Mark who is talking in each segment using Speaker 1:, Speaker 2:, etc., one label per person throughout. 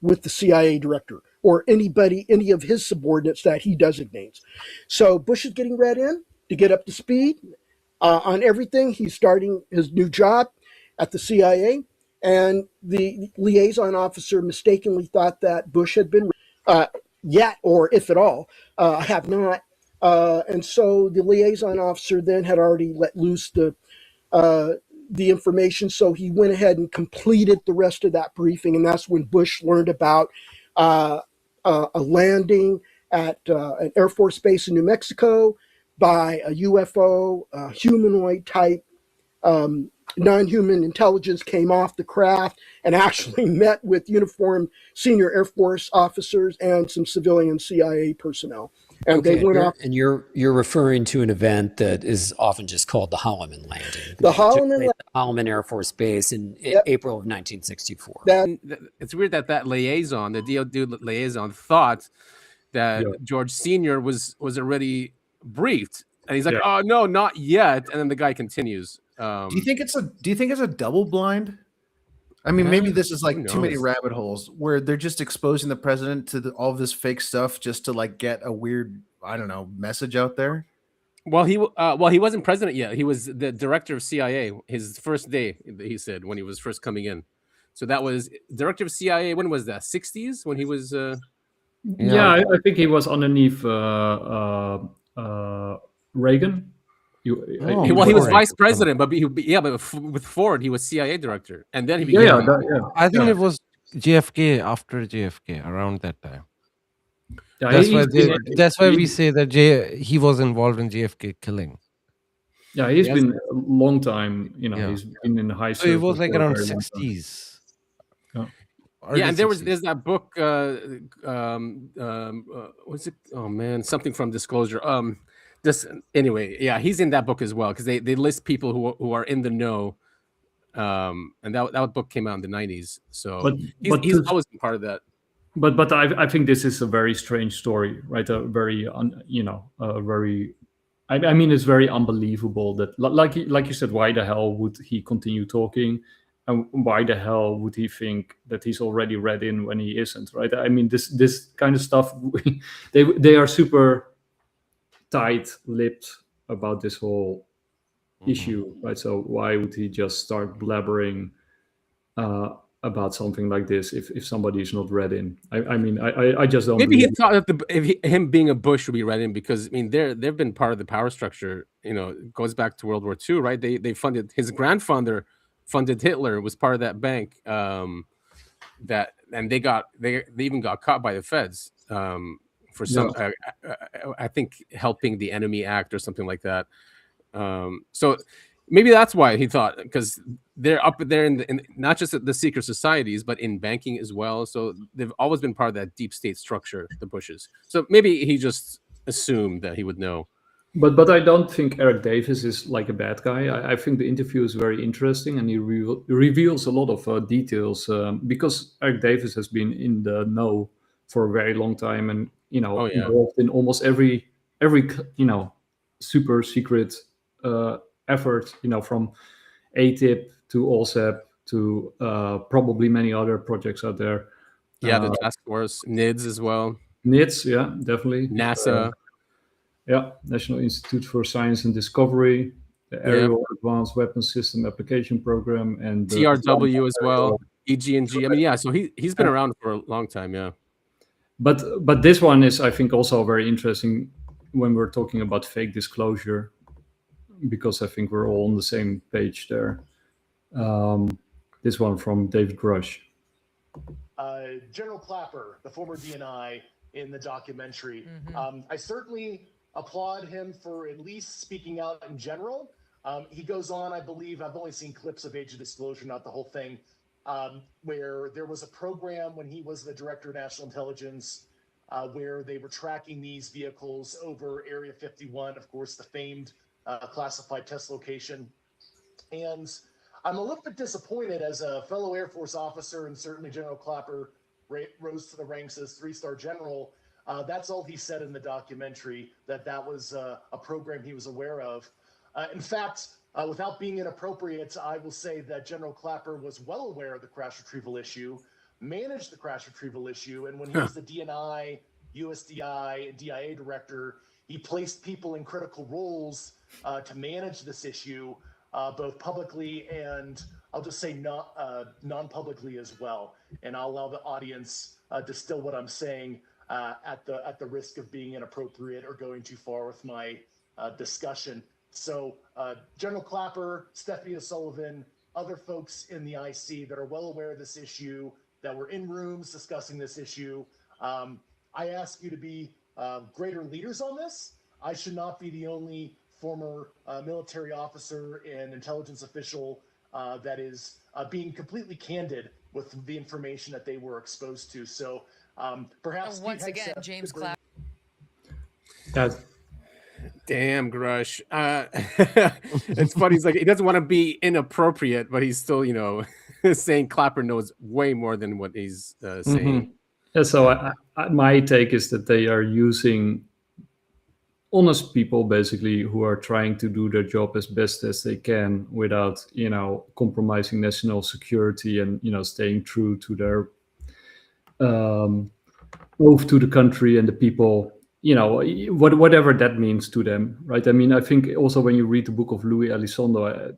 Speaker 1: with the CIA director or any of his subordinates that he designates. So Bush is getting read in to get up to speed on everything. He's starting his new job at the CIA, and the liaison officer mistakenly thought that Bush had been yet, or if at all, have not. And so the liaison officer then had already let loose the information. So he went ahead and completed the rest of that briefing, and that's when Bush learned about a landing at an Air Force base in New Mexico by a UFO, humanoid type non-human intelligence came off the craft and actually met with uniformed senior Air Force officers and some civilian CIA personnel. And
Speaker 2: okay,
Speaker 1: they went off.
Speaker 2: And you're referring to an event that is often just called the Holloman landing.
Speaker 1: The
Speaker 2: Holloman Air Force Base in April of 1964.
Speaker 3: It's weird that liaison, the DOD liaison, thought that George Sr. was already briefed, and he's like, "Oh no, not yet." And then the guy continues.
Speaker 4: Do you think it's a double blind? I mean, maybe this is like too many rabbit holes where they're just exposing the president to all of this fake stuff just to like get a weird, I don't know, message out there.
Speaker 3: Well, he wasn't president yet. He was the director of CIA. His first day, he said, when he was first coming in. So that was director of CIA. When was that? 60s when he was.
Speaker 5: I think he was underneath Reagan.
Speaker 3: He was vice president, but with Ford, he was CIA director, and then he became.
Speaker 6: I think it was JFK after JFK around that time. That's why we say that he was involved in JFK killing.
Speaker 5: Yeah, he's been a long time. He's been in the high school.
Speaker 6: So it was like around 60s.
Speaker 3: And there's that book. What's it? Oh man, something from Disclosure. He's in that book as well because they list people who are in the know, and that book came out in the 90s. So he's always been part of that.
Speaker 5: But I think this is a very strange story, right? A very I mean, it's very unbelievable that, like you said, why the hell would he continue talking, and why the hell would he think that he's already read in when he isn't, right? I mean, this kind of stuff, they are super tight-lipped about this whole issue, right? So why would he just start blabbering about something like this if somebody is not read in? I just don't.
Speaker 3: Maybe he thought that him being a Bush would be read in because they've been part of the power structure. It goes back to World War II, right? They funded his grandfather funded Hitler, was part of that bank. And they even got caught by the feds. For some, I think helping the Enemy Act or something like that. So maybe that's why he thought, because they're up there in not just the secret societies, but in banking as well. So they've always been part of that deep state structure, the Bushes. So maybe he just assumed that he would know.
Speaker 5: But I don't think Eric Davis is like a bad guy. I think the interview is very interesting, and he reveals a lot of details because Eric Davis has been in the know for a very long time, and involved in almost every super secret effort, from ATIP to OSEP to probably many other projects out there.
Speaker 3: The task force, NIDS as well.
Speaker 5: NIDS, yeah, definitely.
Speaker 3: NASA.
Speaker 5: National Institute for Science and Discovery, the Aerial Advanced Weapons System Application Program, and
Speaker 3: TRW as well, EG&G. I mean, so he's been around for a long time,
Speaker 5: But this one is, I think, also very interesting when we're talking about fake disclosure, because I think we're all on the same page there. This one from David Grush.
Speaker 7: General Clapper, the former DNI in the documentary. I certainly applaud him for at least speaking out in general. He goes on, I believe, I've only seen clips of Age of Disclosure, not the whole thing, where there was a program when he was the director of national intelligence where they were tracking these vehicles over Area 51, of course, the famed classified test location. And I'm a little bit disappointed as a fellow Air Force officer, and certainly General Clapper rose to the ranks as 3-star general. That's all he said in the documentary, that was a program he was aware of. In fact, without being inappropriate, I will say that General Clapper was well aware of the crash retrieval issue, manage the crash retrieval issue. And when he was the DNI, USDI, and DIA director, he placed people in critical roles to manage this issue, both publicly and I'll just say non-publicly as well. And I'll allow the audience distill what I'm saying at the risk of being inappropriate or going too far with my discussion. So General Clapper, Stephanie O'Sullivan, other folks in the IC that are well aware of this issue, that were in rooms discussing this issue, I ask you to be greater leaders on this. I should not be the only former military officer and intelligence official that is being completely candid with the information that they were exposed to. So perhaps
Speaker 8: once again, James Clapper.
Speaker 3: Damn, Grush. It's funny. He's like, he doesn't want to be inappropriate, but he's still, saying Clapper knows way more than what he's saying.
Speaker 5: Yeah, so my take is that they are using honest people, basically, who are trying to do their job as best as they can without, compromising national security and, staying true to their oath to the country and the people. Whatever that means to them, right? I mean, I think also when you read the book of Louis Elizondo,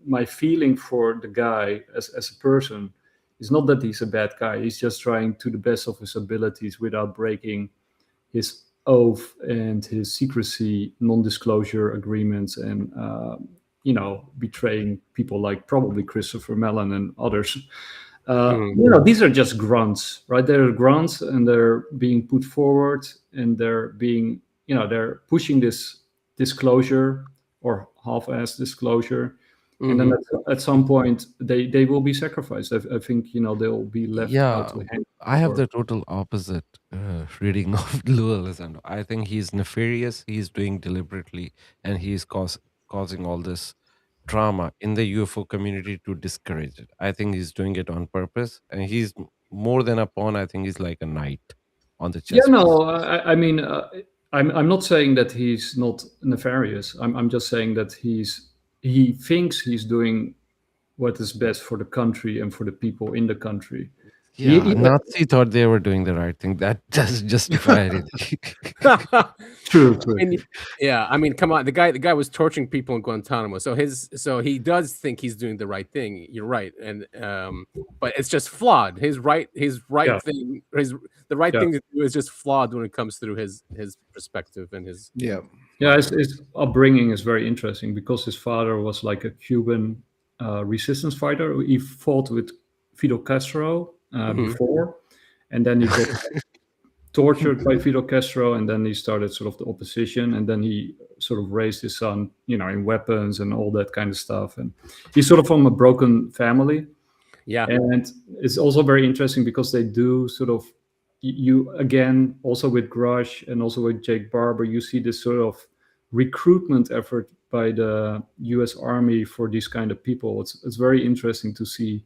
Speaker 5: my feeling for the guy as a person is not that he's a bad guy. He's just trying to the best of his abilities without breaking his oath and his secrecy, non-disclosure agreements, and betraying people like probably Christopher Mellon and others. These are just grunts, right? They're grunts, and they're being put forward, and they're being, they're pushing this disclosure or half-assed disclosure, and then at some point they will be sacrificed. I think they'll be left out to hang.
Speaker 6: I have the total opposite reading of Louis Elizondo. I think he's nefarious. He's doing deliberately, and he's causing all this drama in the UFO community to discourage it. I think he's doing it on purpose, and he's more than a pawn. I think he's like a knight on the chess.
Speaker 5: Yeah, no, I mean, I'm not saying that he's not nefarious. I'm just saying that he thinks he's doing what is best for the country and for the people in the country.
Speaker 6: Yeah, Nazi thought they were doing the right thing. That doesn't justify anything.
Speaker 5: True.
Speaker 3: I mean, come on. The guy was torturing people in Guantanamo. So he does think he's doing the right thing. You're right, and but it's just flawed. His right thing, the right thing to do is just flawed when it comes through his perspective and his
Speaker 5: his upbringing is very interesting because his father was like a Cuban resistance fighter. He fought with Fidel Castro before, and then he got tortured by Fidel Castro, and then he started sort of the opposition, and then he sort of raised his son, in weapons and all that kind of stuff. And he's sort of from a broken family. Yeah. And it's also very interesting because they do sort of, you again, also with Grush and also with Jake Barber, you see this sort of recruitment effort by the US Army for these kind of people. It's very interesting to see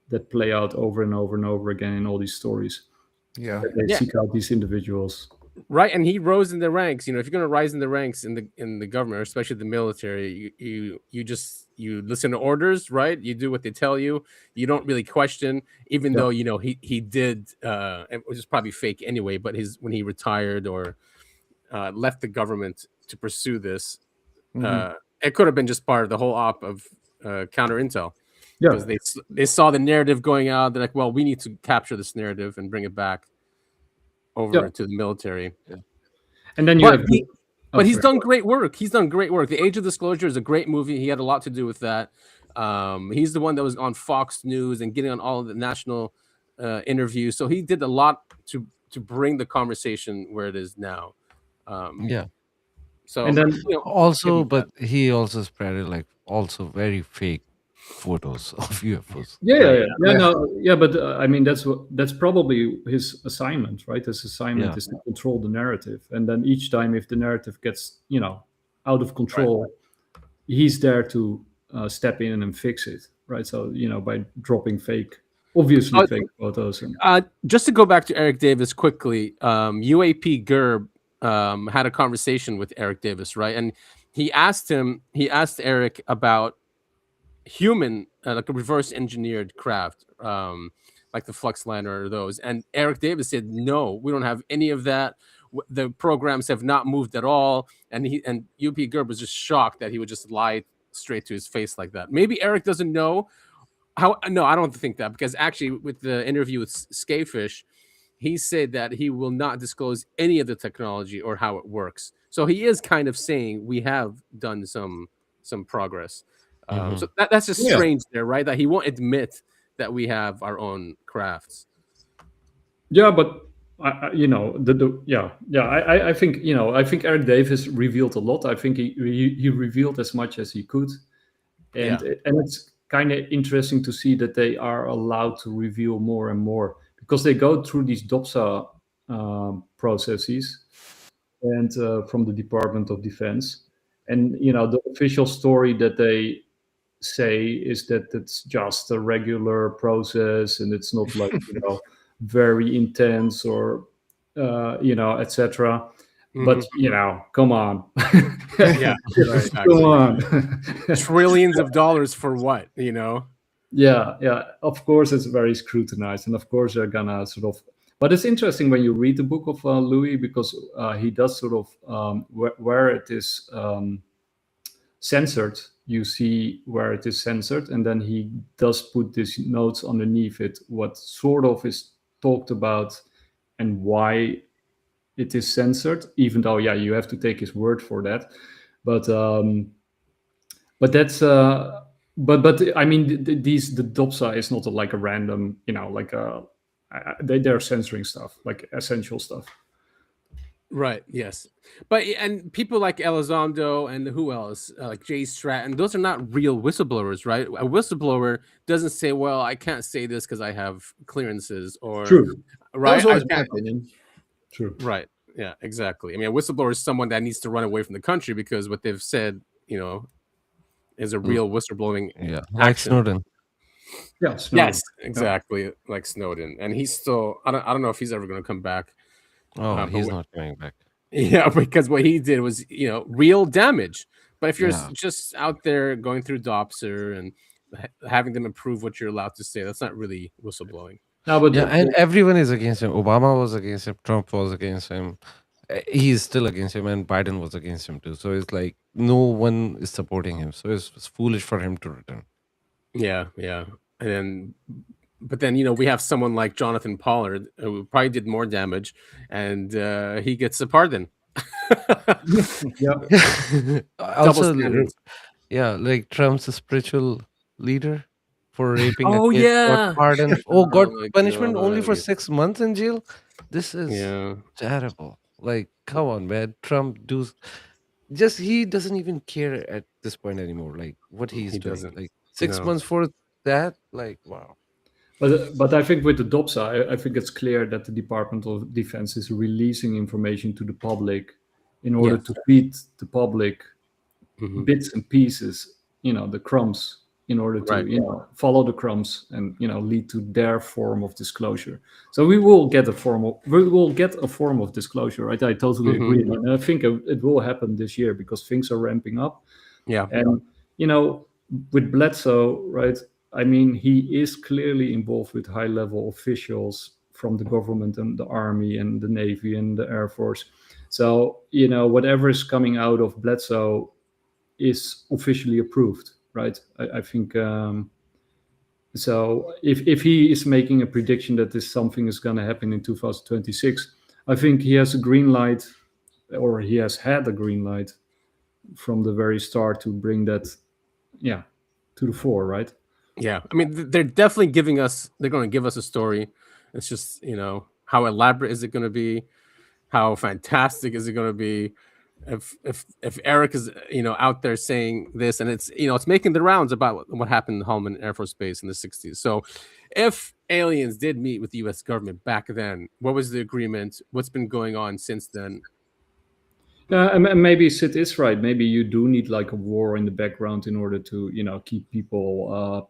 Speaker 5: that play out over and over and over again in all these stories.
Speaker 4: Yeah,
Speaker 5: they seek out these individuals.
Speaker 3: Right, and he rose in the ranks. If you're going to rise in the ranks in the government, especially the military, you listen to orders, right? You do what they tell you. You don't really question, even though he did, which is probably fake anyway. But when he retired or left the government to pursue this, it could have been just part of the whole op of counter intel. Yeah, because they saw the narrative going out. They're like, well, we need to capture this narrative and bring it back over to the military. Yeah.
Speaker 5: And then
Speaker 3: he's done great work. He's done great work. The Age of Disclosure is a great movie. He had a lot to do with that. He's the one that was on Fox News and getting on all of the national interviews. So he did a lot to bring the conversation where it is now. So
Speaker 6: and then but he also spread it also very fake photos of UFOs.
Speaker 5: But I mean that's probably his assignment, right? His assignment is to control the narrative, and then each time if the narrative gets out of control, he's there to step in and fix it, right? So by dropping fake photos.
Speaker 3: Just to go back to Eric Davis quickly, UAP Gerb had a conversation with Eric Davis, right? And he asked Eric about human, like a reverse engineered craft like the Fluxlander or those. And Eric Davis said, no, we don't have any of that. The programs have not moved at all. And UP Gerb was just shocked that he would just lie straight to his face like that. Maybe Eric doesn't know how. No, I don't think that, because actually with the interview with Scafish, he said that he will not disclose any of the technology or how it works. So he is kind of saying we have done some progress. So that's just strange there, right? That he won't admit that we have our own crafts.
Speaker 5: Yeah, but I think I think Eric Davis revealed a lot. I think he revealed as much as he could, and it's kind of interesting to see that they are allowed to reveal more and more, because they go through these DOPSA processes and from the Department of Defense, and the official story that they say is that it's just a regular process and it's not like very intense or etc. But come on.
Speaker 3: Yeah, exactly.
Speaker 5: Come on.
Speaker 3: Trillions of dollars for what?
Speaker 5: Yeah. Of course, it's very scrutinized, and of course they're gonna sort of. But it's interesting when you read the book of Louis, because he does sort of where it is censored. You see where it is censored, and then he does put these notes underneath it, what sort of is talked about and why it is censored, even though you have to take his word for that. But that's but I mean, the DOPSA is not like a random, they're censoring stuff, like essential stuff.
Speaker 3: Right. Yes. But and people like Elizondo and who else, like Jay Stratton, those are not real whistleblowers, right? A whistleblower doesn't say, "Well, I can't say this because I have clearances," or
Speaker 5: true.
Speaker 3: Right.
Speaker 4: That was always my opinion.
Speaker 5: True.
Speaker 3: Right. Yeah. Exactly. I mean, a whistleblower is someone that needs to run away from the country because what they've said, is a real whistleblowing.
Speaker 6: Yeah, like Snowden.
Speaker 5: Yeah. Snowden.
Speaker 3: Yes. Exactly. Like Snowden, and he's still. I don't know if he's ever going to come back.
Speaker 6: Oh, he's not coming back.
Speaker 3: Yeah, because what he did was, real damage. But if you're just out there going through DOPSR and having them approve what you're allowed to say, that's not really whistleblowing.
Speaker 5: No, but
Speaker 6: and everyone is against him. Obama was against him. Trump was against him. He's still against him, and Biden was against him too. So it's like no one is supporting him. So it's foolish for him to return.
Speaker 3: Yeah. But then, we have someone like Jonathan Pollard who probably did more damage, and he gets a pardon.
Speaker 6: Also, like Trump's a spiritual leader for raping a kid. Got pardon. Got punishment only for 6 months in jail. This is terrible. Like, come on, man. Trump he doesn't even care at this point anymore. Like what he's doing.
Speaker 3: Doesn't.
Speaker 6: Like 6 months for that. Like, wow.
Speaker 5: But I think with the DOPSA, I think it's clear that the Department of Defense is releasing information to the public in order to feed the public bits and pieces, the crumbs, in order to follow the crumbs and lead to their form of disclosure. So we will get a form of disclosure, right? I totally agree, and I think it will happen this year because things are ramping up.
Speaker 3: Yeah,
Speaker 5: and with Bledsoe, right? I mean, he is clearly involved with high-level officials from the government and the army and the Navy and the Air Force. So, whatever is coming out of Bledsoe is officially approved, right? I think so. If he is making a prediction that something is going to happen in 2026, I think he has a green light, or he has had a green light from the very start to bring that, to the fore, right?
Speaker 3: Yeah, I mean, they're definitely they're going to give us a story. It's just, how elaborate is it going to be? How fantastic is it going to be? If Eric is, out there saying this, and it's, it's making the rounds about what happened in Holloman Air Force Base in the 60s. So if aliens did meet with the U.S. government back then, what was the agreement? What's been going on since then?
Speaker 5: And maybe Sid is right. Maybe you do need like a war in the background in order to, keep people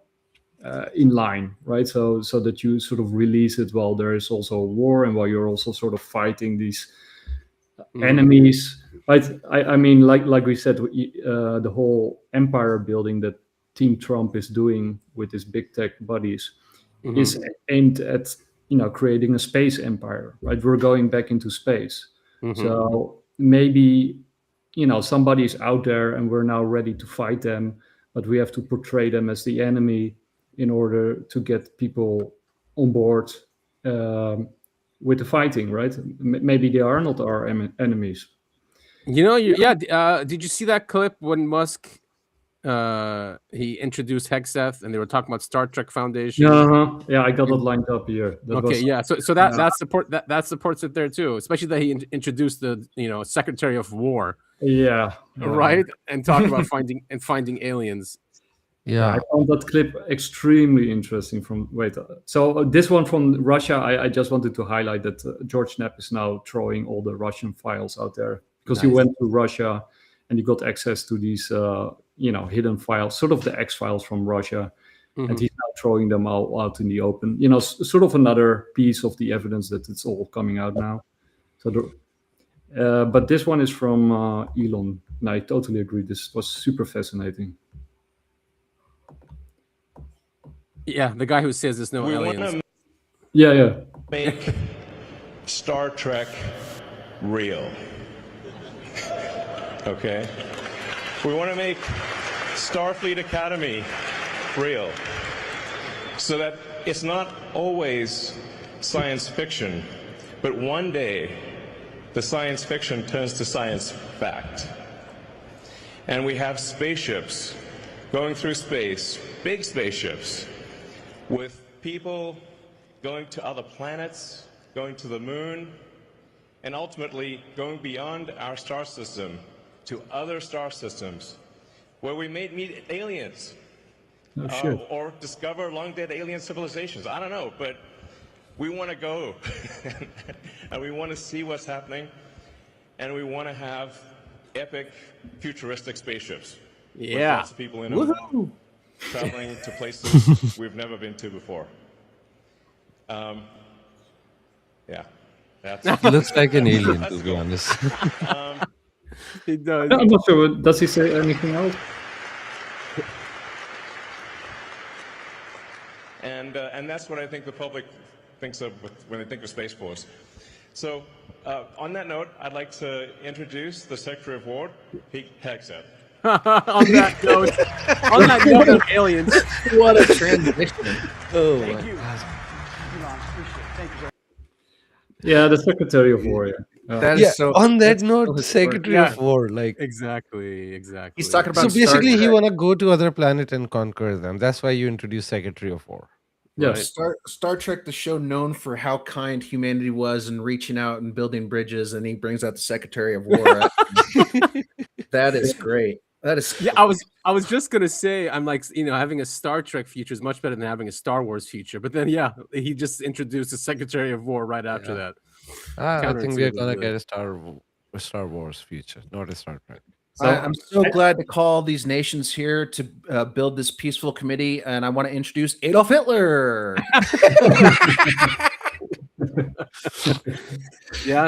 Speaker 5: in line, right? So that you sort of release it while there is also a war and while you're also sort of fighting these enemies, right? I mean, like we said, the whole empire building that Team Trump is doing with his big tech buddies, is aimed at creating a space empire, right? We're going back into space. So maybe somebody's out there and we're now ready to fight them, but we have to portray them as the enemy in order to get people on board with the fighting, right? Maybe they are not our enemies.
Speaker 3: Did you see that clip when Musk he introduced Hegseth and they were talking about Star Trek Foundation?
Speaker 5: Yeah, I got it lined up here.
Speaker 3: So that supports it there too, especially that he introduced the Secretary of War. Right, and talk about finding aliens.
Speaker 5: I found that clip extremely interesting. So this one from Russia, I just wanted to highlight that George Knapp is now throwing all the Russian files out there because he went to Russia and he got access to these hidden files, sort of the X-Files from Russia, and he's now throwing them all out in the open. Sort of another piece of the evidence that it's all coming out now. So but this one is from Elon, and I totally agree. This was super fascinating.
Speaker 3: Yeah, the guy who says there's no aliens.
Speaker 8: Make Star Trek real. Okay? We want to make Starfleet Academy real. So that it's not always science fiction, but one day the science fiction turns to science fact. And we have spaceships going through space, big spaceships, with people going to other planets, going to the moon, and ultimately going beyond our star system to other star systems where we may meet aliens or discover long-dead alien civilizations. I don't know, but we want to go and we want to see what's happening, and we want to have epic futuristic spaceships with lots of people in them, traveling to places we've never been to before.
Speaker 6: He looks like an alien, to be honest.
Speaker 3: He does.
Speaker 5: I'm not sure. Does he say anything else?
Speaker 8: And that's what I think the public thinks of when they think of Space Force. So, on that note, I'd like to introduce the Secretary of War, Pete Hegseth.
Speaker 3: on that note of aliens.
Speaker 4: What a transition.
Speaker 8: Thank you.
Speaker 5: Yeah, the Secretary of War.
Speaker 4: That is so.
Speaker 6: On that note, the Secretary of War, like
Speaker 3: exactly.
Speaker 4: He's talking about.
Speaker 6: So basically, he want to go to other planet and conquer them. That's why you introduce Secretary of War.
Speaker 5: Yeah,
Speaker 4: Star Trek, the show known for how kind humanity was and reaching out and building bridges, and he brings out the Secretary of War. That is great. That is
Speaker 3: I was just gonna say, I'm like, having a Star Trek future is much better than having a Star Wars future. But then he just introduced the Secretary of War right after that.
Speaker 6: I think we're gonna get a Star Wars future, not a Star Trek.
Speaker 4: So I'm so glad to call these nations here to build this peaceful committee, and I want to introduce Adolf Hitler.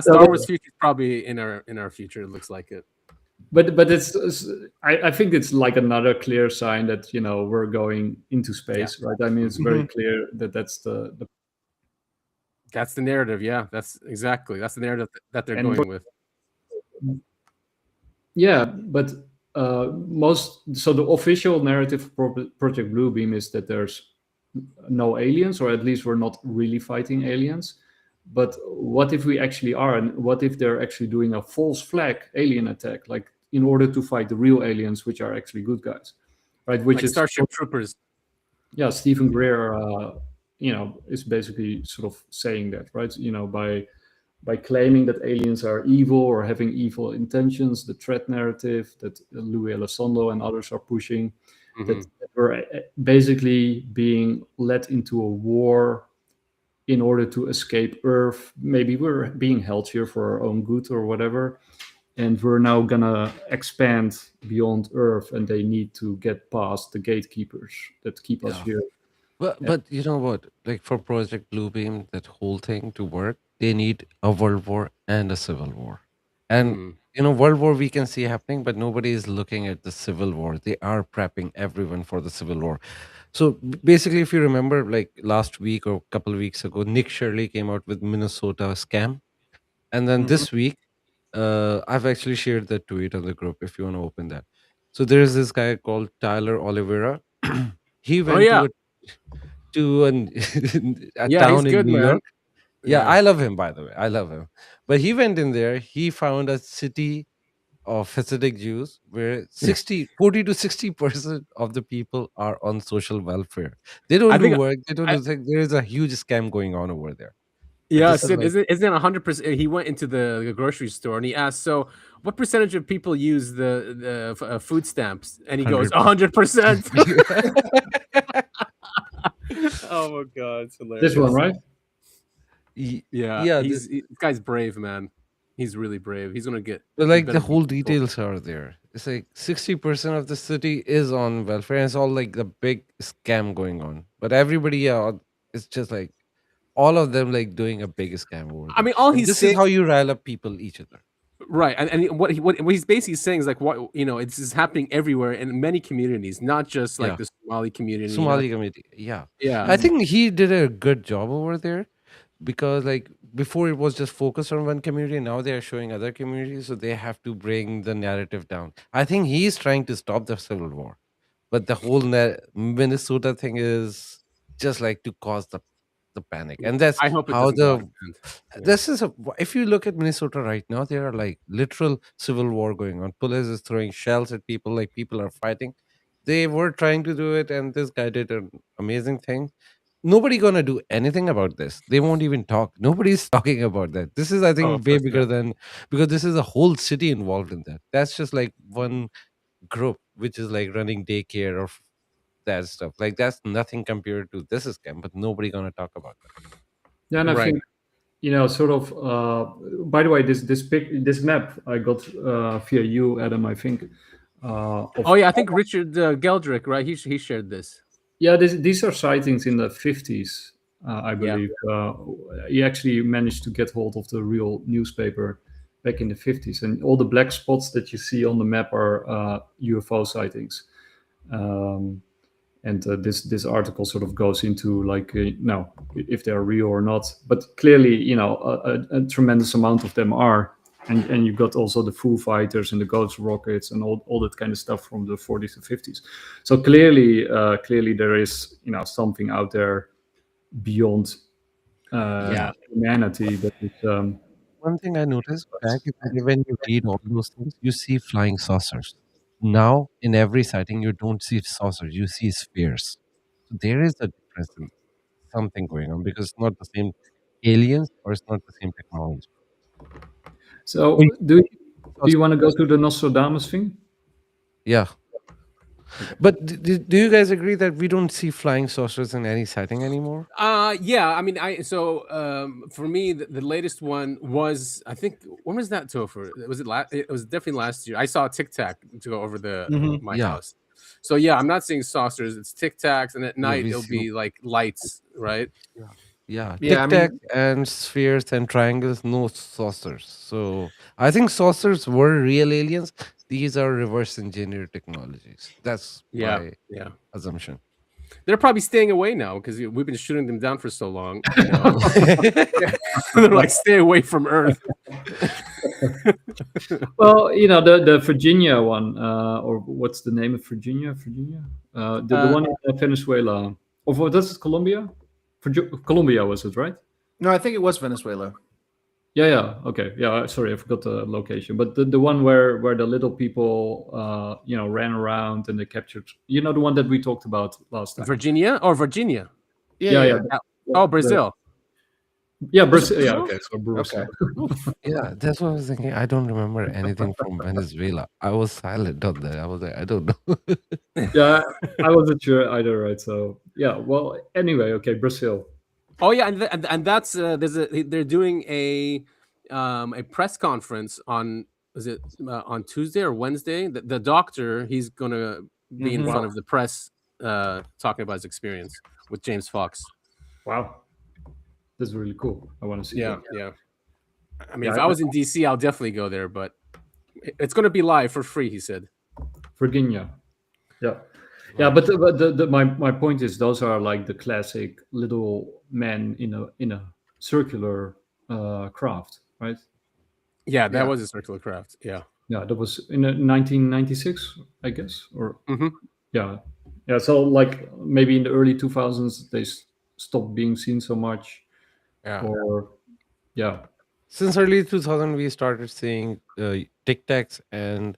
Speaker 3: Star Wars future is probably in our future. It looks like it.
Speaker 5: But I think it's like another clear sign that we're going into space, right? I mean, it's very clear that's the
Speaker 3: narrative. Yeah, that's the narrative that they're going with.
Speaker 5: Yeah, but the official narrative for Project Bluebeam is that there's no aliens, or at least we're not really fighting aliens. But what if we actually are, and what if they're actually doing a false flag alien attack, like in order to fight the real aliens, which are actually good guys, right? Which
Speaker 3: like
Speaker 5: is
Speaker 3: Starship Troopers.
Speaker 5: Yeah, Stephen Greer, is basically sort of saying that, right? By claiming that aliens are evil or having evil intentions, the threat narrative that Louis Elizondo and others are pushing, that we're basically being led into a war in order to escape Earth. Maybe we're being held here for our own good or whatever, and we're now gonna expand beyond Earth, and they need to get past the gatekeepers that keep us here.
Speaker 6: But you know what? Like for Project Bluebeam, that whole thing to work, they need a world war and a civil war. And world war we can see happening, but nobody is looking at the civil war. They are prepping everyone for the civil war. So basically, if you remember, like last week or a couple of weeks ago, Nick Shirley came out with Minnesota scam, and then this week, I've actually shared the tweet on the group if you want to open that. So there's this guy called Tyler Oliveira. He
Speaker 3: Oh
Speaker 6: went
Speaker 3: yeah,
Speaker 6: to a
Speaker 3: yeah, he's
Speaker 6: town in
Speaker 3: good,
Speaker 6: New
Speaker 3: man.
Speaker 6: York. Yeah,
Speaker 3: Yeah.
Speaker 6: I love him, by the way. I love him. But he went in there, he found a city of Hasidic Jews where 40 to 60% of the people are on social welfare. They don't
Speaker 3: I
Speaker 6: do
Speaker 3: think
Speaker 6: work, they don't do things. There is a huge scam going on over there. But
Speaker 3: yeah,
Speaker 6: this is
Speaker 3: Sid,
Speaker 6: like
Speaker 3: isn't 100%? He went into the grocery store and he asked, "So, what percentage of people use the food stamps?" And he goes,
Speaker 6: 100%.
Speaker 3: 100%. Oh my god, it's hilarious.
Speaker 5: This one, right?
Speaker 3: Yeah,
Speaker 6: Yeah,
Speaker 3: this guy's brave, man. He's really brave. He's gonna get.
Speaker 6: but
Speaker 3: he
Speaker 6: like
Speaker 3: better
Speaker 6: the
Speaker 3: beat
Speaker 6: whole
Speaker 3: people.
Speaker 6: details are there. It's like 60% of the city is on welfare, and it's all like the big scam going on. But everybody, yeah, it's just like all of them like doing a big scam over
Speaker 3: I
Speaker 6: there.
Speaker 3: mean, all
Speaker 6: And
Speaker 3: he's
Speaker 6: this is
Speaker 3: saying,
Speaker 6: how you rile up people, each other.
Speaker 3: right? And what he's basically saying is like, what it's is happening everywhere in many communities, not just like
Speaker 6: Yeah.
Speaker 3: the Somali community.
Speaker 6: Somali community. Yeah.
Speaker 3: Yeah.
Speaker 6: I think he did a good job over there because like before it was just focused on one community. Now they are showing other communities. So they have to bring the narrative down. I think he's trying to stop the civil war. But the whole Minnesota thing is just like to cause the panic. And that's
Speaker 3: I hope it
Speaker 6: how
Speaker 3: doesn't go out of hand. Yeah.
Speaker 6: this is if you look at Minnesota right now, there are like literal civil war going on. Police is throwing shells at people, like people are fighting. They were trying to do it, and this guy did an amazing thing. Nobody gonna do anything about this. They won't even talk. Nobody's talking about that. This is, I
Speaker 3: Oh,
Speaker 6: think,
Speaker 3: of
Speaker 6: way
Speaker 3: course
Speaker 6: bigger
Speaker 3: not.
Speaker 6: than, because this is a whole city involved in that. That's just like one group which is like running daycare or that stuff. Like that's nothing compared to this scam, but nobody gonna talk about that.
Speaker 5: Yeah, and I
Speaker 3: Right.
Speaker 5: think sort of. By the way, this map I got via you, Adam. I think.
Speaker 3: Oh yeah, I think Richard Geldrick, right? He shared this.
Speaker 5: Yeah, these are sightings in the 50s, I believe. He actually managed to get hold of the real newspaper back in the 50s, and all the black spots that you see on the map are UFO sightings. And this article sort of goes into like if they are real or not, but clearly a tremendous amount of them are, and you've got also the Foo Fighters and the Ghost Rockets and all that kind of stuff from the 40s and 50s. So clearly there is something out there beyond humanity that is.
Speaker 6: One thing I noticed back in the day when you read all those things, you see flying saucers. Now, in every sighting, you don't see saucers, you see spheres. So there is a difference in something going on because it's not the same aliens or it's not the same technology.
Speaker 5: So
Speaker 6: Oh,
Speaker 5: do you want to go to the Nostradamus thing?
Speaker 6: yeah. But do you guys agree that we don't see flying saucers in any sighting anymore?
Speaker 3: Yeah. I mean, for me, the latest one was, I think, when was that, Topher? Was it it was definitely last year. I saw Tic Tac to go over my
Speaker 6: Yeah.
Speaker 3: house. So yeah, I'm not seeing saucers. It's Tic Tacs, and at
Speaker 6: Yeah,
Speaker 3: night
Speaker 6: we
Speaker 3: it'll
Speaker 6: see.
Speaker 3: be like lights, right?
Speaker 6: Yeah,
Speaker 4: Yeah, I
Speaker 6: tic tac
Speaker 4: mean,
Speaker 6: and spheres and triangles, no saucers. So I think saucers were real aliens. These are reverse engineered technologies. That's
Speaker 3: Yeah,
Speaker 6: my
Speaker 3: yeah.
Speaker 6: assumption.
Speaker 3: They're probably staying away now because we've been shooting them down for so long. They're like, stay away from Earth.
Speaker 5: Well, the Virginia one, or what's the name of Virginia? The one in Venezuela, or what? That's Colombia. Colombia was it, right?
Speaker 4: no, I think it was Venezuela.
Speaker 5: Yeah. Okay. Yeah. Sorry, I forgot the location. But the one where the little people, ran around and they captured. The one that we talked about last time.
Speaker 3: Virginia or Virginia?
Speaker 5: Yeah.
Speaker 3: Oh, Brazil.
Speaker 5: Brazil. Yeah. Okay. So Brazil.
Speaker 4: Okay.
Speaker 6: Yeah, that's what I was thinking. I don't remember anything from Venezuela. I was silent on that. I was like, I don't know.
Speaker 5: Yeah, I wasn't sure either, right? So yeah. Well, anyway, okay, Brazil.
Speaker 3: Oh yeah, and that's they're doing a press conference on on Tuesday or Wednesday. The doctor, he's gonna be in front of the press talking about his experience with James Fox.
Speaker 5: Wow, that's really cool. I want to see.
Speaker 3: Yeah. I mean,
Speaker 5: Yeah,
Speaker 3: if I was in DC, I'll definitely go there, but it's gonna be live for free. He said.
Speaker 5: Virginia. Yeah. Yeah, but my point is, those are like the classic little men in a circular craft, right?
Speaker 3: Yeah, that
Speaker 4: Yeah.
Speaker 3: was a circular craft. Yeah.
Speaker 5: Yeah, that was in 1996, I guess, or
Speaker 3: Mm-hmm.
Speaker 5: yeah. So like maybe in the early 2000s they stopped being seen so much,
Speaker 6: Yeah.
Speaker 5: or yeah.
Speaker 6: Since early 2000, we started seeing tic tacs and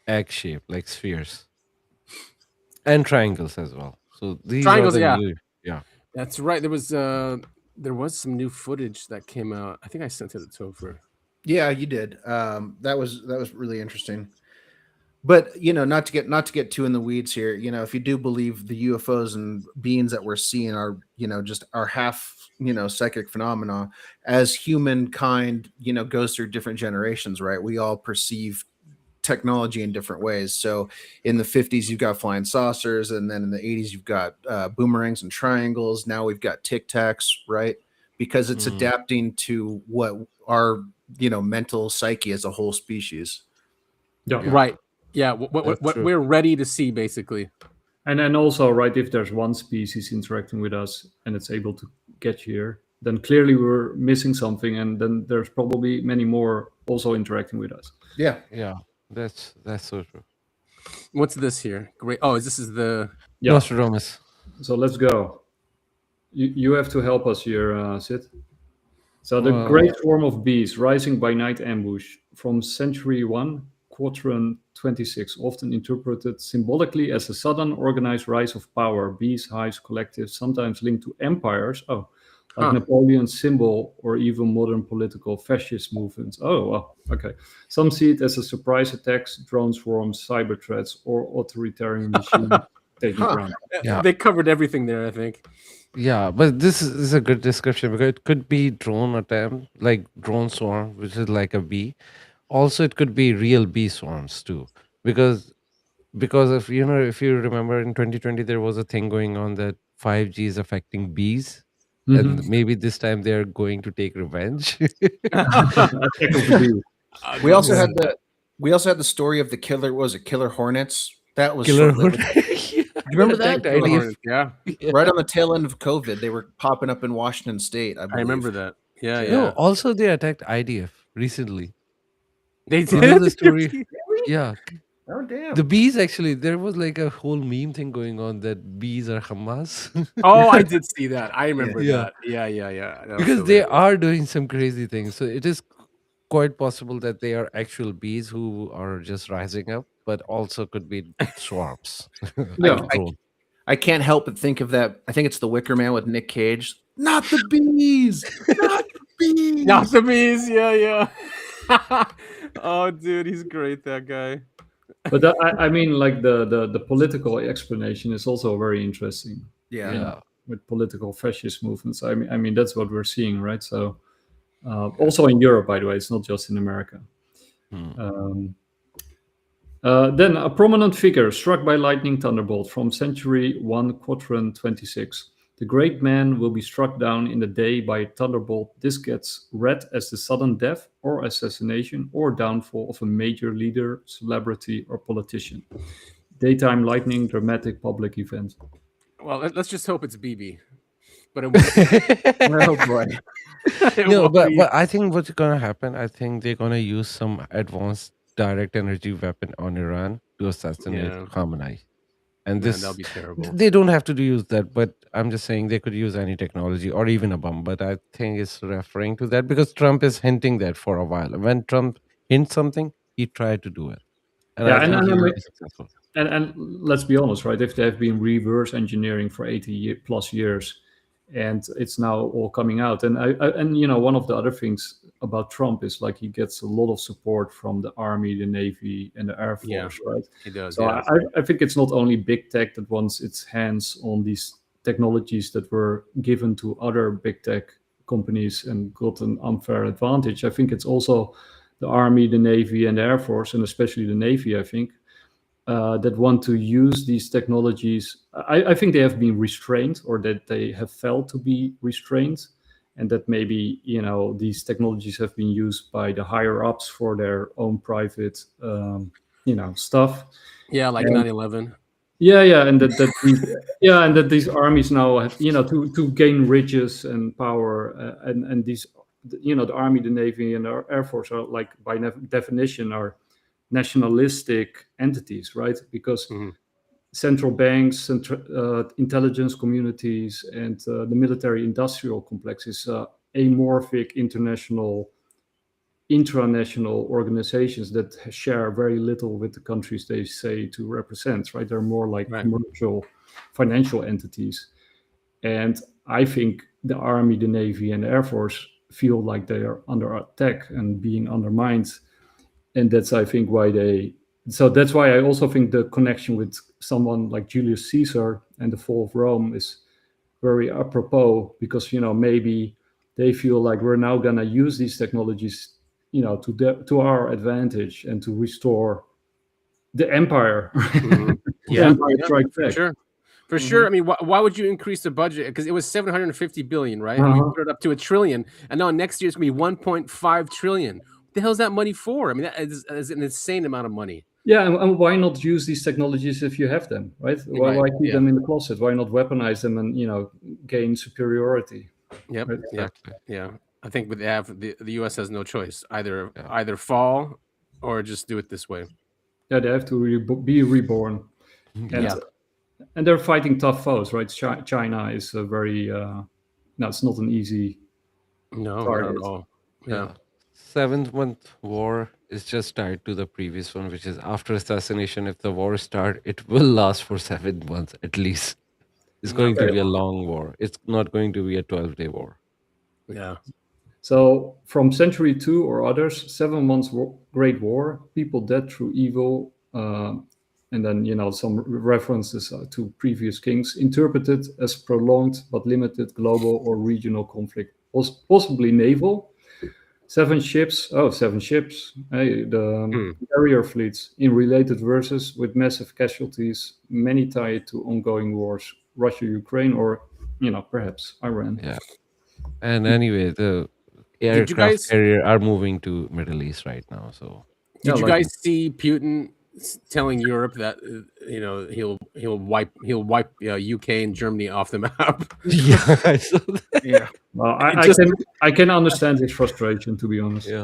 Speaker 6: egg shape, like spheres, and triangles as well. So these are
Speaker 3: Triangles,
Speaker 6: the
Speaker 3: yeah.
Speaker 6: new. Yeah.
Speaker 3: That's right. There was some new footage that came out. I think I sent it to Topher.
Speaker 4: Yeah, you did. That was really interesting. But not to get too in the weeds here. If you do believe the UFOs and beings that we're seeing are just our half psychic phenomena, as humankind goes through different generations, right? We all perceive technology in different ways. So in the 50s you've got flying saucers, and then in the 80s you've got boomerangs and triangles. Now we've got tic tacs, right? Because it's adapting to what our mental psyche as a whole species.
Speaker 5: Yeah.
Speaker 3: Right. Yeah. What
Speaker 6: true.
Speaker 3: we're ready to see, basically.
Speaker 5: And then also, right, if there's one species interacting with us and it's able to get here, then clearly we're missing something, and then there's probably many more also interacting with us.
Speaker 4: Yeah.
Speaker 6: That's so true.
Speaker 3: What's this here? Great. Oh, this is the
Speaker 6: Nostradamus.
Speaker 5: So let's go. You have to help us here, Sid. So the great swarm of bees rising by night ambush from century 1, quadrant 26, often interpreted symbolically as a sudden organized rise of power. Bees, hives, collectives, sometimes linked to empires. Like Napoleon's symbol, or even modern political fascist movements. Oh, well, okay. Some see it as a surprise attacks, drone swarms, cyber threats, or authoritarian regime taking ground.
Speaker 6: Yeah.
Speaker 3: They covered everything there, I think.
Speaker 6: Yeah, but this is a good description, because it could be drone attempt, like drone swarm, which is like a bee. Also, it could be real bee swarms too, because if if you remember in 2020 there was a thing going on that 5G is affecting bees, and maybe this time they're going to take revenge.
Speaker 4: We also had the story of the killer. What was it, killer hornets? That was
Speaker 6: Killer
Speaker 4: short-lived.
Speaker 6: hornet.
Speaker 4: You remember that?
Speaker 3: Killer hornets, yeah.
Speaker 4: Right on the tail end of COVID, they were popping up in Washington State. I believe.
Speaker 3: I remember that. Yeah, yeah.
Speaker 6: No, also they attacked IDF recently.
Speaker 3: They
Speaker 6: You
Speaker 3: did.
Speaker 6: know the story? Yeah.
Speaker 4: Oh damn!
Speaker 6: The bees, actually, there was like a whole meme thing going on that bees are Hamas.
Speaker 3: Oh, I did see that. I remember
Speaker 6: Yeah.
Speaker 3: that. Yeah. That was
Speaker 6: Because
Speaker 3: so
Speaker 6: they
Speaker 3: weird.
Speaker 6: are doing some crazy things. So it is quite possible that they are actual bees who are just rising up, but also could be swarms.
Speaker 5: Yeah.
Speaker 4: I can't help but think of that. I think it's The Wicker Man with Nick Cage. Not the bees. Not the bees.
Speaker 3: Not the bees. Yeah. Oh, dude, he's great, that guy.
Speaker 5: But I mean, like the political explanation is also very interesting.
Speaker 4: Yeah.
Speaker 5: With political fascist movements. I mean that's what we're seeing, right? So also in Europe, by the way, it's not just in America. Then a prominent figure struck by lightning thunderbolt from century 1, quadrant 26. The great man will be struck down in the day by a thunderbolt. This gets read as the sudden death or assassination or downfall of a major leader, celebrity, or politician. Daytime lightning, dramatic public event.
Speaker 3: Well, let's just hope it's BB. But it won't.
Speaker 4: Oh boy.
Speaker 6: No, but I think what's gonna happen, I think they're gonna use some advanced direct energy weapon on Iran to assassinate Khamenei. And
Speaker 3: that'll be terrible.
Speaker 6: They don't have to use that, but I'm just saying they could use any technology or even a bomb. But I think it's referring to that because Trump is hinting that for a while. When Trump hints something, he tried to do it. And I think he will be successful.
Speaker 5: And let's be honest, right? If they've been reverse engineering for 80 plus years, and it's now all coming out, and one of the other things about Trump is like he gets a lot of support from the Army, the Navy, and the Air Force, right?
Speaker 3: He does.
Speaker 5: So I think it's not only big tech that wants its hands on these technologies that were given to other big tech companies and got an unfair advantage. I think it's also the Army, the Navy, and the Air Force, and especially the Navy, I think, that want to use these technologies. I think they have been restrained, or that they have felt to be restrained, and that maybe these technologies have been used by the higher ups for their own private stuff.
Speaker 3: Yeah, like 9/11.
Speaker 5: and that these armies now have, to gain riches and power, and these, the army, the navy, and our air force are, like, by definition, are nationalistic entities, right? Because central banks, intelligence communities, and the military-industrial complex is amorphic intranational organizations that share very little with the countries they say to represent, right? They're more like commercial, financial entities. And I think the Army, the Navy, and the Air Force feel like they are under attack and being undermined. And that's, I think, that's why I also think the connection with someone like Julius Caesar and the fall of Rome is very apropos, because, maybe they feel like we're now going to use these technologies, to our advantage, and to restore the empire.
Speaker 3: For sure. I mean, why would you increase the budget? Because it was 750 billion, right? And you put it up to $1 trillion, and now next year it's gonna be 1.5 trillion. What the hell is that money for? I mean, that is an insane amount of money.
Speaker 5: Yeah, and why not use these technologies if you have them, right? Why keep them in the closet? Why not weaponize them and gain superiority?
Speaker 3: Yep. Right? Yeah. I think the U.S. has no choice. Either fall or just do it this way.
Speaker 5: Yeah, they have to be reborn. And they're fighting tough foes, right? China is a very it's not an easy target.
Speaker 3: Not at all. Yeah.
Speaker 6: 7th month war is just tied to the previous one, which is after assassination. If the war starts, it will last for 7 months at least. It's going to be a long war. It's not going to be a 12-day war.
Speaker 3: Yeah.
Speaker 5: So from Century 2 or others, 7 months Great War, people dead through evil, and then, some references to previous kings, interpreted as prolonged but limited global or regional conflict, possibly naval. 7 ships, the carrier fleets in related verses with massive casualties, many tied to ongoing wars, Russia, Ukraine, or, perhaps Iran.
Speaker 6: Yeah. And anyway, the aircraft carrier are moving to Middle East right now. So
Speaker 3: did you guys see Putin telling Europe that he'll wipe UK and Germany off the map?
Speaker 6: Yeah, I saw that.
Speaker 5: Yeah. Well, I can understand his frustration, to be honest.
Speaker 6: Yeah.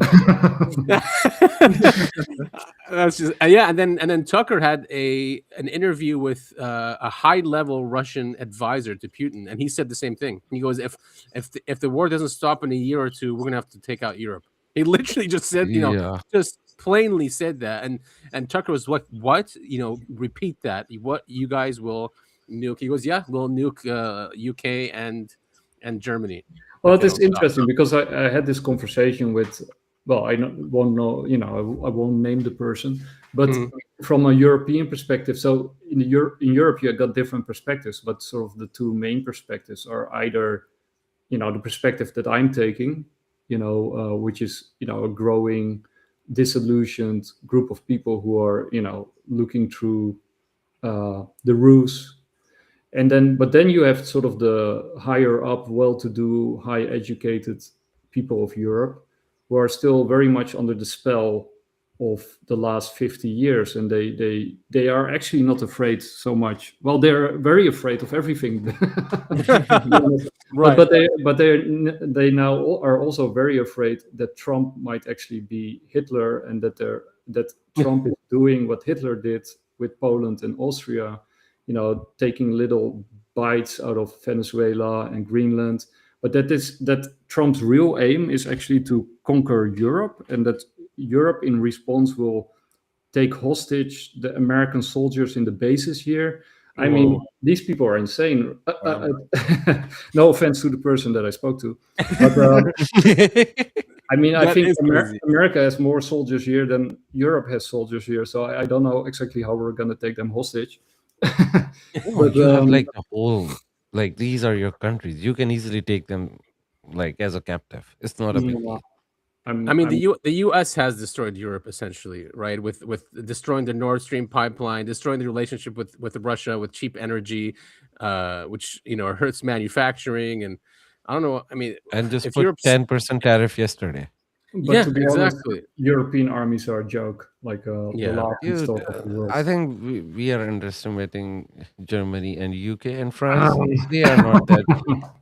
Speaker 3: That's just and then Tucker had an interview with a high-level Russian advisor to Putin, and he said the same thing. He goes, if the war doesn't stop in a year or two, we're gonna have to take out Europe. He literally just said, just plainly said that, and Tucker was what repeat that. What, you guys will nuke? He goes, yeah, we'll nuke UK and Germany.
Speaker 5: Well, it's interesting because I had this conversation with, I won't name the person, but from a European perspective. So in Europe, you got different perspectives, but sort of the two main perspectives are either, the perspective that I'm taking, which is, a growing, disillusioned group of people who are, looking through the ruse. But then you have sort of the higher up, well-to-do, high-educated people of Europe who are still very much under the spell of the last 50 years, and they are actually not afraid so much. Well, they're very afraid of everything, right? But they now are also very afraid that Trump might actually be Hitler, and that Trump is doing what Hitler did with Poland and Austria, taking little bites out of Venezuela and Greenland. But that Trump's real aim is actually to conquer Europe, and that Europe in response will take hostage the American soldiers in the bases here. I mean, these people are insane. No offense to the person that I spoke to, but I mean, I think America has more soldiers here than Europe has soldiers here. So I don't know exactly how we're going to take them hostage.
Speaker 6: But you have like the whole, like, these are your countries. You can easily take them like as a captive. It's not a big deal.
Speaker 3: The U.S. has destroyed Europe essentially, right? With destroying the Nord Stream pipeline, destroying the relationship with Russia, with cheap energy, which hurts manufacturing, and I don't know. I mean,
Speaker 6: and just put 10% tariff yesterday.
Speaker 5: But to be honest,
Speaker 3: exactly.
Speaker 5: European armies are a joke, like the
Speaker 3: Yeah.
Speaker 5: laughing
Speaker 6: Dude,
Speaker 5: stock of the world.
Speaker 6: I think we are underestimating Germany and UK and France. They are not that.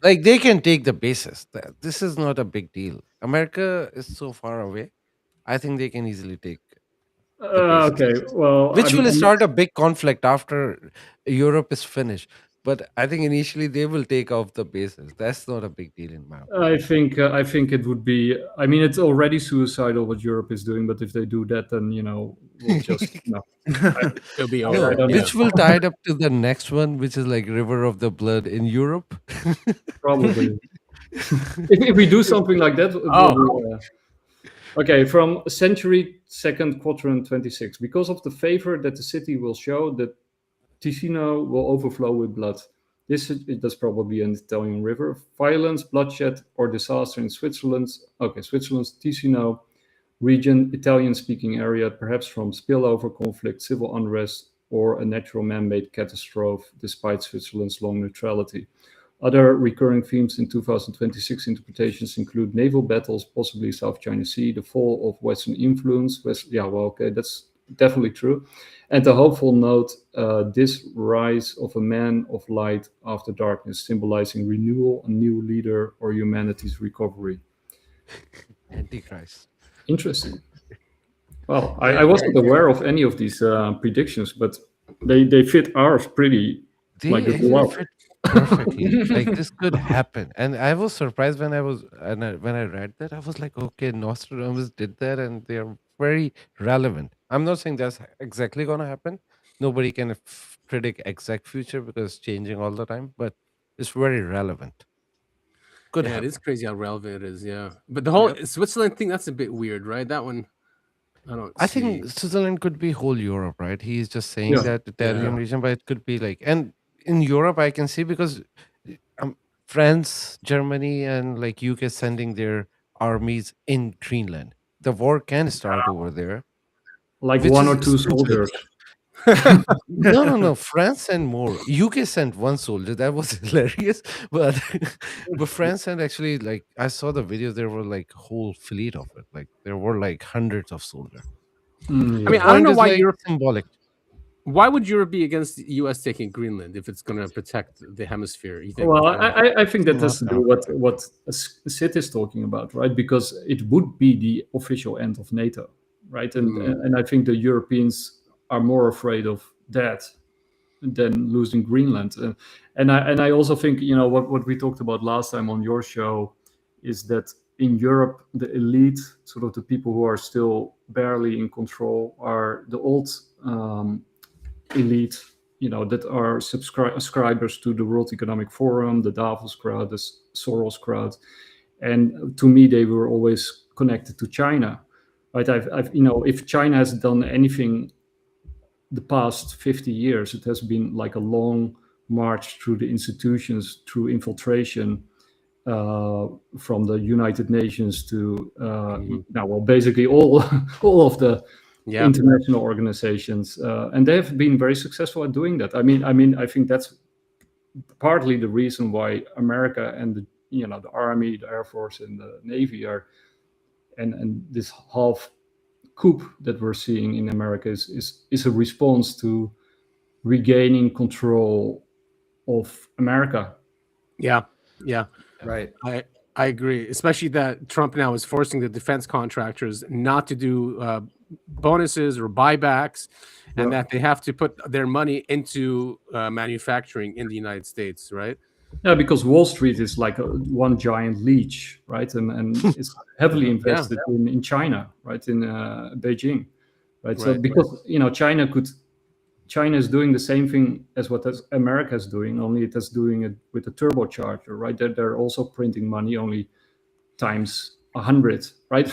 Speaker 6: Like, they can take the bases. This is not a big deal. America is so far away. I think they can easily take the bases,
Speaker 5: Okay, well,
Speaker 6: which will start a big conflict after Europe is finished. But I think initially they will take off the bases. That's not a big deal in my opinion.
Speaker 5: I think it would be. I mean, it's already suicidal what Europe is doing, but if they do that, then we'll just
Speaker 3: It'll be
Speaker 5: I
Speaker 3: over.
Speaker 5: don't know.
Speaker 6: Which will tie it up to the next one, which is like River of the Blood in Europe.
Speaker 5: Probably. if we do something like that. Okay, from century second quadrant 26. Because of the favor that the city will show, the Ticino will overflow with blood. That's probably an Italian river. Violence, bloodshed, or disaster in Switzerland. Okay, Switzerland's Ticino region, Italian-speaking area, perhaps from spillover conflict, civil unrest, or a natural man-made catastrophe, despite Switzerland's long neutrality. Other recurring themes in 2026 interpretations include naval battles, possibly South China Sea, the fall of Western influence. That's definitely true. And the hopeful note, this rise of a man of light after darkness, symbolizing renewal, a new leader, or humanity's recovery.
Speaker 6: Antichrist.
Speaker 5: Interesting. Well, I wasn't aware of any of these predictions, but they fit ours pretty.
Speaker 6: They actually fit perfectly. Like, this could happen. And I was surprised when I read that. I was like, okay, Nostradamus did that, and they are very relevant. I'm not saying that's exactly going to happen. Nobody can predict exact future because it's changing all the time, but it's very relevant. Could happen.
Speaker 3: It is crazy how relevant it is. Yeah, but the whole Switzerland thing, that's a bit weird, right? That one, I
Speaker 6: think Switzerland could be whole Europe, right? He's just saying that Italian region, but it could be like, and in Europe, I can see, because France, Germany, and like UK sending their armies in Greenland. The war can start over there.
Speaker 5: Like one or two soldiers.
Speaker 6: No. France sent more. UK sent one soldier. That was hilarious. But France sent, actually, like, I saw the videos. There were like whole fleet of it. Like, there were like hundreds of soldiers.
Speaker 3: I mean, I don't know why Europe
Speaker 6: symbolic.
Speaker 3: Why would Europe be against the U.S. taking Greenland if it's going to protect the hemisphere? You think?
Speaker 5: Well, I think that has to do with what Sid is talking about, right? Because it would be the official end of NATO, right? And I think the Europeans are more afraid of that than losing Greenland. And I also think, what we talked about last time on your show is that in Europe, the elite, sort of the people who are still barely in control, are the old elite, that are subscribers to the World Economic Forum, the Davos crowd, the Soros crowd. And to me, they were always connected to China, right? If China has done anything the past 50 years, it has been like a long march through the institutions, through infiltration, from the United Nations to basically all of the international organizations, and they have been very successful at doing that. I mean, I think that's partly the reason why America and the Army, the Air Force, and the Navy are, and this half coup that we're seeing in America is a response to regaining control of America.
Speaker 3: Yeah.
Speaker 4: Right.
Speaker 3: I agree, especially that Trump now is forcing the defense contractors not to do bonuses or buybacks, and that they have to put their money into manufacturing in the United States, right?
Speaker 5: Yeah, because Wall Street is like one giant leech, right? And it's heavily invested in China, right? In Beijing, right? So because China is doing the same thing as what America is doing, only it is doing it with a turbocharger, right? They're also printing money, only times 100, right?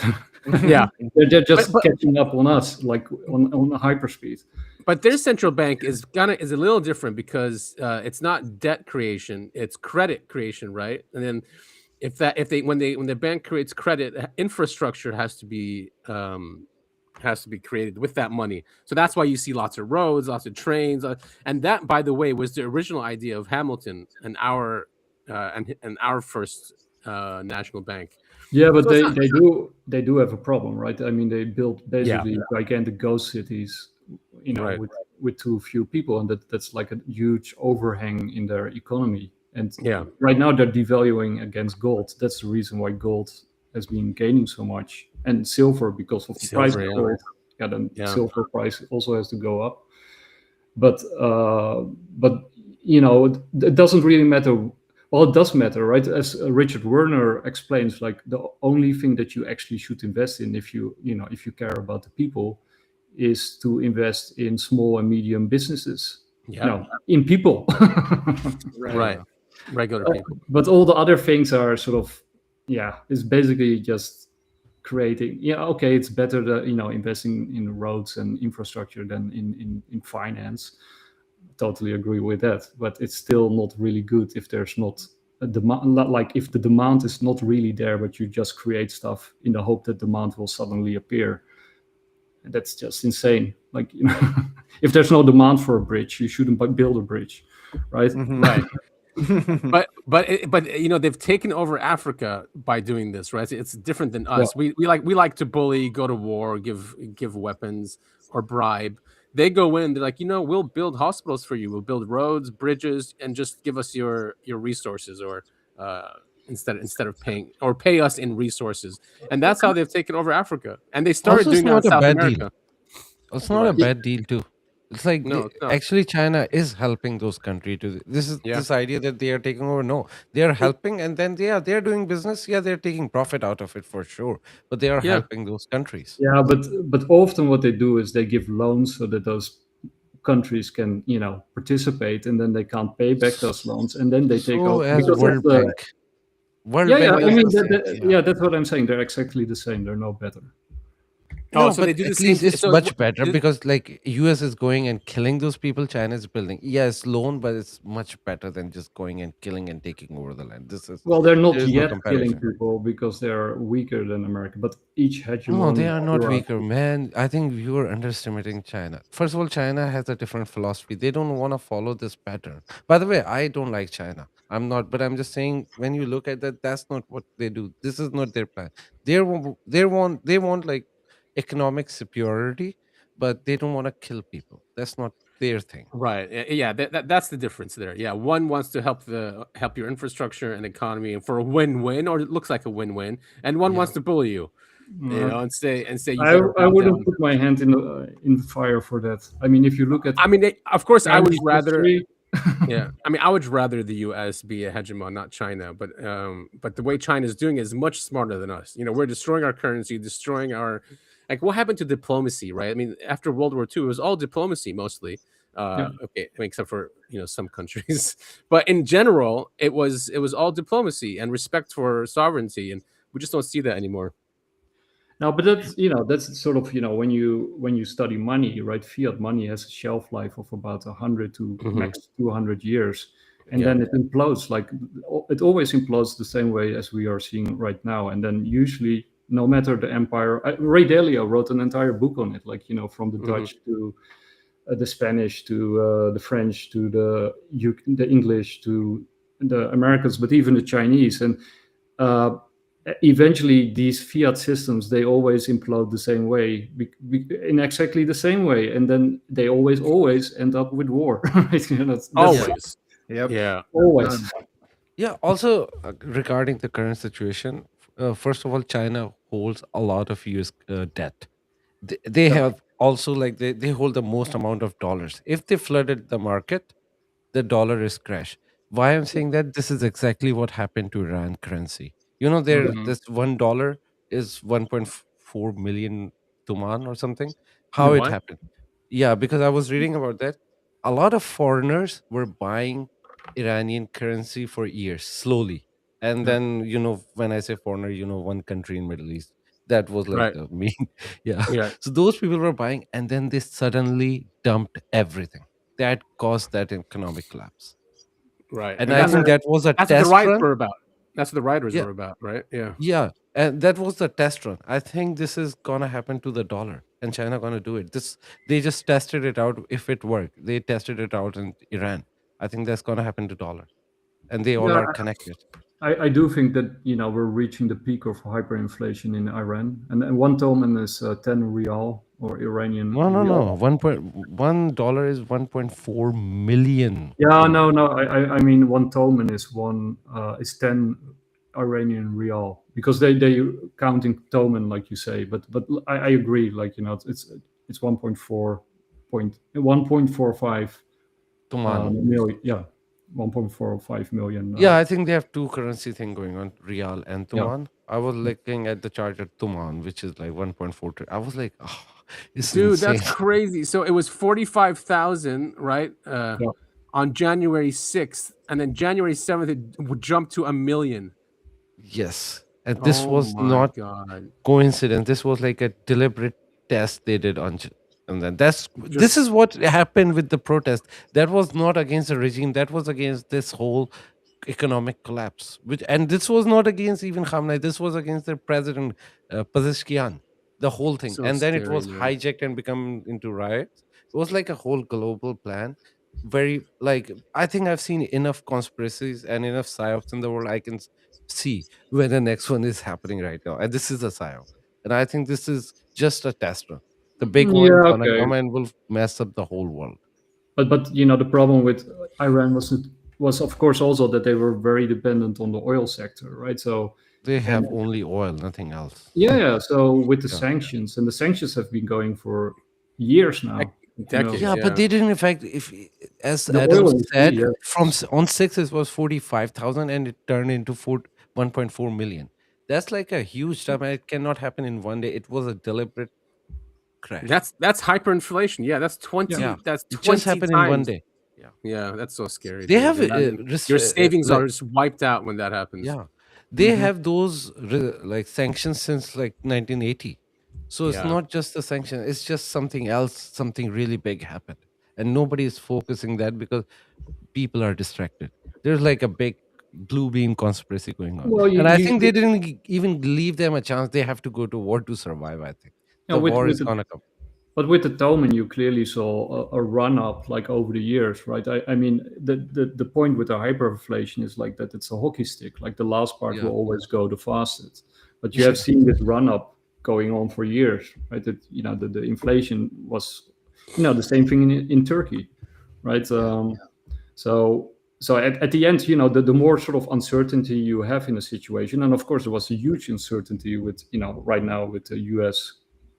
Speaker 3: Yeah,
Speaker 5: they're just catching up on us, like on a hyperspeed.
Speaker 3: But their central bank is a little different because it's not debt creation; it's credit creation, right? And then when the bank creates credit, infrastructure has to be created with that money. So that's why you see lots of roads, lots of trains, and that, by the way, was the original idea of Hamilton and our first national bank.
Speaker 5: Yeah, but
Speaker 3: So it's not,
Speaker 5: they do have a problem, right? I mean, they built basically gigantic ghost cities,
Speaker 3: Right.
Speaker 5: with too few people, and that's like a huge overhang in their economy. And
Speaker 3: Yeah.
Speaker 5: right now they're devaluing against gold. That's the reason why gold has been gaining so much, and silver because of the price of gold. Yeah, then silver price also has to go up. But it doesn't really matter. Well, it does matter, right? As Richard Werner explains, like the only thing that you actually should invest in, if you care about the people, is to invest in small and medium businesses. In people.
Speaker 3: Right. Regular people.
Speaker 5: But all the other things are sort of, it's basically just creating. Okay, it's better that investing in roads and infrastructure than in finance. Totally agree with that, but it's still not really good if there's not a demand. Like if the demand is not really there, but you just create stuff in the hope that demand will suddenly appear. That's just insane. Like if there's no demand for a bridge, you shouldn't build a bridge, right?
Speaker 3: Right. but they've taken over Africa by doing this, right? It's different than us. We like to bully, go to war, give weapons or bribe. They go in, they're like, we'll build hospitals for you, we'll build roads, bridges, and just give us your resources, or instead of paying, or pay us in resources. And that's how they've taken over Africa. And they started doing that in South America.
Speaker 6: It's not a bad deal too. It's like actually China is helping those countries to this idea that they are taking over. No, they are helping, and then they're doing business. They're taking profit out of it for sure, but they are helping those countries.
Speaker 5: Yeah, but often what they do is they give loans so that those countries can participate, and then they can't pay back those loans, and then they take over.
Speaker 6: World Bank.
Speaker 5: I mean, that's what I'm saying. They're exactly the same. They're no better.
Speaker 6: No, so but at least it's much better because like US is going and killing those people, China is building. Yes, loan, but it's much better than just going and killing and taking over the land.
Speaker 5: They're not yet killing people because they're weaker than America, but each hegemon.
Speaker 6: No, they are not weaker, man. I think you are underestimating China. First of all, China has a different philosophy. They don't want to follow this pattern. By the way, I don't like China. I'm not, but I'm just saying when you look at that, that's not what they do. This is not their plan. They want like economic superiority, but they don't want to kill people. That's not their thing.
Speaker 3: Right. Yeah, that's the difference there. Yeah, one wants to help your infrastructure and economy, and for a win-win, or it looks like a win-win, and one wants to bully you, and say you
Speaker 5: I wouldn't put my hand in the fire for that. I mean, if you look at,
Speaker 3: of course, I would rather. Yeah, I would rather the U.S. be a hegemon, not China. But the way China is doing it is much smarter than us. We're destroying our currency, destroying our. Like, what happened to diplomacy, right? I mean, after World War II, it was all diplomacy mostly. Okay, except for some countries, but in general, it was all diplomacy and respect for sovereignty, and we just don't see that anymore.
Speaker 5: No, but that's sort of when you study money, right? Fiat money has a shelf life of about 100 to max 200 years, and then it implodes. Like it always implodes the same way as we are seeing right now, and then usually. No matter the empire, Ray Dalio wrote an entire book on it, like from the Dutch to the Spanish to the French to the English to the Americans, but even the Chinese. And eventually, these fiat systems they always implode the same way, in exactly the same way, and then they always end up with war. That's
Speaker 3: always.
Speaker 4: Yep.
Speaker 3: Yeah.
Speaker 5: Always.
Speaker 6: Yeah. Also, regarding the current situation. First of all, China holds a lot of US debt. They have also like they hold the most amount of dollars. If they flooded the market, the dollar is crash. Why I'm saying that? This is exactly what happened to Iran currency. This $1 is 1.4 million tuman or something. How it happened? Yeah, because I was reading about that. A lot of foreigners were buying Iranian currency for years, slowly. And then, when I say foreigner, one country in Middle East. That was like the main. Yeah. So those people were buying, and then they suddenly dumped everything. That caused that economic collapse.
Speaker 3: Right.
Speaker 6: And I think that was a test run.
Speaker 3: That's what the writers were about. That's what the writers were about, right? Yeah.
Speaker 6: Yeah. And that was the test run. I think this is going to happen to the dollar, and China going to do it. They just tested it out if it worked. They tested it out in Iran. I think that's going to happen to dollar. And they all are connected.
Speaker 5: I do think that we're reaching the peak of hyperinflation in Iran, and one toman is 10 rial or Iranian
Speaker 6: No.
Speaker 5: rial.
Speaker 6: $1 is 1.4 million.
Speaker 5: Yeah, no. I mean, one toman is 10 Iranian rial, because they counting toman, like you say. But I agree, like it's 1.45
Speaker 6: Tuman.
Speaker 5: million. Yeah, 1.45 million.
Speaker 6: Yeah, I think they have two currency thing going on, Rial and
Speaker 5: Yeah.
Speaker 6: Tuman. I was looking at the chart at Tuman, which is like 1.4. I was like, oh, it's
Speaker 3: Dude,
Speaker 6: insane.
Speaker 3: that's crazy. So it was 45,000, right?
Speaker 5: Yeah.
Speaker 3: On January 6th, and then January 7th it would jump to 1 million.
Speaker 6: Yes. And this
Speaker 3: Oh
Speaker 6: was
Speaker 3: my
Speaker 6: not
Speaker 3: God.
Speaker 6: coincidence. This was like a deliberate test they did on and then this is what happened with the protest. That was not against the regime, that was against this whole economic collapse, and this was not against even Khamenei, this was against their president, Pezeshkian, the whole thing.
Speaker 3: So
Speaker 6: And then it
Speaker 3: scary,
Speaker 6: was
Speaker 3: man.
Speaker 6: hijacked and become into riots. It was like a whole global plan. Very, like, I think I've seen enough conspiracies and enough psyops in the world. I can see where the next one is happening right now, and this is a psyop. And I think this is just a test run. The big one
Speaker 5: Yeah,
Speaker 6: gonna
Speaker 5: okay.
Speaker 6: come and will mess up the whole world.
Speaker 5: But the problem with Iran was of course also that they were very dependent on the oil sector, right? So
Speaker 6: They have only oil, nothing else.
Speaker 5: yeah. So with the
Speaker 6: Yeah.
Speaker 5: sanctions, and the sanctions have been going for years now.
Speaker 3: Decades.
Speaker 6: Yeah, but they didn't affect. If, as
Speaker 5: The
Speaker 6: Adam
Speaker 5: oil industry,
Speaker 6: said,
Speaker 5: yeah.
Speaker 6: from on 6 it was 45,000 and it turned into 1.4 million. That's like a huge jump, and it cannot happen in one day. It was a deliberate crash.
Speaker 3: That's hyperinflation. Yeah, that's 20.
Speaker 6: Yeah.
Speaker 3: That's
Speaker 6: It
Speaker 3: 20
Speaker 6: just happened
Speaker 3: times.
Speaker 6: in one day.
Speaker 3: Yeah, that's so scary.
Speaker 6: They
Speaker 3: dude.
Speaker 6: have
Speaker 3: Imagine your savings
Speaker 6: like,
Speaker 3: are just wiped out when that happens.
Speaker 6: yeah, they have those like sanctions since like 1980. So it's
Speaker 3: Yeah.
Speaker 6: not just a sanction, it's just something else, something really big happened, and nobody is focusing that because people are distracted. There's like a big blue beam conspiracy going on.
Speaker 5: Well,
Speaker 6: And I think they didn't even leave them a chance. They have to go to war to survive, I think. The war is gonna come.
Speaker 5: But with the Toman, you clearly saw a run up like over the years, right? I mean, the point with the hyperinflation is like that it's a hockey stick. Like the last part will always go the fastest. But you have seen this run up going on for years, right? That the inflation was the same thing in Turkey, right? So at the end, the more sort of uncertainty you have in a situation, and of course there was a huge uncertainty with right now with the US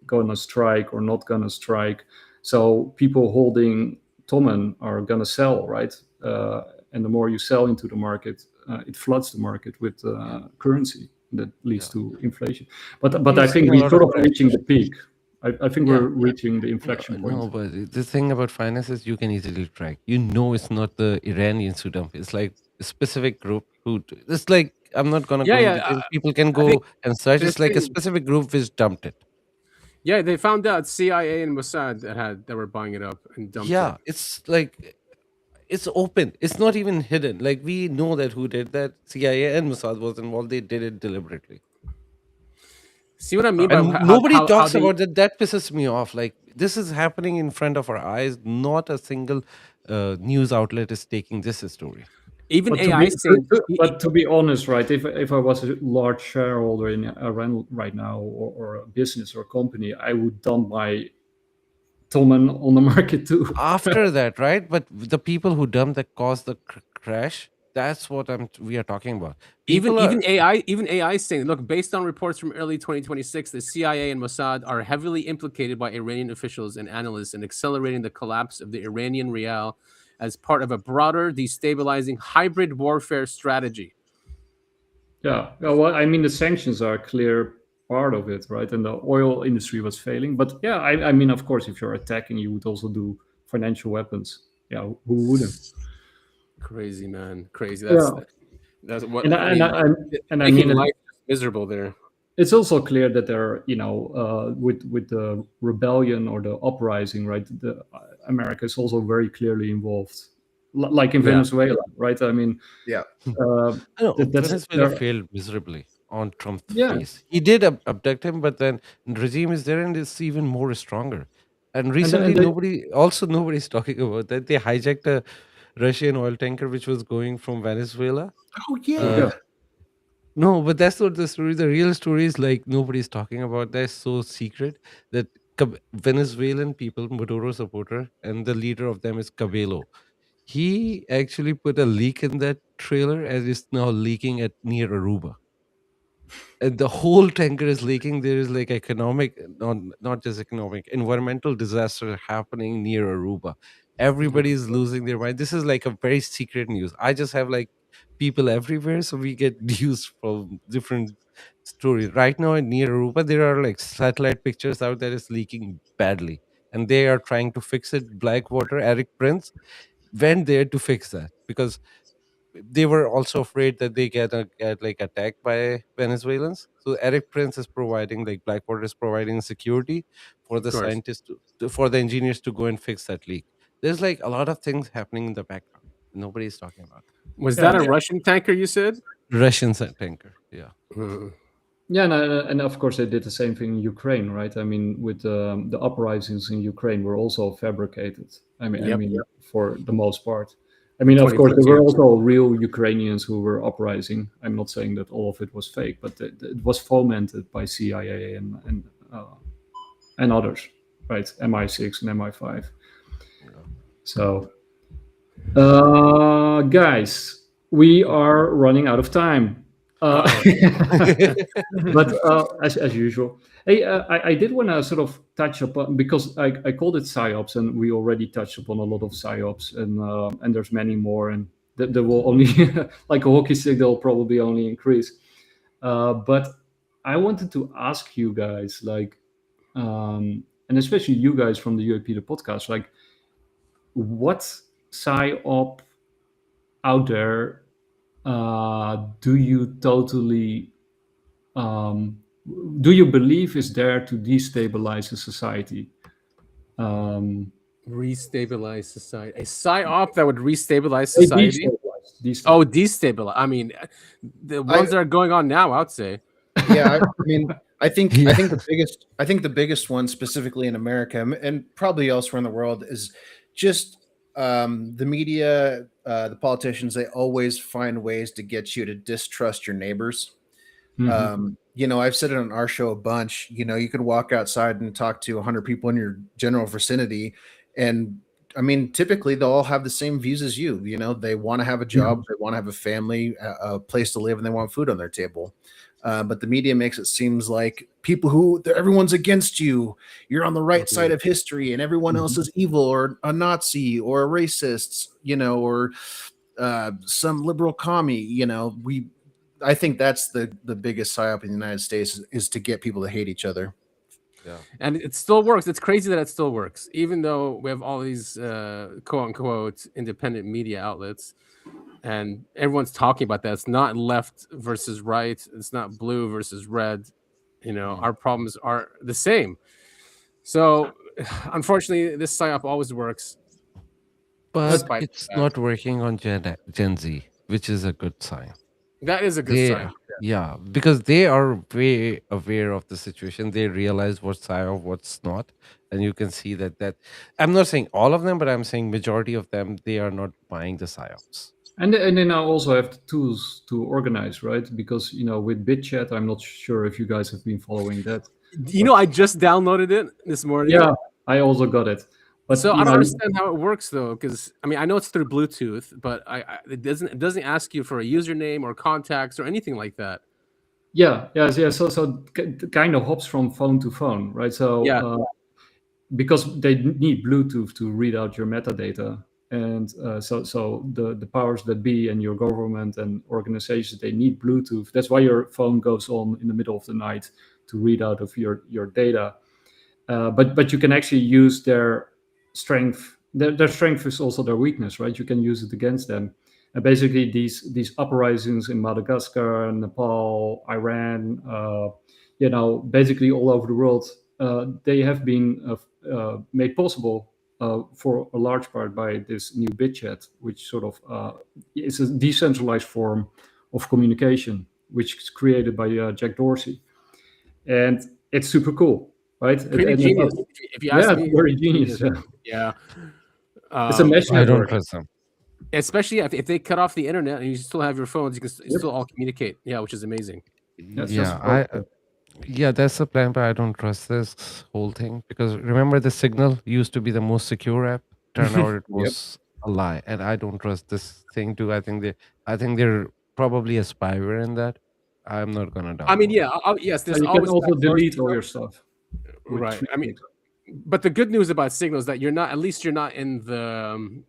Speaker 5: gonna strike or not gonna strike. So people holding Toman are gonna sell, right? And the more you sell into the market, it floods the market with currency that leads to inflation. But I think we're sort of reaching the peak. I think we're reaching the inflection point.
Speaker 6: No, but the thing about finances, you can easily track. It's not the Iranians who dump. It's like a specific group who. It's like, I'm not gonna go into details. People can go and search. It's like a specific group which dumped it.
Speaker 3: Yeah, they found out CIA and Mossad that were buying it up and dumped it.
Speaker 6: It's like, it's open. It's not even hidden. Like, we know that who did that. CIA and Mossad was involved. They did it deliberately.
Speaker 3: See what I mean?
Speaker 6: Nobody talks about that. That pisses me off. Like, this is happening in front of our eyes. Not a single news outlet is taking this story.
Speaker 3: Even
Speaker 5: but
Speaker 3: AI
Speaker 5: but to be honest, right? If I was a large shareholder in Iran right now, or a business or a company, I would dump my Toman on the market too.
Speaker 6: After that, right? But the people who dumped that caused the crash. That's what we are talking about.
Speaker 3: Even AI is saying, look, based on reports from early 2026, the CIA and Mossad are heavily implicated by Iranian officials and analysts in accelerating the collapse of the Iranian rial as part of a broader destabilizing hybrid warfare strategy.
Speaker 5: Yeah, well, I mean, the sanctions are a clear part of it, right? And the oil industry was failing. But yeah, I mean, of course, if you're attacking, you would also do financial weapons. Yeah, who wouldn't?
Speaker 3: Crazy, man, crazy. That's what.
Speaker 5: And I mean,
Speaker 3: life miserable there.
Speaker 5: It's also clear that they're, with the rebellion or the uprising, right? America is also very clearly involved, like in Venezuela, right? I mean,
Speaker 6: Venezuela failed miserably on Trump's face. He did abduct him, but then the regime is there and it's even more stronger. And recently, nobody's talking about that. They hijacked a Russian oil tanker which was going from Venezuela.
Speaker 4: Oh yeah.
Speaker 6: No, but that's not the story. The real story is like nobody's talking about. That's so secret that Venezuelan people, Maduro supporter, and the leader of them is Cabello. He actually put a leak in that trailer, as it's now leaking at near Aruba. And the whole tanker is leaking. There is like economic, not just economic, environmental disaster happening near Aruba. Everybody is losing their mind. This is like a very secret news. I just have like people everywhere, so we get news from different stories. Right now, near Aruba, there are like satellite pictures out that is leaking badly, and they are trying to fix it. Blackwater, Eric Prince went there to fix that because they were also afraid that they get like attacked by Venezuelans. So Eric Prince is providing, like Blackwater is providing security for
Speaker 3: Of
Speaker 6: the
Speaker 3: course.
Speaker 6: scientists for the engineers to go and fix that leak. There's like a lot of things happening in the background. Nobody's talking about it.
Speaker 3: Was
Speaker 5: Yeah,
Speaker 3: that a Russian tanker you said?
Speaker 6: Russian tanker, yeah.
Speaker 5: Yeah, and of course they did the same thing in Ukraine, right? I mean, with the uprisings in Ukraine were also fabricated. I mean, for the most part. I mean, of course, there were also real Ukrainians who were uprising. I'm not saying that all of it was fake, but it was fomented by CIA and others, right? MI6 and MI5.
Speaker 6: Yeah.
Speaker 5: So, guys, we are running out of time. But as usual, hey, I did want to sort of touch upon, because I called it Psyops, and we already touched upon a lot of Psyops, and there's many more, and there will only like a hockey stick, they'll probably only increase. But I wanted to ask you guys, like, and especially you guys from the UAP the podcast, like, what Psyop out there do you totally do you believe is there to destabilize a society?
Speaker 3: Restabilize society. A psyop that would restabilize society. Destabilize. I mean, the ones that are going on now, I'd say.
Speaker 4: Yeah, I mean, I think the biggest one specifically in America and probably elsewhere in the world is just the media, the politicians. They always find ways to get you to distrust your neighbors. I've said it on our show a bunch. You could walk outside and talk to 100 people in your general vicinity, and I mean, typically they'll all have the same views as you. They want to have a job, they want to have a family, a place to live, and they want food on their table. But the media makes it seems like everyone's against you. You're on the right side of history, and everyone else is evil or a Nazi or a racist, or some liberal commie. I think that's the biggest psyop in the United States is to get people to hate each other.
Speaker 6: Yeah.
Speaker 3: And it still works. It's crazy that it still works, even though we have all these quote unquote independent media outlets, and everyone's talking about that. It's not left versus right. It's not blue versus red. Our problems are the same. So, unfortunately, this psyop always works.
Speaker 6: But it's not working on Gen Z, which is a good sign.
Speaker 3: That is a good sign.
Speaker 6: Yeah, because they are very aware of the situation. They realize what's psyop, what's not, and you can see that. I'm not saying all of them, but I'm saying majority of them, they are not buying the psyops.
Speaker 5: And they now also have the tools to organize, right? Because with BitChat, I'm not sure if you guys have been following that.
Speaker 3: I just downloaded it this morning.
Speaker 5: Yeah, I also got it. But
Speaker 3: so I don't understand how it works though, because I mean I know it's through Bluetooth, but it doesn't ask you for a username or contacts or anything like that.
Speaker 5: Yeah. So kind of hops from phone to phone, right? So because they need Bluetooth to read out your metadata, and so the powers that be and your government and organizations, they need Bluetooth. That's why your phone goes on in the middle of the night to read out of your data. But you can actually use their strength. Their strength is also their weakness, right? You can use it against them. And basically, these uprisings in Madagascar, Nepal, Iran, basically all over the world, they have been made possible for a large part by this new BitChat, which sort of is a decentralized form of communication, which is created by Jack Dorsey, and it's super cool. Right?
Speaker 3: Pretty genius. If you ask me,
Speaker 5: very genius.
Speaker 3: Yeah.
Speaker 5: It's a mesh network.
Speaker 6: I don't trust them.
Speaker 3: Especially if they cut off the internet and you still have your phones, you can still all communicate. Yeah, which is amazing.
Speaker 5: That's
Speaker 6: Yeah, yeah, that's the plan, but I don't trust this whole thing because remember the Signal used to be the most secure app. Turned out it
Speaker 3: Yep.
Speaker 6: was a lie, and I don't trust this thing too. I think they're probably a spyware in that. I'm not gonna
Speaker 3: I mean,
Speaker 6: download
Speaker 3: yeah,
Speaker 6: it.
Speaker 3: yes, there's
Speaker 5: you can
Speaker 3: always
Speaker 5: also
Speaker 3: backdoors
Speaker 5: delete
Speaker 3: to
Speaker 5: all
Speaker 3: them.
Speaker 5: your stuff. with
Speaker 3: Right. I mean,
Speaker 5: 3 clicks.
Speaker 3: but the good news about Signal is that you're not in the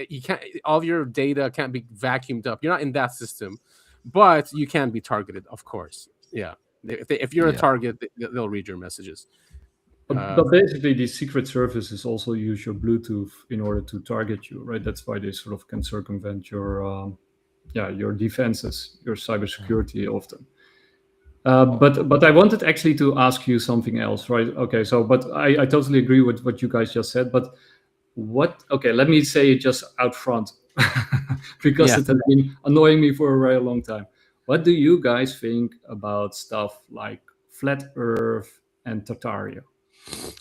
Speaker 3: you can't, all of your data can't be vacuumed up. You're not in that system, but you can be targeted, of course. Yeah. If you're a
Speaker 6: Yeah,
Speaker 3: target, they'll read your messages.
Speaker 5: But basically, these secret services also use your Bluetooth in order to target you, right? That's why they sort of can circumvent your defenses, your cybersecurity often. But I wanted actually to ask you something else, right? Okay, so but I totally agree with what you guys just said. But okay, let me say it just out front because
Speaker 3: Yeah.
Speaker 5: it has been annoying me for a very long time. What do you guys think about stuff like flat Earth and Tartaria?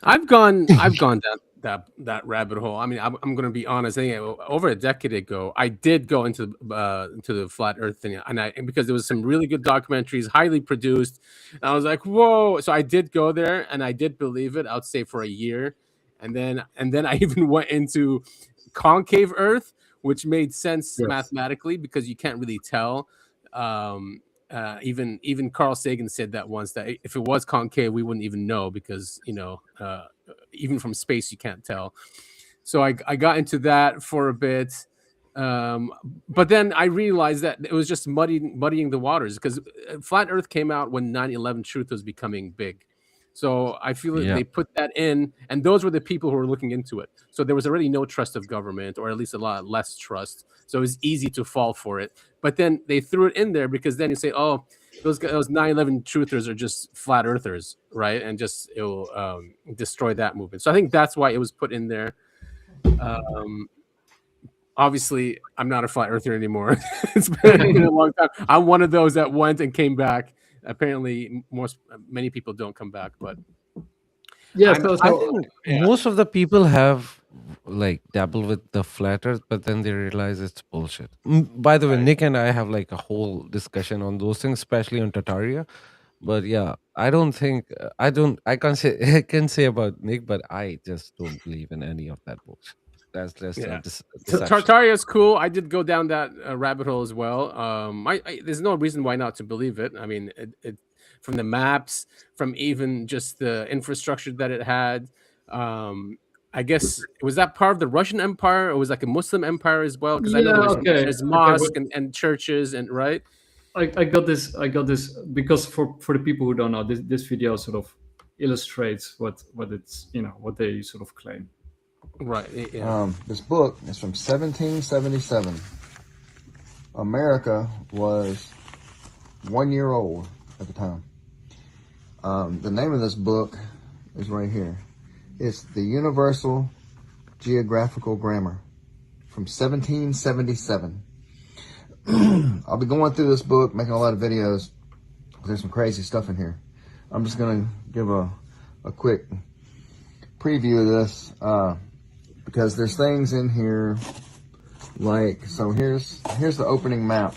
Speaker 3: I've gone down that rabbit hole. I mean, I'm going to be honest. I think over a decade ago, I did go into the flat Earth thing, and because there was some really good documentaries, highly produced, and I was like, whoa! So I did go there, and I did believe it. I would say for a year, and then I even went into concave Earth, which made sense
Speaker 5: Yes.
Speaker 3: mathematically because you can't really tell. Even Carl Sagan said that once, that if it was concave, we wouldn't even know because even from space you can't tell. So I got into that for a bit, but then I realized that it was just muddying the waters because flat Earth came out when 9/11 truth was becoming big. So I feel that
Speaker 6: yeah,
Speaker 3: they put that in, and those were the people who were looking into it. So there was already no trust of government, or at least a lot less trust. So it was easy to fall for it. But then they threw it in there because then you say, oh, those 9/11 truthers are just flat earthers, right? And just it will destroy that movement. So I think that's why it was put in there. Obviously, I'm not a flat earther anymore. It's been a long time. I'm one of those that went and came back. Apparently, many people don't come back, but
Speaker 5: Yeah,
Speaker 6: I think most of the people have like dabbled with the flat Earth, but then they realize it's bullshit. By the way, Nick and I have like a whole discussion on those things, especially on Tataria. But yeah, I don't think I can't say I can say about Nick, but I just don't believe in any of that bullshit. That's just
Speaker 3: yeah.
Speaker 6: a deception.
Speaker 3: Tartaria is cool. I did go down that rabbit hole as well. There's no reason why not to believe it. I mean, it from the maps, from even just the infrastructure that it had. I guess was that part of the Russian Empire, or it was like a Muslim empire as well? Because I know there's mosques and churches, and right.
Speaker 5: I got this because for the people who don't know, this video sort of illustrates what it's what they sort of claim.
Speaker 3: Right. Yeah.
Speaker 9: This book is from 1777. America was 1 year old at the time. The name of this book is right here. It's the Universal Geographical Grammar from 1777. I'll be going through this book, making a lot of videos. There's some crazy stuff in here. I'm just going to give a quick preview of this because there's things in here like, so here's the opening map.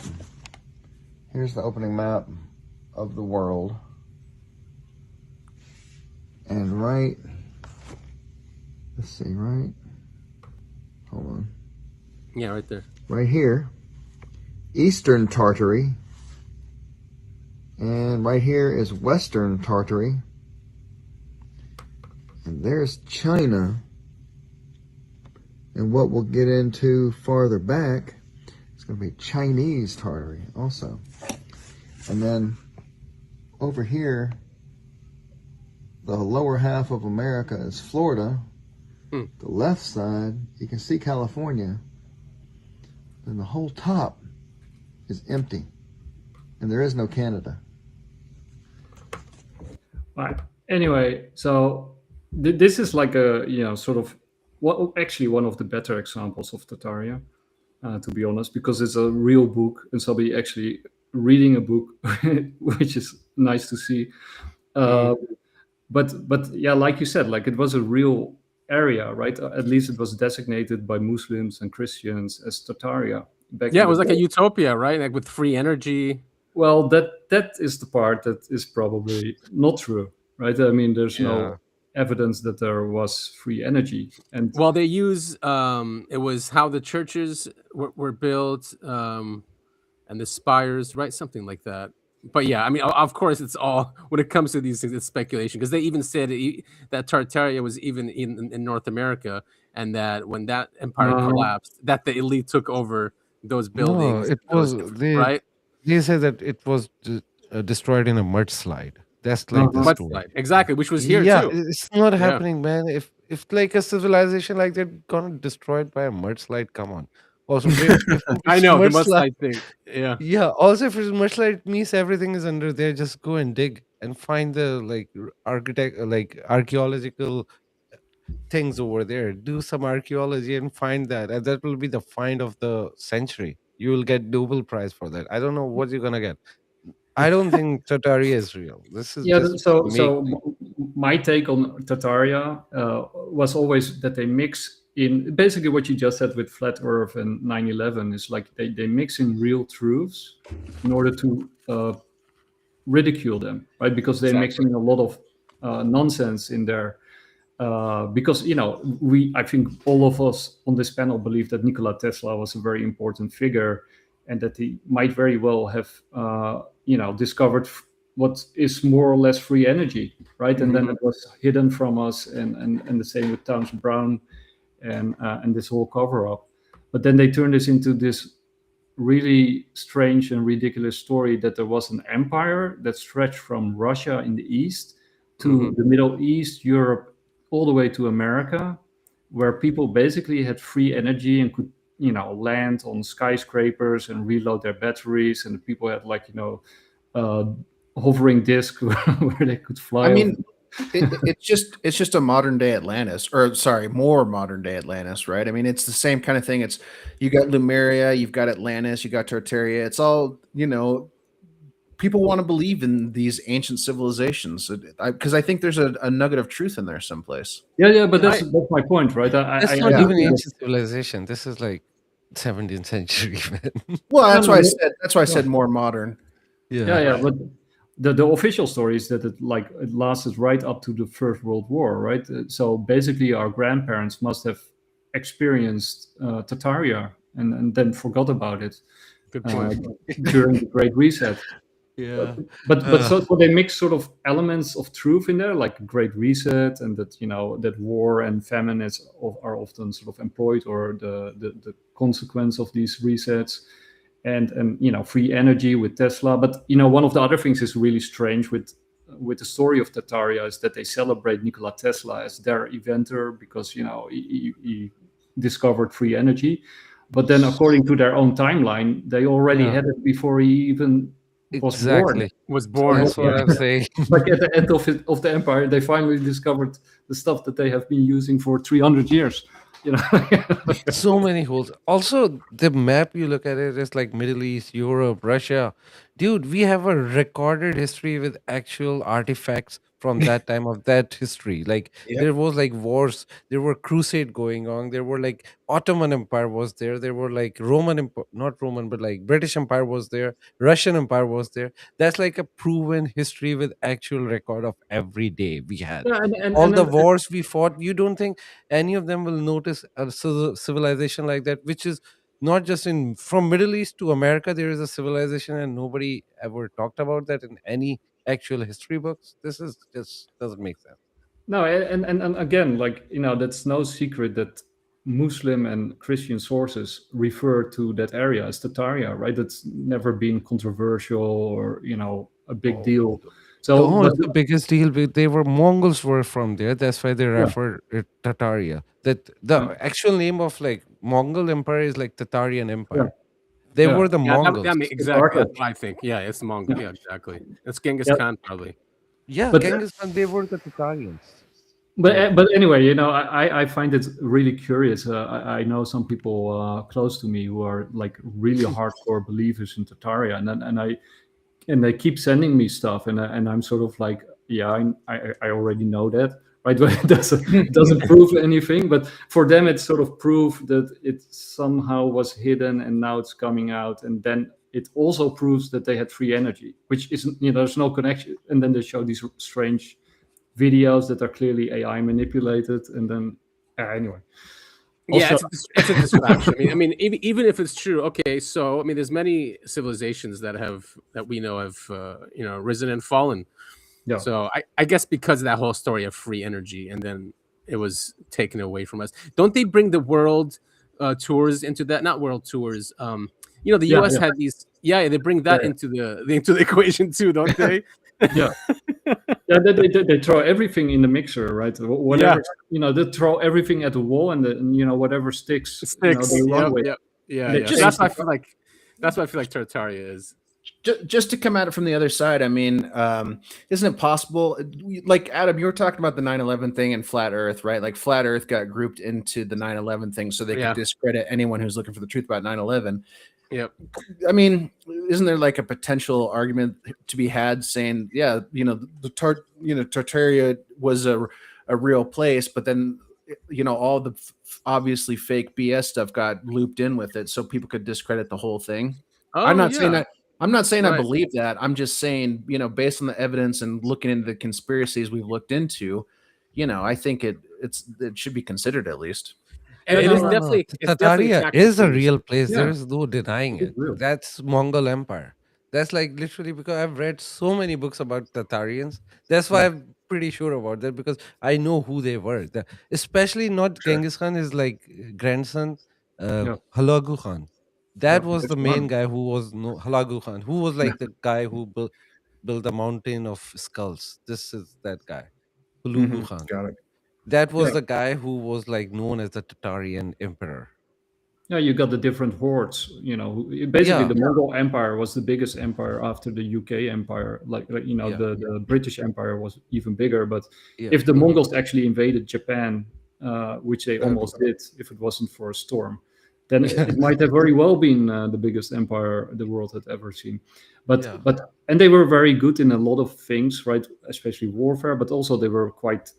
Speaker 9: Here's the opening map of the world. And let's see, hold on.
Speaker 3: Yeah, right there.
Speaker 9: Right here, Eastern Tartary. And right here is Western Tartary. And there's China. And what we'll get into farther back is going to be Chinese Tartary also. And then over here, the lower half of America is Florida. The left side, you can see California. And the whole top is empty. And there is no Canada.
Speaker 5: Right. Anyway, so this is like a, sort of, actually one of the better examples of Tartaria, to be honest, because it's a real book and somebody actually reading a book, which is nice to see. But yeah, like you said, like it was a real area, right? At least it was designated by Muslims and Christians as Tartaria.
Speaker 3: Yeah, it was like a utopia, right? Like with free energy.
Speaker 5: Well, that is the part that is probably not true, right? I mean, there's no evidence that there was free energy. And
Speaker 3: well, they use it was how the churches were built, and the spires, right? Something like that. But yeah, I mean, of course, it's all when it comes to these things, it's speculation, because they even said that Tartaria was even in North America, and that when that empire collapsed, that the elite took over those buildings.
Speaker 6: No, it was
Speaker 3: right.
Speaker 6: They said that it was destroyed in a mudslide. That's like the story.
Speaker 3: Mudslide, exactly, which was here
Speaker 6: Yeah,
Speaker 3: too.
Speaker 6: it's not happening, man. If like a civilization like that gonna destroyed by a mudslide, come on. Also, if
Speaker 3: I know the mudslide thing. Yeah.
Speaker 6: Yeah. Also, if it's mudslide, it means everything is under there. Just go and dig and find the like archaeological things over there. Do some archaeology and find that, and that will be the find of the century. You will get Nobel Prize for that. I don't know what you're gonna get. I don't think Tartaria is real. This is just
Speaker 5: my take on Tartaria was always that they mix in basically what you just said with Flat Earth and 9/11 is like they mix in real truths in order to ridicule them, right? Because they're mixing a lot of nonsense in there. Because I think all of us on this panel believe that Nikola Tesla was a very important figure, and that he might very well have discovered what is more or less free energy, right? And then it was hidden from us, and the same with Townsend Brown and this whole cover-up. But then they turned this into this really strange and ridiculous story that there was an empire that stretched from Russia in the east to the Middle East, Europe, all the way to America, where people basically had free energy and could land on skyscrapers and reload their batteries, and the people had hovering disc where they could fly.
Speaker 4: I mean, it's just a modern day Atlantis, or sorry, more modern day Atlantis, right? I mean, it's the same kind of thing. It's you got Lemuria, you've got Atlantis, you got Tartaria. It's all people want to believe in these ancient civilizations because I think there's a nugget of truth in there someplace.
Speaker 5: Yeah, but that's my point, right?
Speaker 6: That's not even ancient civilization. This is like 17th century, man.
Speaker 4: Well, that's why I said more modern.
Speaker 5: Yeah, but the official story is that it lasted right up to the First World War, right? So basically, our grandparents must have experienced Tartaria and then forgot about it.
Speaker 3: Good point.
Speaker 5: During the Great Reset.
Speaker 6: Yeah,
Speaker 5: but so they mix sort of elements of truth in there, like Great Reset, and that that war and famine are often sort of employed, or the consequence of these resets, and free energy with Tesla. But one of the other things is really strange with the story of Tartaria is that they celebrate Nikola Tesla as their inventor because he discovered free energy. But then, according to their own timeline, they already had it before he even was born.
Speaker 6: That's what I'm saying.
Speaker 5: Like at the end of the empire, they finally discovered the stuff that they have been using for 300 years.
Speaker 6: So many holes. Also, the map you look at it is like Middle East, Europe, Russia. Dude, we have a recorded history with actual artifacts from that time of that history. Like there was like wars, there were crusade going on, there were like Ottoman Empire was there, there were like not Roman, but like British Empire was there, Russian Empire was there. That's like a proven history with actual record of every day we had. All the wars we fought, you don't think any of them will notice a civilization like that, which is not just from Middle East to America, there is a civilization and nobody ever talked about that in any actual history books. This is just doesn't make sense.
Speaker 5: No, and again, that's no secret that Muslim and Christian sources refer to that area as Tartaria, right? That's never been controversial or a big deal. So
Speaker 6: it's the biggest deal. They were Mongols were from there. That's why they refer it Tartaria. That the actual name of like Mongol Empire is like Tartarian Empire.
Speaker 5: Yeah.
Speaker 6: They were the Mongols.
Speaker 3: Exactly. That's what I think. Yeah, it's the Mongols. Yeah, exactly. That's Genghis Khan, probably.
Speaker 6: Yeah, but Genghis Khan, they were the Tartarians.
Speaker 5: But anyway, I find it really curious. I know some people close to me who are like really hardcore believers in Tartaria, and they keep sending me stuff, and I'm sort of like, I already know that, right? But it doesn't prove anything, but for them it's sort of proof that it somehow was hidden and now it's coming out. And then it also proves that they had free energy, which isn't, there's no connection. And then they show these strange videos that are clearly AI manipulated. And then anyway.
Speaker 3: Yeah, it's a distraction. I mean, even if it's true, okay. So, I mean, there's many civilizations that we know have risen and fallen. Yeah. So, I guess because of that whole story of free energy, and then it was taken away from us. Don't they bring the world tours into that? Not world tours. The U.S. had these. Yeah, they bring that into the equation too, don't they?
Speaker 5: Yeah. Yeah, they throw everything in the mixer, right? Whatever, they throw everything at the wall, and whatever sticks. They run with.
Speaker 3: Yeah. That's why I feel like Tartaria is.
Speaker 4: Just to come at it from the other side, I mean, isn't it possible? Like Adam, you were talking about the 9/11 thing and flat Earth, right? Like flat Earth got grouped into the 9/11 thing, so they could discredit anyone who's looking for the truth about 9/11.
Speaker 3: Yep.
Speaker 4: I mean, isn't there like a potential argument to be had saying, the Tartaria was a real place, but then all the obviously fake BS stuff got looped in with it, so people could discredit the whole thing. I'm not saying that. I'm not saying I believe that. I'm just saying, based on the evidence and looking into the conspiracies we've looked into, I think it should be considered at least.
Speaker 3: And it is definitely
Speaker 6: Tartaria is a real place.
Speaker 4: Yeah.
Speaker 6: There is no denying it. That's Mongol Empire. That's like literally because I've read so many books about Tatarians. That's why I'm pretty sure about that, because I know who they were. Especially not Genghis Khan is like grandson, Hulagu Khan. That was the main guy who was Hulagu Khan, who was like the guy who built the mountain of skulls. This is that guy, Hulagu Khan.
Speaker 4: Got it.
Speaker 6: That was the guy who was like known as the Tatarian emperor.
Speaker 5: Yeah, you got the different hordes. Basically, the Mongol Empire was the biggest empire after the UK Empire. The British Empire was even bigger. But if the Mongols actually invaded Japan, which they almost did, if it wasn't for a storm, then it might have very well been the biggest empire the world had ever seen. And they were very good in a lot of things, right? Especially warfare, but also they were quite,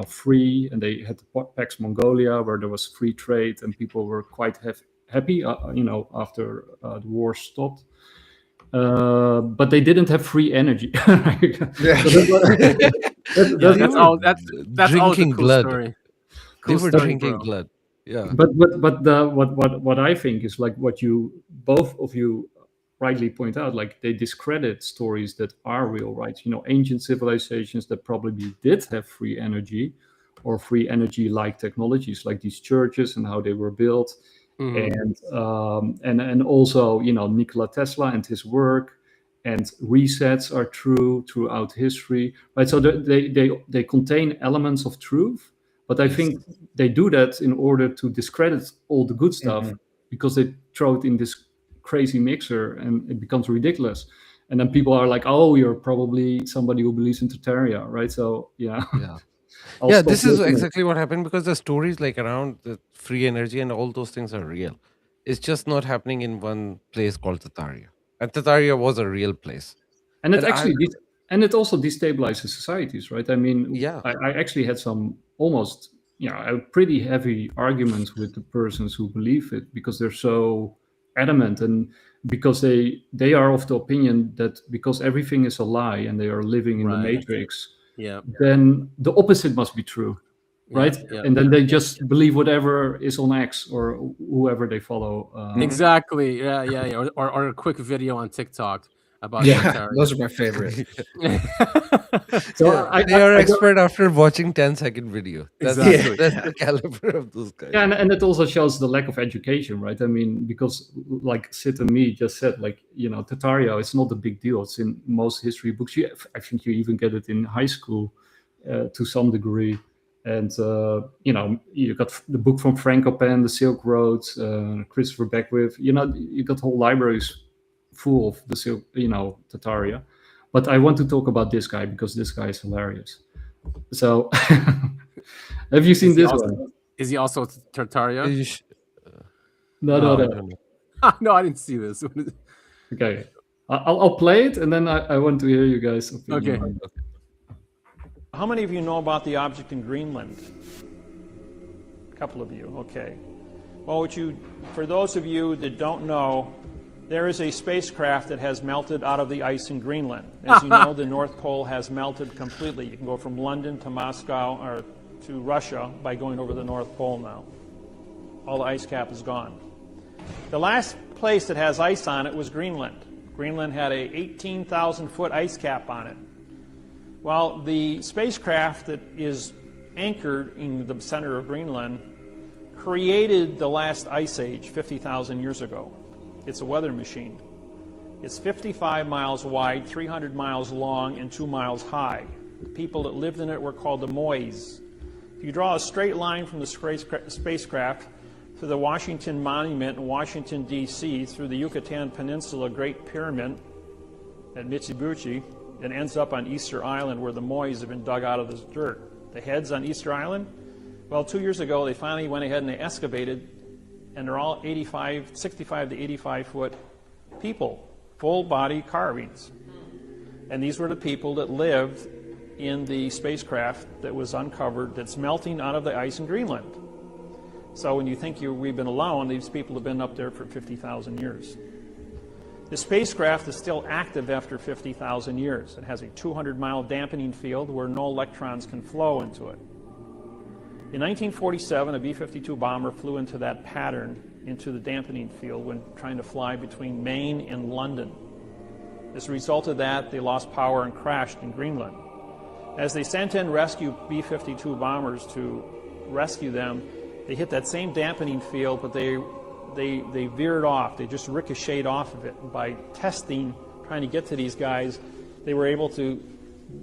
Speaker 5: free. And they had Pax Mongolia, where there was free trade, and people were quite happy, after the war stopped. But they didn't have free energy.
Speaker 3: That's all
Speaker 6: drinking
Speaker 3: the cool
Speaker 6: blood.
Speaker 3: Story.
Speaker 6: They were drinking blood. Yeah.
Speaker 5: But what I think is like what both of you rightly point out, like they discredit stories that are real, right? Ancient civilizations that probably did have free energy or free energy like technologies, like these churches and how they were built. And also, Nikola Tesla and his work, and resets are true throughout history, right? So they contain elements of truth, but I think they do that in order to discredit all the good stuff, because they throw it in this crazy mixer and it becomes ridiculous. And then people are like, oh, you're probably somebody who believes in Tartaria, right? So,
Speaker 6: this is exactly what happened, because the stories like around the free energy and all those things are real. It's just not happening in one place called Tartaria. And Tartaria was a real place.
Speaker 5: And it it also destabilizes societies, right? I mean, I actually had some almost, a pretty heavy arguments with the persons who believe it, because they're so adamant, and because they are of the opinion that because everything is a lie and they are living in the matrix, then the opposite must be true, right? And then they just believe whatever is on X or whoever they follow.
Speaker 3: Exactly. Yeah. Or a quick video on TikTok about
Speaker 4: those are my favorite.
Speaker 6: So they are expert after watching 10-second video. That's the caliber of those guys.
Speaker 5: Yeah, and it also shows the lack of education, right? I mean, because like Sid and me just said, like, Tartaria, it's not a big deal. It's in most history books. I think you even get it in high school to some degree. And, you got the book from Frankopan, The Silk Road, Christopher Beckwith. You got whole libraries full of the Silk, Tartaria. But I want to talk about this guy because this guy is hilarious. So, have you seen this one?
Speaker 3: Is he also Tartaria?
Speaker 5: No.
Speaker 3: No, I didn't see this.
Speaker 5: Okay, I'll play it, and then I want to hear you guys' opinion.
Speaker 3: Okay.
Speaker 10: How many of you know about the object in Greenland? A couple of you, okay. Well, for those of you that don't know, there is a spacecraft that has melted out of the ice in Greenland. As you know, the North Pole has melted completely. You can go from London to Moscow or to Russia by going over the North Pole now. All the ice cap is gone. The last place that has ice on it was Greenland. Greenland had a 18,000-foot ice cap on it. Well, the spacecraft that is anchored in the center of Greenland created the last ice age 50,000 years ago. It's a weather machine. It's 55 miles wide, 300 miles long, and 2 miles high. The people that lived in it were called the Mois. If you draw a straight line from the spacecraft to the Washington Monument in Washington, D.C., through the Yucatan Peninsula Great Pyramid at Mitsubishi, and ends up on Easter Island where the Mois have been dug out of the dirt. The heads on Easter Island, well, 2 years ago they finally went ahead and they excavated, and they're all 65 to 85-foot people, full-body carvings. And these were the people that lived in the spacecraft that was uncovered that's melting out of the ice in Greenland. So when you think we've been alone, these people have been up there for 50,000 years. The spacecraft is still active after 50,000 years. It has a 200-mile dampening field where no electrons can flow into it. In 1947, a B-52 bomber flew into that pattern, into the dampening field, when trying to fly between Maine and London. As a result of that, they lost power and crashed in Greenland. As they sent in rescue B-52 bombers to rescue them, they hit that same dampening field, but they veered off. They just ricocheted off of it. And by testing, trying to get to these guys, they were able to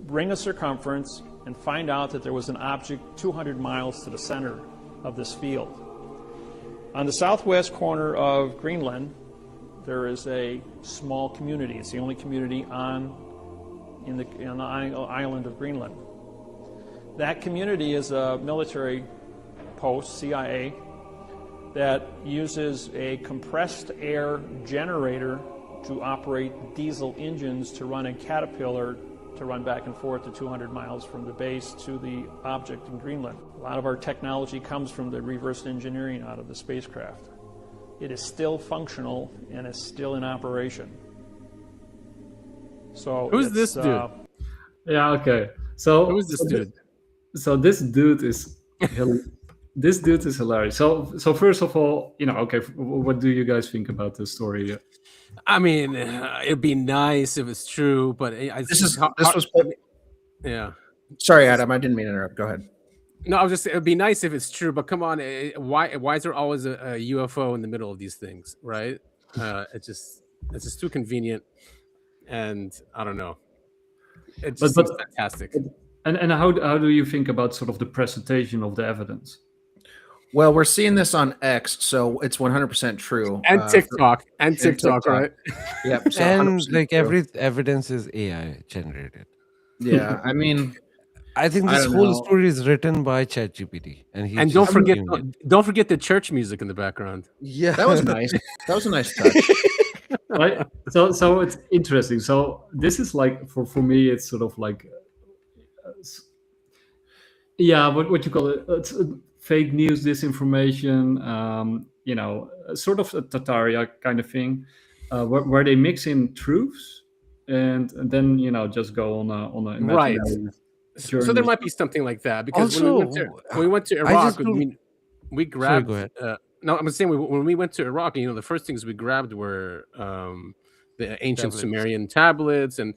Speaker 10: bring a circumference and find out that there was an object 200 miles to the center of this field. On the southwest corner of Greenland, there is a small community. It's the only community on the island of Greenland. That community is a military post, CIA, that uses a compressed air generator to operate diesel engines to run a Caterpillar to run back and forth to 200 miles from the base to the object in Greenland. A lot of our technology comes from the reverse engineering out of the spacecraft. It is still functional and is still in operation. So
Speaker 3: who's this dude?
Speaker 5: Yeah, okay. So
Speaker 3: who's this dude?
Speaker 5: So this dude is this dude is hilarious. So first of all, okay, what do you guys think about this story?
Speaker 3: I mean, it'd be nice if it's true, but yeah.
Speaker 4: Sorry, Adam, I didn't mean to interrupt. Go ahead.
Speaker 3: No, I was just. It'd be nice if it's true, but come on, why is there always a UFO in the middle of these things, right? It's just too convenient, and I don't know. It just seems fantastic.
Speaker 5: And how do you think about sort of the presentation of the evidence?
Speaker 4: Well, we're seeing this on X, so it's 100% true.
Speaker 3: And TikTok, right?
Speaker 4: Yep. So
Speaker 6: and like
Speaker 4: true.
Speaker 6: every evidence is AI generated.
Speaker 4: Yeah, I mean,
Speaker 6: I think this whole story is written by ChatGPT,
Speaker 3: and don't forget the church music in the background.
Speaker 6: Yeah,
Speaker 4: that was nice. That was a nice touch.
Speaker 5: Right. So it's interesting. So this is like for me, it's sort of like, what you call it? It's fake news, disinformation. Sort of a Tataria kind of thing, where they mix in truths and then just go on a
Speaker 3: right. So there might be something like that, because when we went to Iraq, we grabbed.
Speaker 6: Sorry, go ahead.
Speaker 3: No, I'm saying when we went to Iraq, the first things we grabbed were the ancient Sumerian tablets, and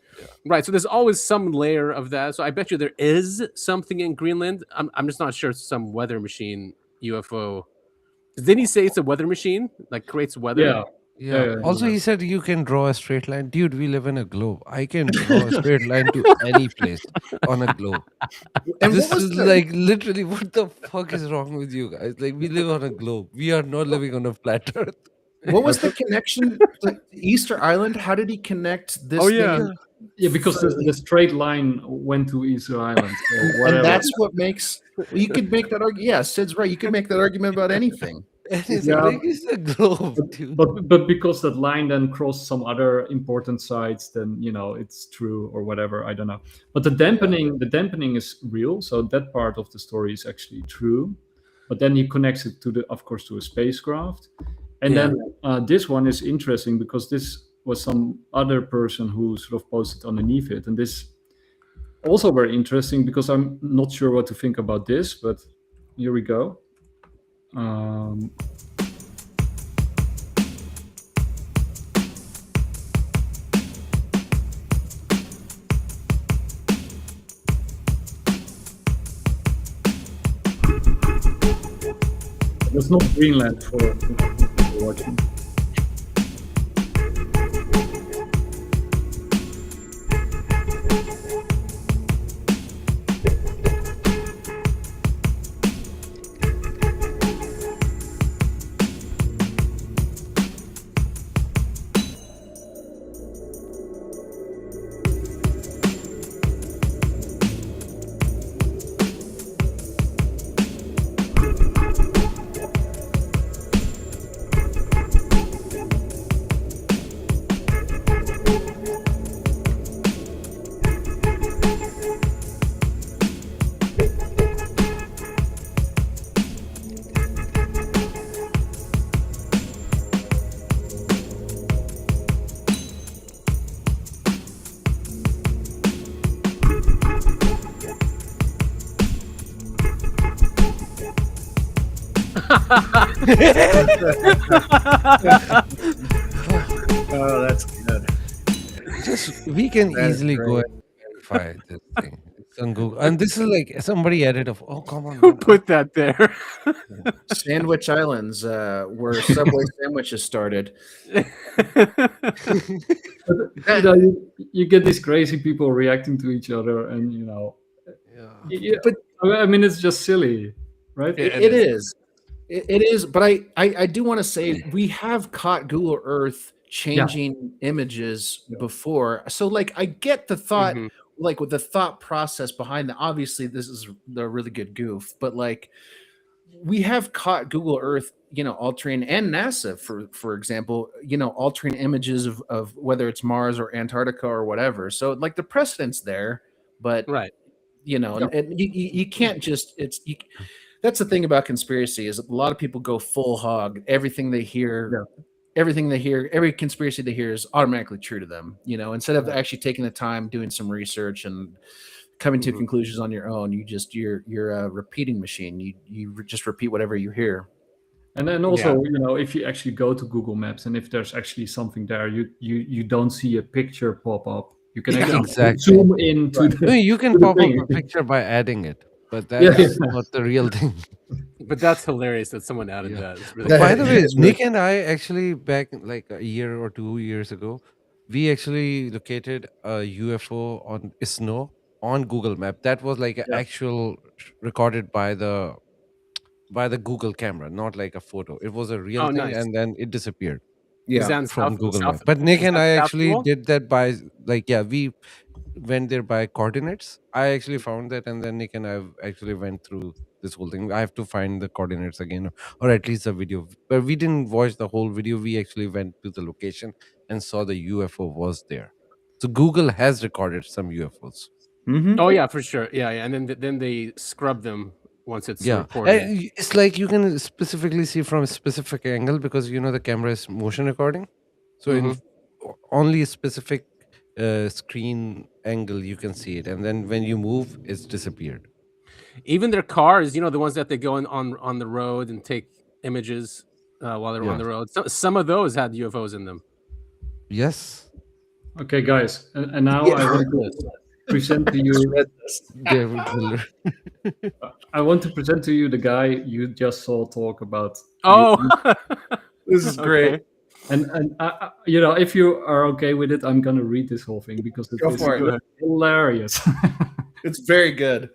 Speaker 3: right. So there's always some layer of that. So I bet you there is something in Greenland. I'm just not sure it's some weather machine UFO. Didn't he say it's a weather machine, like creates weather?
Speaker 6: Yeah. Also, he said you can draw a straight line. Dude, we live in a globe. I can draw a straight line to any place on a globe. And this is like literally, what the fuck is wrong with you guys? Like, we live on a globe. We are not living on a flat earth.
Speaker 4: What was the connection to Easter Island? How did he connect this?
Speaker 5: Yeah, because the straight line went to Easter Island.
Speaker 4: And that's what makes. You could make that argument. Yeah, Sid's right. You could make that argument about anything.
Speaker 6: And it's
Speaker 5: Yeah.
Speaker 6: like, it's a globe, dude.
Speaker 5: But because that line then crossed some other important sites, then it's true or whatever. I don't know. But the dampening is real, so that part of the story is actually true. But then he connects it of course, to a spacecraft, and then this one is interesting because this was some other person who sort of posted underneath it, and this also very interesting because I'm not sure what to think about this, but here we go. There's no Greenland for people watching.
Speaker 4: Oh, that's good.
Speaker 6: We can
Speaker 4: That is
Speaker 6: easily go
Speaker 4: great.
Speaker 6: and verify this thing. It's on Google. And this is like somebody added of, oh, come on.
Speaker 3: Who put that there?
Speaker 4: Sandwich Islands, where Subway sandwiches started.
Speaker 5: You get these crazy people reacting to each other, and but I mean, it's just silly, right?
Speaker 4: It is. It is, but I do want to say we have caught Google Earth changing images before. So like I get the thought, like with the thought process behind that. Obviously, this is the really good goof, but like we have caught Google Earth, altering, and NASA, for example, altering images of whether it's Mars or Antarctica or whatever. So like the precedent's there, but
Speaker 3: right.
Speaker 4: And you can't just that's the thing about conspiracy is a lot of people go full hog. Everything they hear, every conspiracy they hear is automatically true to them. Instead of actually taking the time, doing some research and coming to conclusions on your own, you're a repeating machine. You just repeat whatever you hear.
Speaker 5: And then also, if you actually go to Google Maps and if there's actually something there, you don't see a picture pop up. You can actually zoom in to
Speaker 6: No, you can pop up a picture by adding it, but that's not the real thing.
Speaker 3: But that's hilarious that someone added that. It's really
Speaker 6: By the way, Nick and I actually back like a year or 2 years ago, we actually located a UFO on snow on Google Map. That was like an actual recorded by the Google camera, not like a photo. It was a real thing,
Speaker 3: nice.
Speaker 6: and then it disappeared.
Speaker 3: From
Speaker 6: Google Map. But Nick and I actually did that by we went there by coordinates. I actually found that, and then Nick and I actually went through this whole thing. I have to find the coordinates again, or at least the video. But we didn't watch the whole video. We actually went to the location and saw the UFO was there. So Google has recorded some UFOs.
Speaker 3: Oh yeah, for sure. Yeah, and then they scrub them once it's recorded.
Speaker 6: It's like you can specifically see from a specific angle because the camera is motion recording. So in only a specific screen angle you can see it, and then when you move, it's disappeared.
Speaker 3: Even their cars, the ones that they go on the road and take images while they're on the road. So some of those had UFOs in them.
Speaker 6: Yes.
Speaker 5: Okay, guys, and now I want to present to you. I want to present to you the guy you just saw talk about.
Speaker 4: This is great.
Speaker 5: Okay. And if you are okay with it, I'm gonna read this whole thing because it's hilarious.
Speaker 4: It's very good.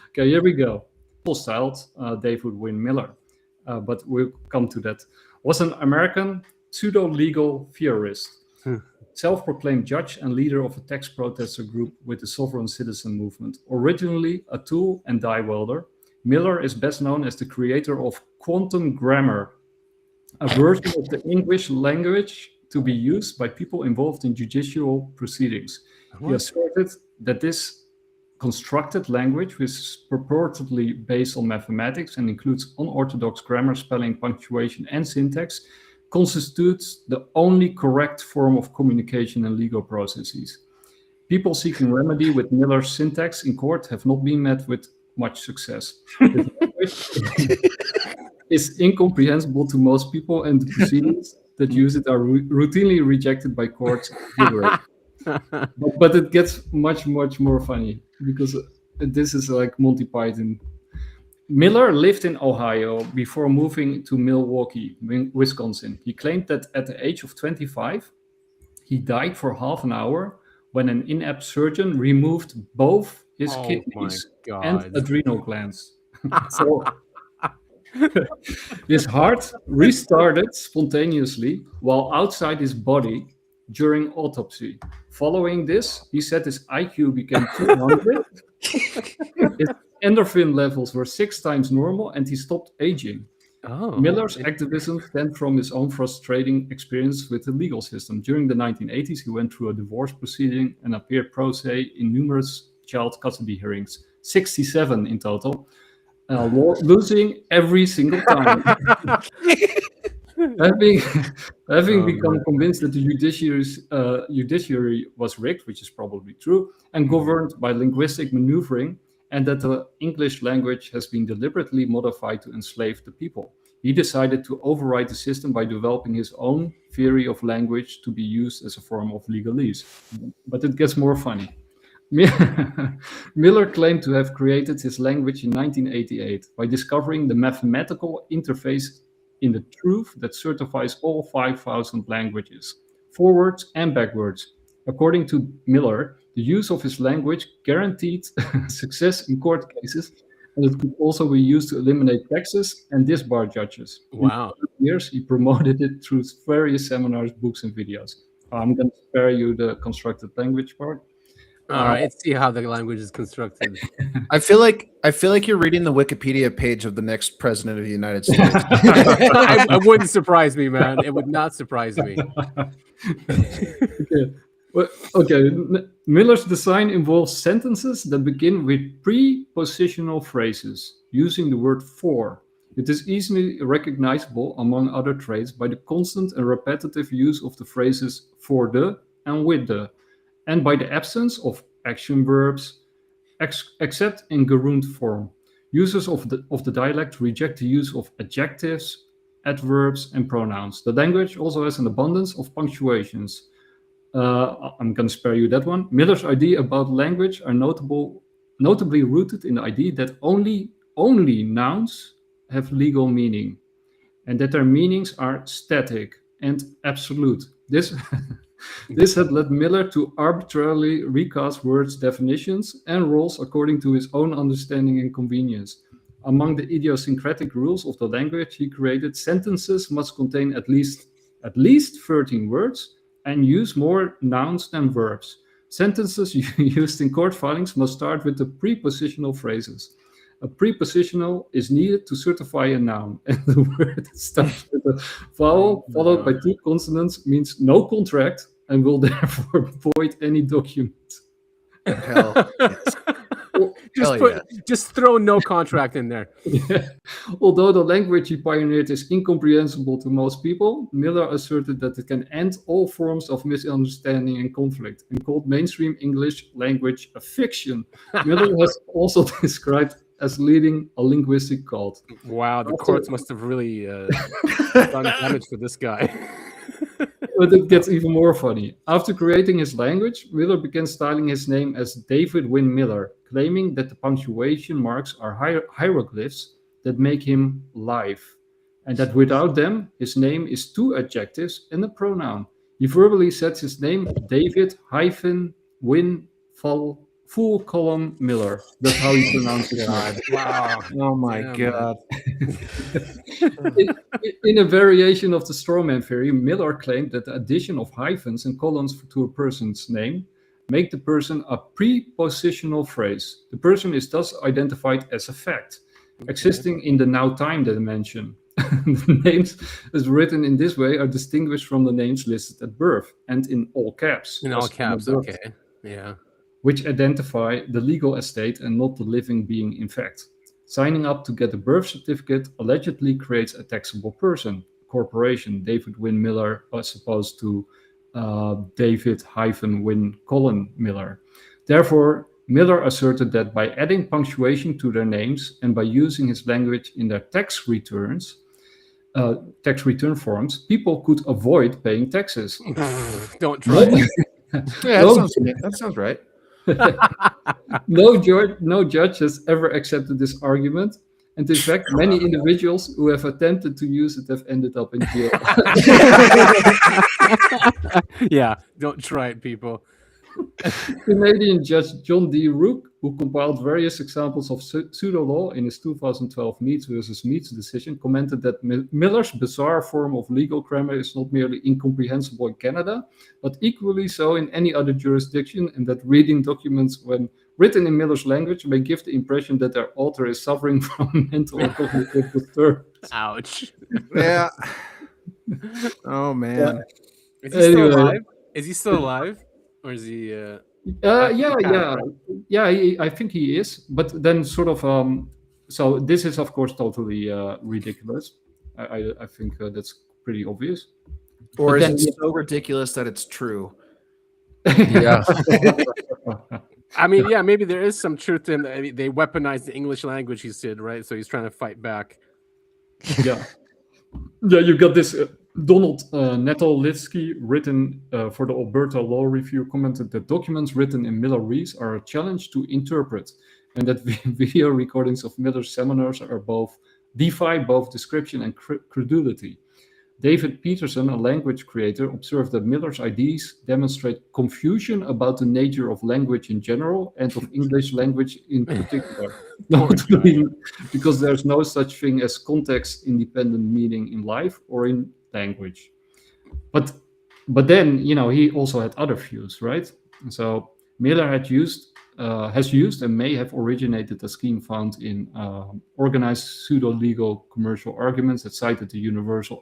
Speaker 5: Okay, here we go. Styled David Wynn Miller, but we'll come to that. Was an American pseudo-legal theorist, self-proclaimed judge and leader of a tax protester group with the Sovereign Citizen Movement. Originally a tool and die welder, Miller is best known as the creator of quantum grammar, a version of the English language to be used by people involved in judicial proceedings. He asserted that this constructed language, which is purportedly based on mathematics and includes unorthodox grammar, spelling, punctuation, and syntax, constitutes the only correct form of communication in legal processes. People seeking remedy with Miller's syntax in court have not been met with much success. This language is incomprehensible to most people, and the proceedings that use it are routinely rejected by courts. But it gets much, much more funny, because this is like Monty Python. Miller lived in Ohio before moving to Milwaukee, Wisconsin. He claimed that at the age of 25, he died for half an hour when an inept surgeon removed both his kidneys and adrenal glands. So his heart restarted spontaneously while outside his body during autopsy. Following this, he said his IQ became 200, his endorphin levels were 6 times normal, and he stopped aging. Miller's activism stemmed from his own frustrating experience with the legal system. During the 1980s, he went through a divorce proceeding and appeared pro se in numerous child custody hearings, 67 in total, losing every single time. Having become convinced that the judiciary was rigged, which is probably true, and governed by linguistic maneuvering, and that the English language has been deliberately modified to enslave the people, he decided to override the system by developing his own theory of language to be used as a form of legalese. But it gets more funny. Miller claimed to have created his language in 1988 by discovering the mathematical interface in the truth that certifies all 5,000 languages, forwards and backwards. According to Miller, the use of his language guaranteed success in court cases, and it could also be used to eliminate taxes and disbar judges.
Speaker 3: Wow.
Speaker 5: In years, he promoted it through various seminars, books, and videos. I'm going to spare you the constructed language part.
Speaker 3: All right, let's see how the language is constructed.
Speaker 4: I feel like you're reading the Wikipedia page of the next president of the United States.
Speaker 3: It wouldn't surprise me, man. It would not surprise me.
Speaker 5: Okay. Miller's design involves sentences that begin with prepositional phrases using the word for. It is easily recognizable, among other traits, by the constant and repetitive use of the phrases for the and with the, and by the absence of action verbs, except in gerund form. Users of the dialect reject the use of adjectives, adverbs, and pronouns. The language also has an abundance of punctuations. I'm going to spare you that one. Miller's idea about language are notably rooted in the idea that only nouns have legal meaning, and that their meanings are static and absolute. This had led Miller to arbitrarily recast words, definitions, and roles according to his own understanding and convenience. Among the idiosyncratic rules of the language he created, sentences must contain at least 13 words and use more nouns than verbs. Sentences used in court filings must start with the prepositional phrases. A prepositional is needed to certify a noun, and the word that starts with a vowel followed by 2 consonants means no contract and will therefore void any document.
Speaker 4: Hell yes.
Speaker 3: Just throw no contract in there.
Speaker 5: Yeah. Although the language he pioneered is incomprehensible to most people, Miller asserted that it can end all forms of misunderstanding and conflict, and called mainstream English language a fiction. Miller has also described as leading a linguistic cult.
Speaker 3: Wow, the courts must have really done damage to this guy.
Speaker 5: But it gets even more funny. After creating his language, Miller began styling his name as David Wynn Miller, claiming that the punctuation marks are hieroglyphs that make him live, and that without them, his name is 2 adjectives and a pronoun. He verbally sets his name David-Wynn full column Miller. That's how he pronounces it.
Speaker 4: Wow. Oh my God.
Speaker 5: In a variation of the strawman theory, Miller claimed that the addition of hyphens and colons to a person's name make the person a prepositional phrase. The person is thus identified as a fact. existing in the now time dimension. The names as written in this way are distinguished from the names listed at birth and in all caps.
Speaker 3: In all caps, okay. Yeah.
Speaker 5: Which identify the legal estate and not the living being in fact. Signing up to get a birth certificate allegedly creates a taxable person, corporation, David Wynn Miller, as opposed to David-Wynn Colin Miller. Therefore, Miller asserted that by adding punctuation to their names and by using his language in their tax return forms, people could avoid paying taxes.
Speaker 3: Don't try.
Speaker 4: That sounds right.
Speaker 5: No judge has ever accepted this argument, and in fact, many individuals who have attempted to use it have ended up in jail.
Speaker 3: Yeah, don't try it, people.
Speaker 5: Canadian Judge John D. Rook, who compiled various examples of pseudo-law in his 2012 Meads versus Meads decision, commented that Miller's bizarre form of legal grammar is not merely incomprehensible in Canada, but equally so in any other jurisdiction, and that reading documents when written in Miller's language may give the impression that their author is suffering from mental or cognitive disturbance.
Speaker 3: Ouch.
Speaker 4: Yeah. Oh, man.
Speaker 3: Yeah. Is he still alive? Is he still alive? Or is he?
Speaker 5: I think he is. But then, sort of, so this is of course totally ridiculous. I think that's pretty obvious.
Speaker 4: Or is it so ridiculous that it's true?
Speaker 6: Yeah.
Speaker 3: I mean, yeah, maybe there is some truth in. I mean, they weaponized the English language. He said, right? So he's trying to fight back.
Speaker 5: Yeah. Yeah, you got this. Donald Netolitsky, written for the Alberta Law Review, commented that documents written in Millerese are a challenge to interpret, and that video recordings of Miller's seminars are defy both description and credulity. David Peterson, a language creator, observed that Miller's ideas demonstrate confusion about the nature of language in general and of English language in particular, because there's no such thing as context-independent meaning in life or in language. But then, he also had other views, right? So Miller has used and may have originated a scheme found in organized pseudo-legal commercial arguments that cited the Universal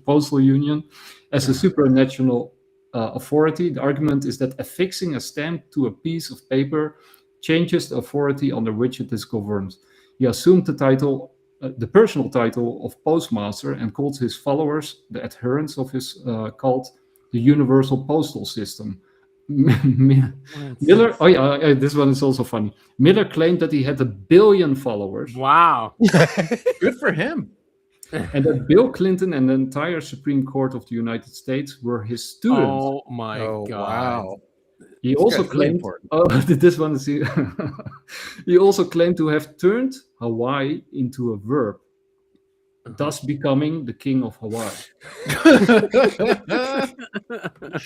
Speaker 5: Postal Union as a supranational authority. The argument is that affixing a stamp to a piece of paper changes the authority under which it is governed. He assumed the personal title of postmaster and called his followers, the adherents of his cult, the Universal Postal System. Miller, this one is also funny. Miller claimed that he had 1 billion followers.
Speaker 3: Wow.
Speaker 4: Good for him.
Speaker 5: And that Bill Clinton and the entire Supreme Court of the United States were his students.
Speaker 3: Oh my God.
Speaker 4: Wow.
Speaker 5: He also claimed this one is he also claimed to have turned Hawaii into a verb, thus becoming the king of Hawaii.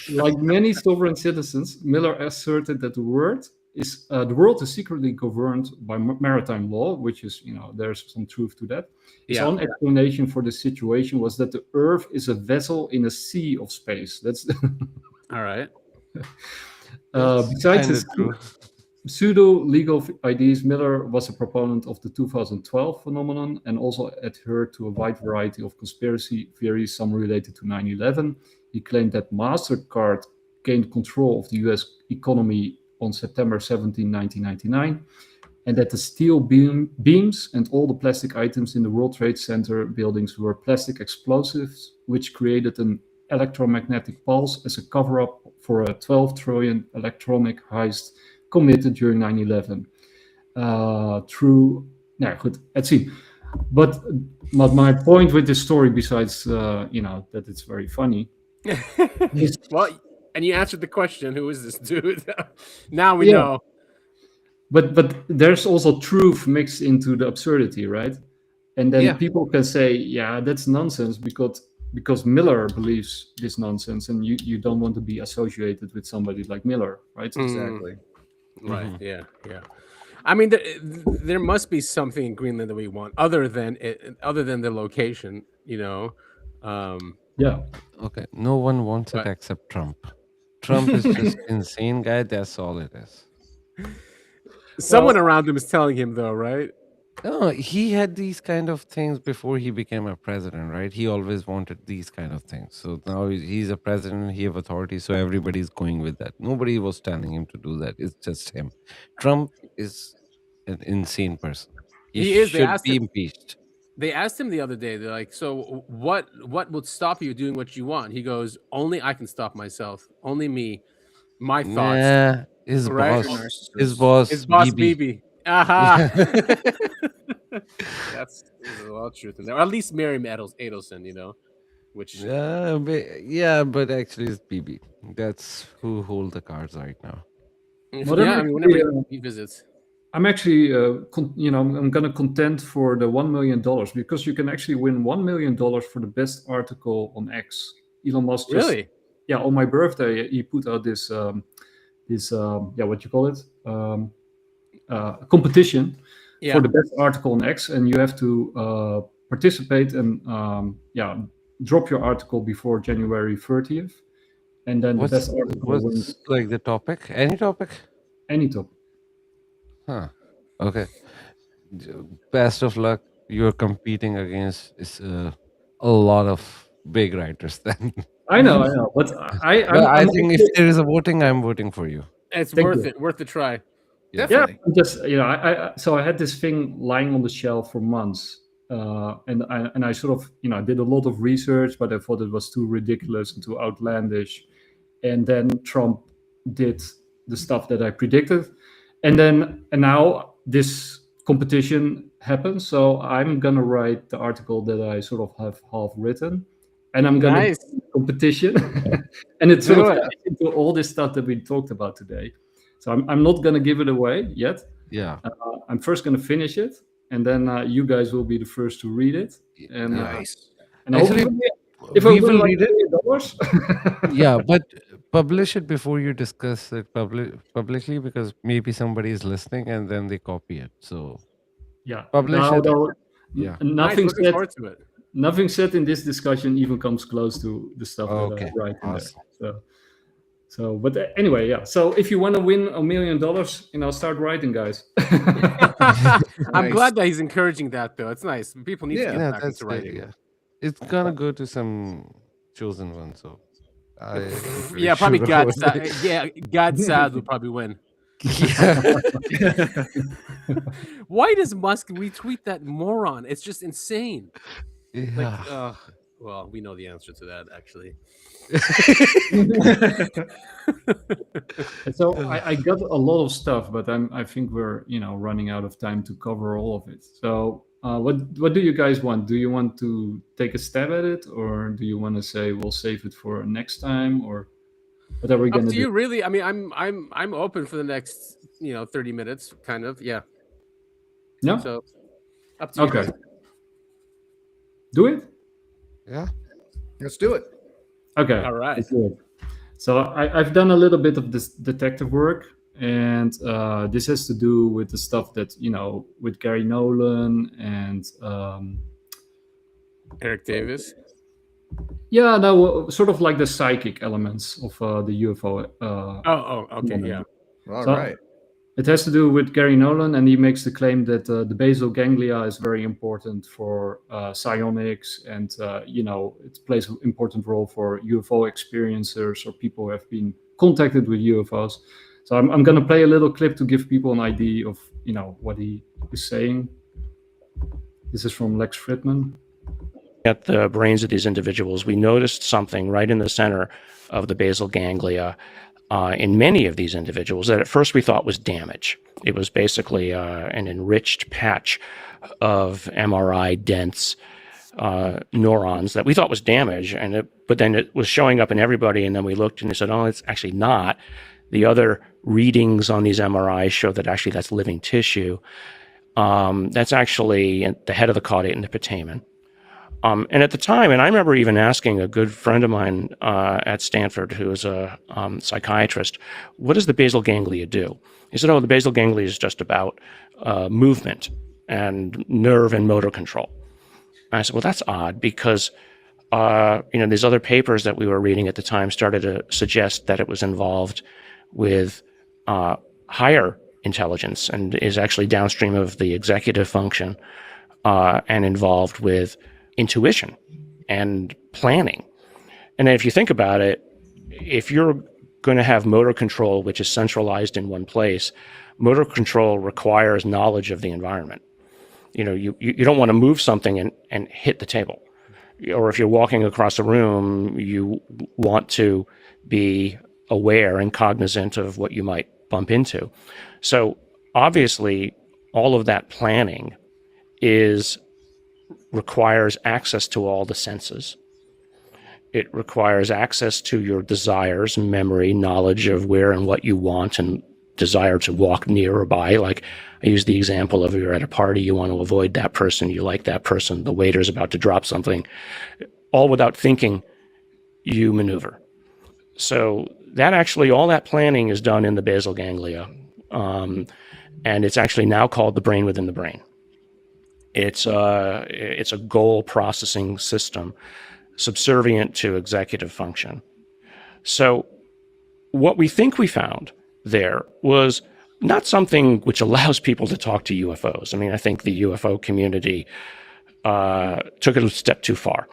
Speaker 5: Like many sovereign citizens, Miller asserted that the world is secretly governed by maritime law, which is, there's some truth to that. His own explanation for the situation was that the Earth is a vessel in a sea of space. That's
Speaker 3: all right.
Speaker 5: Besides his pseudo-legal ideas, Miller was a proponent of the 2012 phenomenon and also adhered to a wide variety of conspiracy theories, some related to 9/11. He claimed that MasterCard gained control of the US economy on September 17, 1999, and that the steel beams and all the plastic items in the World Trade Center buildings were plastic explosives, which created an electromagnetic pulse as a cover-up for a 12 trillion electronic heist committed during 9/11. Let's see. But my point with this story, besides that it's very funny,
Speaker 3: well, and you answered the question: who is this dude? Now we know.
Speaker 5: But there's also truth mixed into the absurdity, right? And then people can say, "Yeah, that's nonsense," because Miller believes this nonsense, and you don't want to be associated with somebody like Miller, right?
Speaker 4: Exactly.
Speaker 3: Right. Mm-hmm. Yeah. I mean, there must be something in Greenland that we want other than the location,
Speaker 6: Okay. No one wants it except Trump. Trump is just insane guy. That's all it is.
Speaker 3: Someone around him is telling him, though, right?
Speaker 6: No, he had these kind of things before he became a president, right? He always wanted these kind of things. So now he's a president, he have authority, so everybody's going with that. Nobody was telling him to do that. It's just him. Trump is an insane person. He
Speaker 3: He is.
Speaker 6: should be impeached.
Speaker 3: They asked him the other day. They're like, "So what would stop you doing what you want?" He goes, "Only I can stop myself. Only me, my thoughts."
Speaker 6: Nah, his
Speaker 3: Right?
Speaker 6: boss,
Speaker 3: His boss,
Speaker 6: BB.
Speaker 3: BB. Aha.
Speaker 6: Yeah.
Speaker 3: There's a lot of truth in there. Or at least Miriam Adelson, which
Speaker 6: but actually it's BB. That's who hold the cards right now.
Speaker 3: whenever he visits.
Speaker 5: I'm actually, I'm going to contend for the $1 million because you can actually win $1 million for the best article on X. Elon Musk
Speaker 3: Really?
Speaker 5: Yeah, on my birthday, he put out this what you call it? Competition for the best article on X, and you have to participate and drop your article before January 30th, and then the best article wins.
Speaker 6: Like the topic? Any topic?
Speaker 5: Any topic.
Speaker 6: Huh. Okay. Best of luck. You're competing against a lot of big writers then.
Speaker 5: I know, but
Speaker 6: I think if there is a voting, I'm voting for you.
Speaker 3: It's worth the try.
Speaker 4: Definitely.
Speaker 5: Yeah, just so I had this thing lying on the shelf for months, and I sort of I did a lot of research, but I thought it was too ridiculous and too outlandish, and then Trump did the stuff that I predicted, and now this competition happens, so I'm gonna write the article that I sort of have half written, and I'm gonna competition, and it sort of ties into all this stuff that we talked about today. So I'm not going to give it away yet.
Speaker 6: Yeah.
Speaker 5: I'm first going to finish it, and then you guys will be the first to read it. And
Speaker 4: nice.
Speaker 5: And actually, if we will read it,
Speaker 6: yeah, but publish it before you discuss it publicly, because maybe somebody is listening and then they copy it. So
Speaker 5: yeah,
Speaker 6: publish it.
Speaker 5: Yeah, nothing said. Nothing said in this discussion even comes close to the stuff that I write in there. So, but anyway, yeah. So if you want to win $1 million, start writing, guys.
Speaker 3: I'm glad that he's encouraging that, though. It's nice. People need to get back into writing.
Speaker 6: Yeah. It's gonna go to some chosen one. So,
Speaker 3: probably God. God Sad will probably win. Why does Musk retweet that moron? It's just insane.
Speaker 6: Yeah.
Speaker 3: Well, we know the answer to that, actually.
Speaker 5: So I got a lot of stuff, but I think we're running out of time to cover all of it. So what do you guys want? Do you want to take a stab at it, or do you want to say we'll save it for next time, or what are we going to do?
Speaker 3: You really? I mean, I'm open for the next 30 minutes, kind of. Yeah.
Speaker 5: No.
Speaker 3: So up to you.
Speaker 5: Okay. Do it.
Speaker 6: Yeah.
Speaker 4: Let's do it.
Speaker 5: Okay.
Speaker 3: All right.
Speaker 5: So I've done a little bit of this detective work, and this has to do with the stuff that with Gary Nolan and
Speaker 3: Eric Davis.
Speaker 5: Yeah, no, sort of like the psychic elements of the UFO.
Speaker 3: Okay, yeah.
Speaker 4: All right.
Speaker 5: It has to do with Gary Nolan, and he makes the claim that the basal ganglia is very important for psionics, and it plays an important role for UFO experiencers or people who have been contacted with UFOs. So I'm going to play a little clip to give people an idea of what he is saying. This is from Lex Fridman.
Speaker 11: At the brains of these individuals, we noticed something right in the center of the basal ganglia in many of these individuals that at first we thought was damage. It was basically an enriched patch of MRI dense neurons that we thought was damage, but then it was showing up in everybody, and then we looked and they said, oh, it's actually not. The other readings on these MRIs show that actually that's living tissue. That's actually the head of the caudate and the putamen. And at the time, and I remember even asking a good friend of mine at Stanford, who is a psychiatrist, what does the basal ganglia do? He said, the basal ganglia is just about movement and nerve and motor control. And I said, well, that's odd because, these other papers that we were reading at the time started to suggest that it was involved with higher intelligence and is actually downstream of the executive function and involved with intuition and planning. And then if you think about it, if you're going to have motor control, which is centralized in one place, motor control requires knowledge of the environment. You don't want to move something and hit the table. Or if you're walking across a room, you want to be aware and cognizant of what you might bump into. So obviously, all of that planning requires access to all the senses. It requires access to your desires, memory, knowledge of where and what you want, and desire to walk near or by. Like I use the example of you're at a party, you want to avoid that person, you like that person, the waiter's about to drop something. All without thinking, you maneuver. So that actually, all that planning is done in the basal ganglia. And it's actually now called the brain within the brain. It's a goal processing system subservient to executive function. So what we think we found there was not something which allows people to talk to UFOs. I mean, I think the UFO community took it a step too far.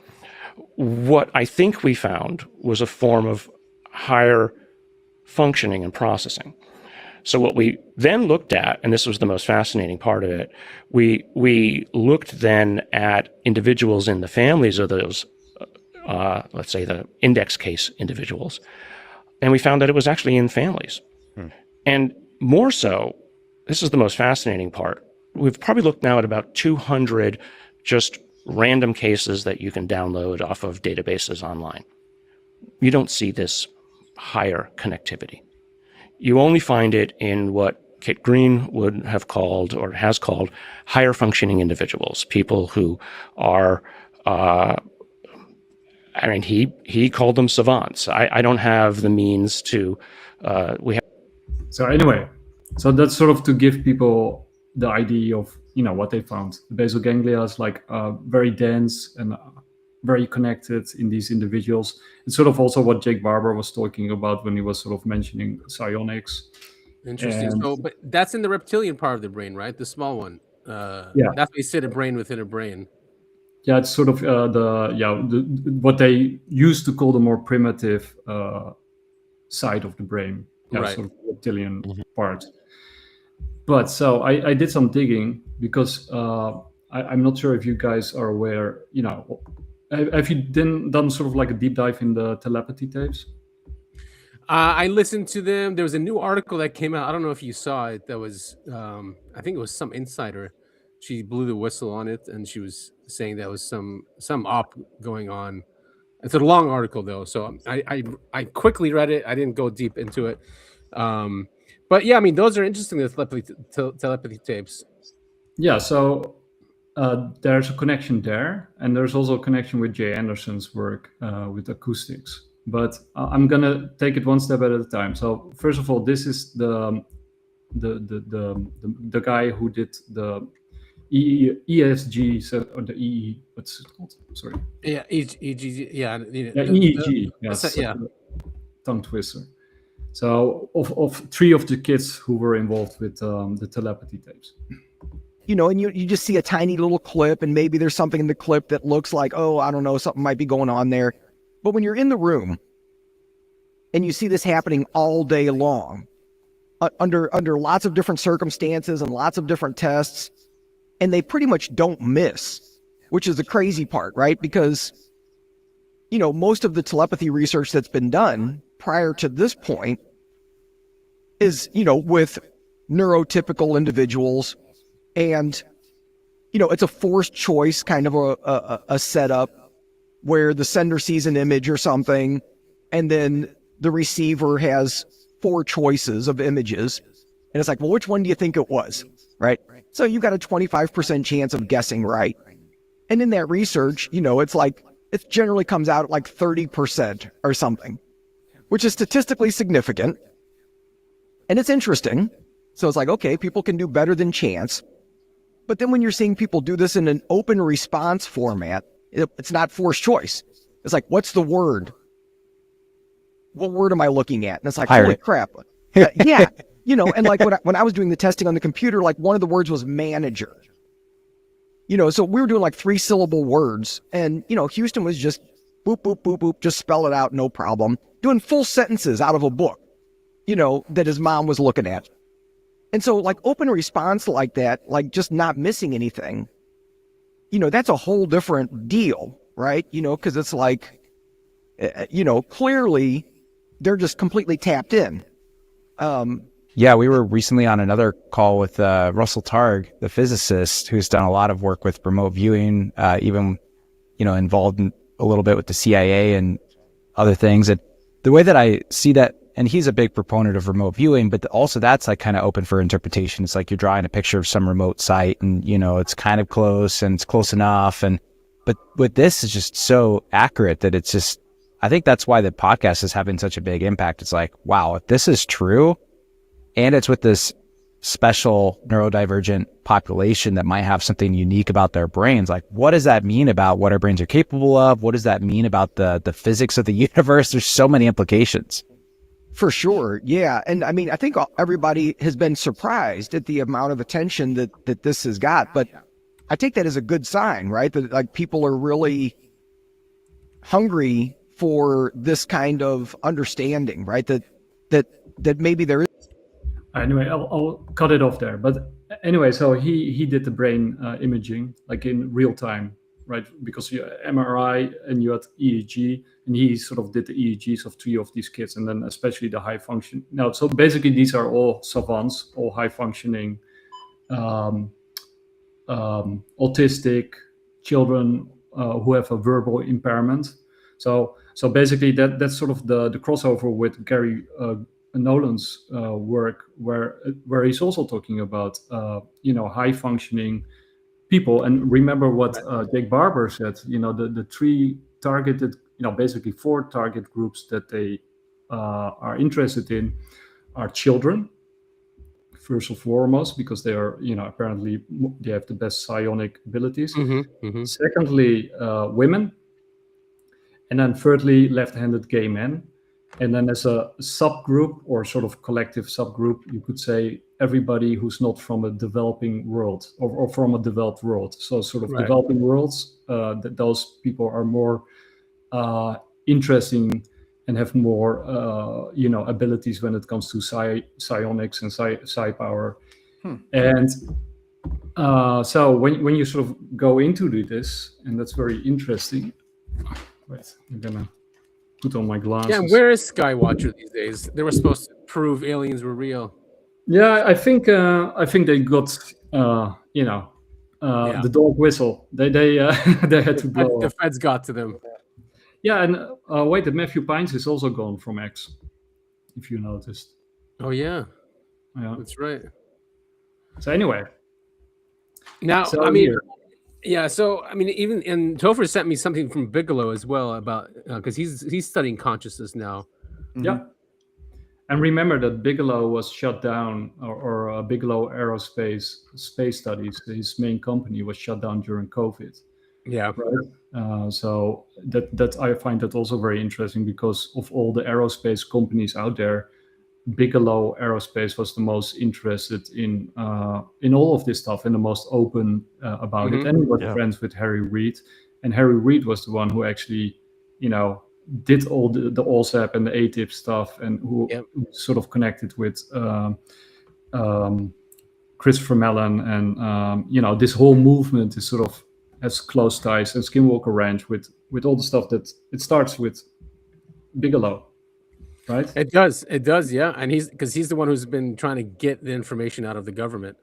Speaker 11: What I think we found was a form of higher functioning and processing. So what we then looked at, and this was the most fascinating part of it, we looked then at individuals in the families of those, let's say the index case individuals, and we found that it was actually in families. And more so, this is the most fascinating part, we've probably looked now at about 200 just random cases that you can download off of databases online. You don't see this higher connectivity. You only find it in what Kit Green would have called, or has called, higher functioning individuals, people who are, he called them savants. I don't have the means to,
Speaker 5: So anyway, so that's sort of to give people the idea of, what they found. The basal ganglia is like very dense and very connected in these individuals. It's sort of also what Jake Barber was talking about when he was sort of mentioning psionics.
Speaker 3: Interesting.
Speaker 5: And,
Speaker 3: So, but that's in the reptilian part of the brain, right? The small one.
Speaker 5: Yeah.
Speaker 3: That's why you said a brain within a brain.
Speaker 5: Yeah, it's sort of what they used to call the more primitive side of the brain. Yeah,
Speaker 3: Right.
Speaker 5: sort of reptilian part. But so I did some digging because I'm not sure if you guys are aware, have you done sort of like a deep dive in the telepathy tapes?
Speaker 3: I listened to them. There was a new article that came out. I don't know if you saw it. That was, I think it was some insider. She blew the whistle on it, and she was saying that was some op going on. It's a long article though, so I quickly read it. I didn't go deep into it. But yeah, I mean, those are interesting, the telepathy tapes.
Speaker 5: Yeah, so there's a connection there, and there's also a connection with Jay Anderson's work with acoustics. But I'm gonna take it one step at a time. So first of all, this is the guy who did the ESG, or the EE, what's it called? Sorry.
Speaker 3: Yeah, EEG. Yeah,
Speaker 5: EEG. Yes.
Speaker 3: Yeah.
Speaker 5: Tongue twister. So of three of the kids who were involved with the telepathy tapes.
Speaker 12: And you just see a tiny little clip, and maybe there's something in the clip that looks like, oh, I don't know, something might be going on there. But when you're in the room and you see this happening all day long, under lots of different circumstances and lots of different tests, and they pretty much don't miss, which is the crazy part, right? Because, most of the telepathy research that's been done prior to this point is, with neurotypical individuals, and, it's a forced choice kind of a setup where the sender sees an image or something, and then the receiver has 4 choices of images. And it's like, well, which one do you think it was, right? So you got a 25% chance of guessing right. And in that research, it's like, it generally comes out at like 30% or something, which is statistically significant. And it's interesting. So it's like, okay, people can do better than chance. But then when you're seeing people do this in an open response format, it's not forced choice. It's like, what's the word? What word am I looking at? And it's like,
Speaker 13: Pirate.
Speaker 12: Holy crap. Yeah. And like when I was doing the testing on the computer, like one of the words was manager. So we were doing like 3-syllable words, and Houston was just boop, boop, boop, boop, just spell it out, no problem. Doing full sentences out of a book, that his mom was looking at. And so like open response like that, like just not missing anything, that's a whole different deal, right? Because it's like, clearly they're just completely tapped in.
Speaker 13: Yeah, we were recently on another call with Russell Targ, the physicist, who's done a lot of work with remote viewing, even, involved in a little bit with the CIA and other things. And the way that I see that, and he's a big proponent of remote viewing, but also that's like kind of open for interpretation. It's like you're drawing a picture of some remote site and, it's kind of close and it's close enough. But with this is just so accurate that it's just, I think that's why the podcast is having such a big impact. It's like, wow, if this is true, and it's with this special neurodivergent population that might have something unique about their brains. Like, what does that mean about what our brains are capable of? What does that mean about the physics of the universe? There's so many implications.
Speaker 12: For sure. Yeah. And I mean, I think everybody has been surprised at the amount of attention that this has got, but I take that as a good sign, right? That like people are really hungry for this kind of understanding, right? That maybe there is.
Speaker 5: Anyway, I'll cut it off there. But anyway, so he did the brain imaging like in real time, right? Because you MRI and you had EEG, and he sort of did the EEGs of 3 of these kids, and then especially the high function. Now, so basically these are all savants, all high functioning, autistic children who have a verbal impairment. So basically that's sort of the crossover with Gary Nolan's work, where he's also talking about high functioning people. And remember what Jake Barber said, the 3 targeted, basically 4 target groups that they are interested in are children, first and foremost, because they are, apparently they have the best psionic abilities. Secondly, women. And then thirdly, left-handed gay men. And then as a subgroup or sort of collective subgroup, you could say everybody who's not from a developing world or from a developed world. So sort of developing worlds, that those people are more interesting and have more, abilities when it comes to psionics and psi power. And so when you sort of go into this, and that's very interesting. Wait, I'm gonna put on my glasses.
Speaker 3: Yeah, where is Skywatcher these days? They were supposed to prove aliens were real.
Speaker 5: Yeah, I think they got the dog whistle. They had to blow.
Speaker 3: The feds got to them.
Speaker 5: Yeah, and wait, the Matthew Pines is also gone from X, if you noticed.
Speaker 3: Oh yeah, that's right.
Speaker 5: So anyway,
Speaker 3: now even and Topher sent me something from Bigelow as well about because he's studying consciousness now.
Speaker 5: Yeah, and remember that Bigelow was shut down, or Bigelow Aerospace Space Studies, his main company, was shut down during COVID.
Speaker 3: Yeah,
Speaker 5: right. So that I find that also very interesting, because of all the aerospace companies out there, Bigelow Aerospace was the most interested in all of this stuff and the most open about it. And he was friends with Harry Reid, and Harry Reid was the one who actually, did all the OSAP and the ATIP stuff, and who sort of connected with Christopher Mellon, and this whole movement is sort of has close ties and Skinwalker Ranch with all the stuff that it starts with Bigelow. Right.
Speaker 3: It does, yeah. And he's the one who's been trying to get the information out of the government.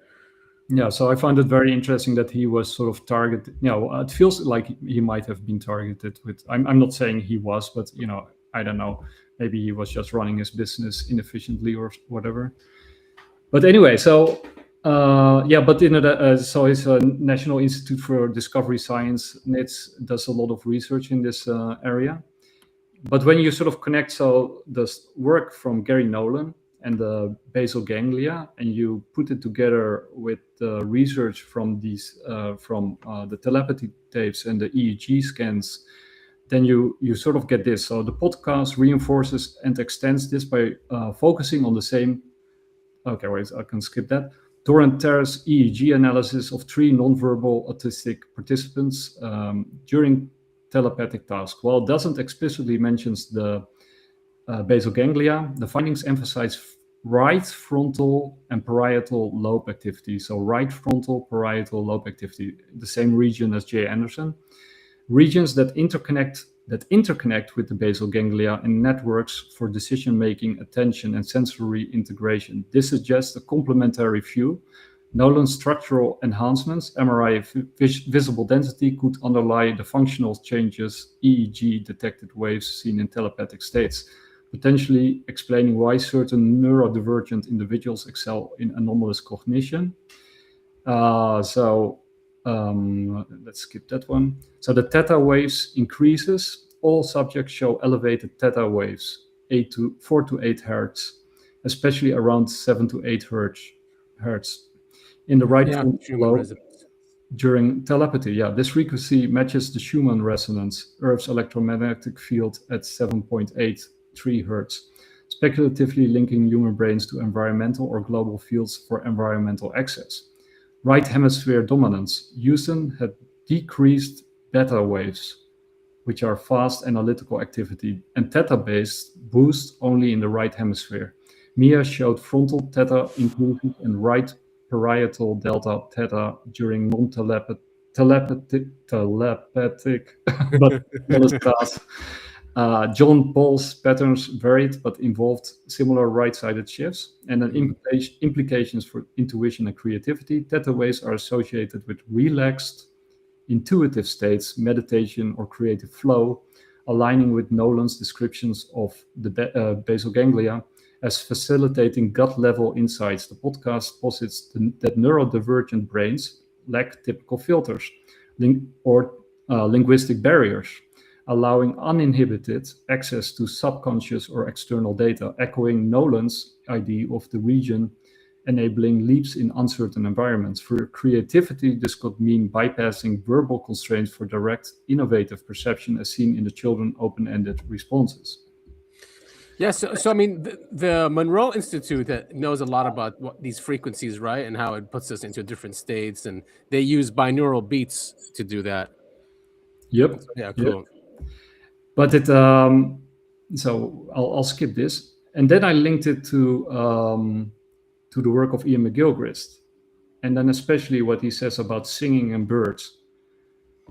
Speaker 5: Yeah, so I find it very interesting that he was sort of targeted. It feels like he might have been targeted with. I'm not saying he was, but I don't know. Maybe he was just running his business inefficiently or whatever. But anyway, so but so it's a National Institute for Discovery Science. NITS does a lot of research in this area. But when you sort of connect the work from Gary Nolan and the basal ganglia, and you put it together with the research from these the telepathy tapes and the EEG scans, then you sort of get this. So the podcast reinforces and extends this by focusing on the same Okay, wait, I can skip that. Torrent Terrace EEG analysis of 3 nonverbal autistic participants during telepathic task. While it doesn't explicitly mention the basal ganglia, the findings emphasize right frontal and parietal lobe activity. So right frontal, parietal lobe activity, the same region as J. Anderson. Regions that interconnect with the basal ganglia and networks for decision-making, attention, and sensory integration. This suggests a complementary view. Nolan's structural enhancements, MRI visible density, could underlie the functional changes EEG-detected waves seen in telepathic states, potentially explaining why certain neurodivergent individuals excel in anomalous cognition. Let's skip that one. So the theta waves increases. All subjects show elevated theta waves, 4 to 8 hertz, especially around 7 to 8 hertz. In the right frontal lobe during telepathy. Yeah, this frequency matches the Schumann resonance, Earth's electromagnetic field at 7.83 hertz, speculatively linking human brains to environmental or global fields for environmental access. Right hemisphere dominance. Houston had decreased beta waves, which are fast analytical activity, and theta-based boost only in the right hemisphere. Mia showed frontal theta increases and right parietal delta theta during non-telepathic but task. John Paul's patterns varied but involved similar right-sided shifts, and then implications for intuition and creativity. Theta waves are associated with relaxed, intuitive states, meditation, or creative flow, aligning with Nolan's descriptions of the basal ganglia as facilitating gut-level insights. The podcast posits that neurodivergent brains lack typical filters or linguistic barriers, allowing uninhibited access to subconscious or external data, echoing Nolan's idea of the region enabling leaps in uncertain environments. For creativity, this could mean bypassing verbal constraints for direct, innovative perception, as seen in the children's open-ended responses.
Speaker 3: Yeah, so I mean, the Monroe Institute knows a lot about these frequencies, right, and how it puts us into different states, and they use binaural beats to do that.
Speaker 5: Yep.
Speaker 3: Yeah, cool.
Speaker 5: Yep. But it, so I'll skip this, and then I linked it to the work of Ian McGilchrist, and then especially what he says about singing and birds.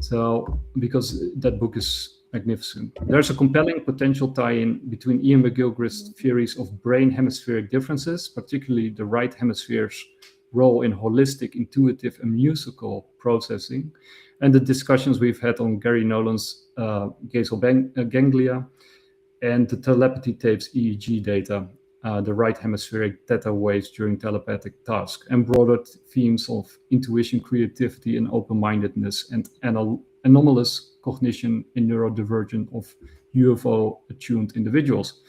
Speaker 5: So because that book is magnificent. There's a compelling potential tie-in between Ian McGilchrist's theories of brain hemispheric differences, particularly the right hemisphere's role in holistic, intuitive, and musical processing, and the discussions we've had on Gary Nolan's basal ganglia and the telepathy tapes EEG data, the right hemispheric theta waves during telepathic task, and broader themes of intuition, creativity, and open-mindedness, and anomalous cognition in neurodivergent of UFO-attuned individuals.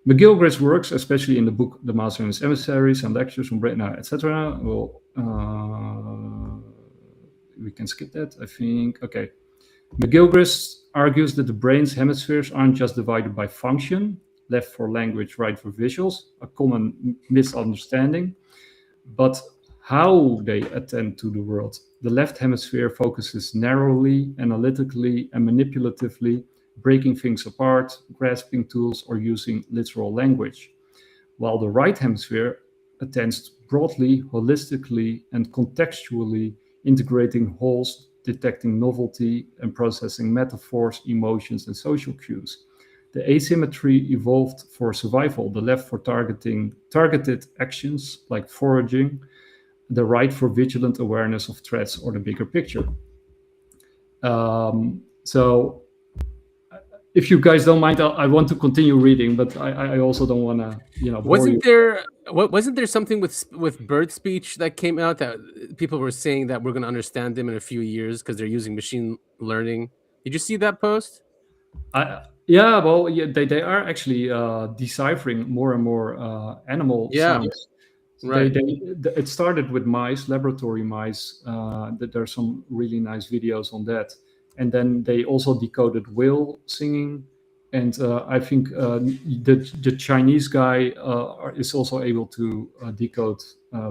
Speaker 5: McGilchrist's works, especially in the book The Master and His Emissaries and lectures from Brain, etc. Well, we can skip that, I think. Okay. McGilchrist argues that the brain's hemispheres aren't just divided by function, left for language, right for visuals, a common misunderstanding, but how they attend to the world. The left hemisphere focuses narrowly, analytically, and manipulatively, breaking things apart, grasping tools, or using literal language, while the right hemisphere attends broadly, holistically, and contextually, integrating wholes, detecting novelty, and processing metaphors, emotions, and social cues. The asymmetry evolved for survival, the left for targeted actions like foraging, the right for vigilant awareness of threats or the bigger picture. So if you guys don't mind, I want to continue reading, but I also don't want to,
Speaker 3: Wasn't there something with bird speech that came out that people were saying that we're going to understand them in a few years because they're using machine learning? Did you see that post?
Speaker 5: Yeah, well, yeah, they are actually deciphering more and more animal sounds. Right. It started with mice, laboratory mice. That there are some really nice videos on that, and then they also decoded whale singing, And I think the Chinese guy is also able to decode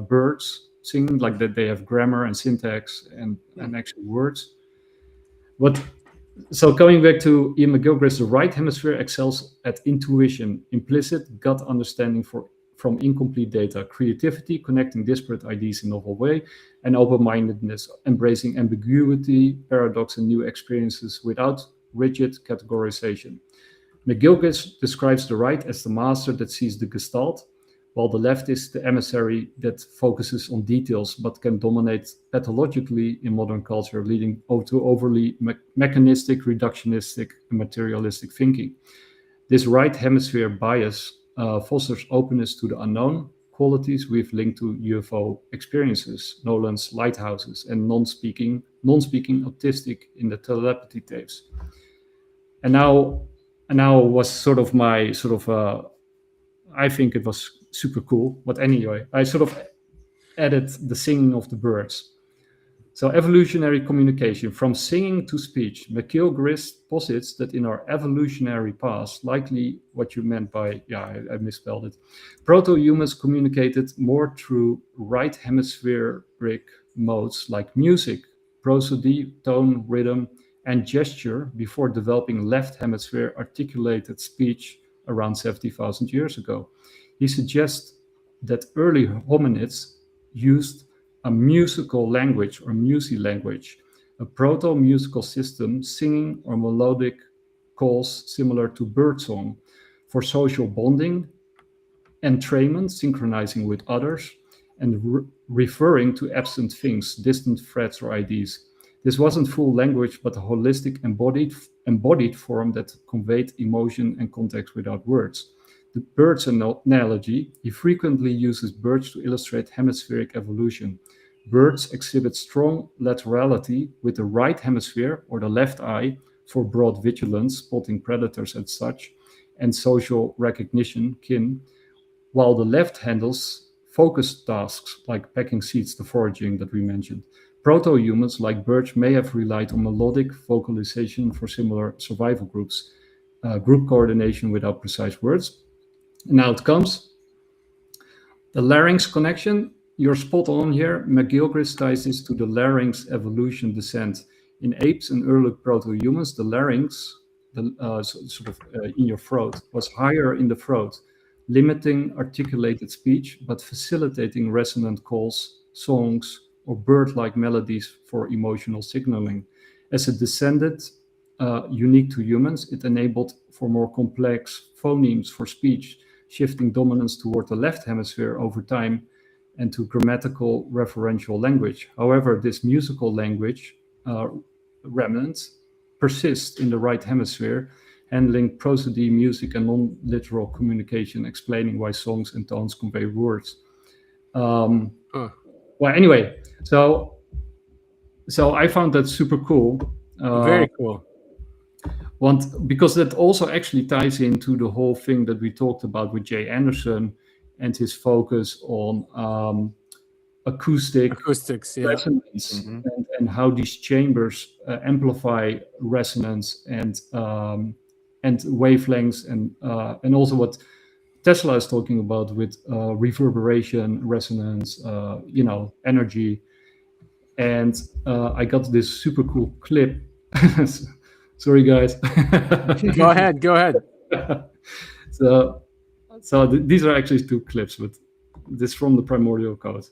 Speaker 5: birds singing, like that they have grammar and syntax and actual words. So coming back to Ian McGilchrist, the right hemisphere excels at intuition, implicit gut understanding from incomplete data, creativity, connecting disparate ideas in a novel way, and open-mindedness, embracing ambiguity, paradox, and new experiences without rigid categorization. McGilchrist describes the right as the master that sees the gestalt, while the left is the emissary that focuses on details but can dominate pathologically in modern culture, leading to overly mechanistic, reductionistic, and materialistic thinking. This right hemisphere bias fosters openness to the unknown, qualities we've linked to UFO experiences, Nolan's lighthouses, and non-speaking autistic in the telepathy tapes. And now was sort of my I think it was super cool. But anyway, I sort of added the singing of the birds. So evolutionary communication, from singing to speech. McGilchrist posits that in our evolutionary past, likely what you meant by, I misspelled it, proto-humans communicated more through right hemispheric modes like music, prosody, tone, rhythm, and gesture before developing left hemisphere articulated speech around 70,000 years ago. He suggests that early hominids used a musical language or musi language, a proto-musical system singing or melodic calls similar to birdsong for social bonding, entrainment, synchronizing with others, and referring to absent things, distant threats or ideas. This wasn't full language, but a holistic embodied form that conveyed emotion and context without words. The birds analogy, he frequently uses birds to illustrate hemispheric evolution. Birds exhibit strong laterality with the right hemisphere or the left eye for broad vigilance, spotting predators and such, and social recognition, kin, while the left handles focused tasks like packing seeds, the foraging that we mentioned. Proto-humans, like birds, may have relied on melodic vocalization for similar survival groups, group coordination without precise words. And now it comes. The larynx connection, you're spot on here. McGilchrist ties this to the larynx evolution descent. In apes and early proto-humans, the larynx, in your throat, was higher in the throat, limiting articulated speech, but facilitating resonant calls, songs, or bird-like melodies for emotional signaling. As it descended, unique to humans, it enabled for more complex phonemes for speech, shifting dominance toward the left hemisphere over time and to grammatical referential language. However, this musical language remnants persist in the right hemisphere, handling prosody, music, and non-literal communication, explaining why songs and tones convey words. Well, anyway, so I found that super cool.
Speaker 3: Very cool.
Speaker 5: Because that also actually ties into the whole thing that we talked about with Jay Anderson and his focus on acoustics, resonance, and how these chambers amplify resonance and wavelengths, and also what Tesla is talking about with reverberation, resonance, energy. And I got this super cool clip. Sorry, guys.
Speaker 3: Go ahead.
Speaker 5: So these are actually two clips, but this from the Primordial Code.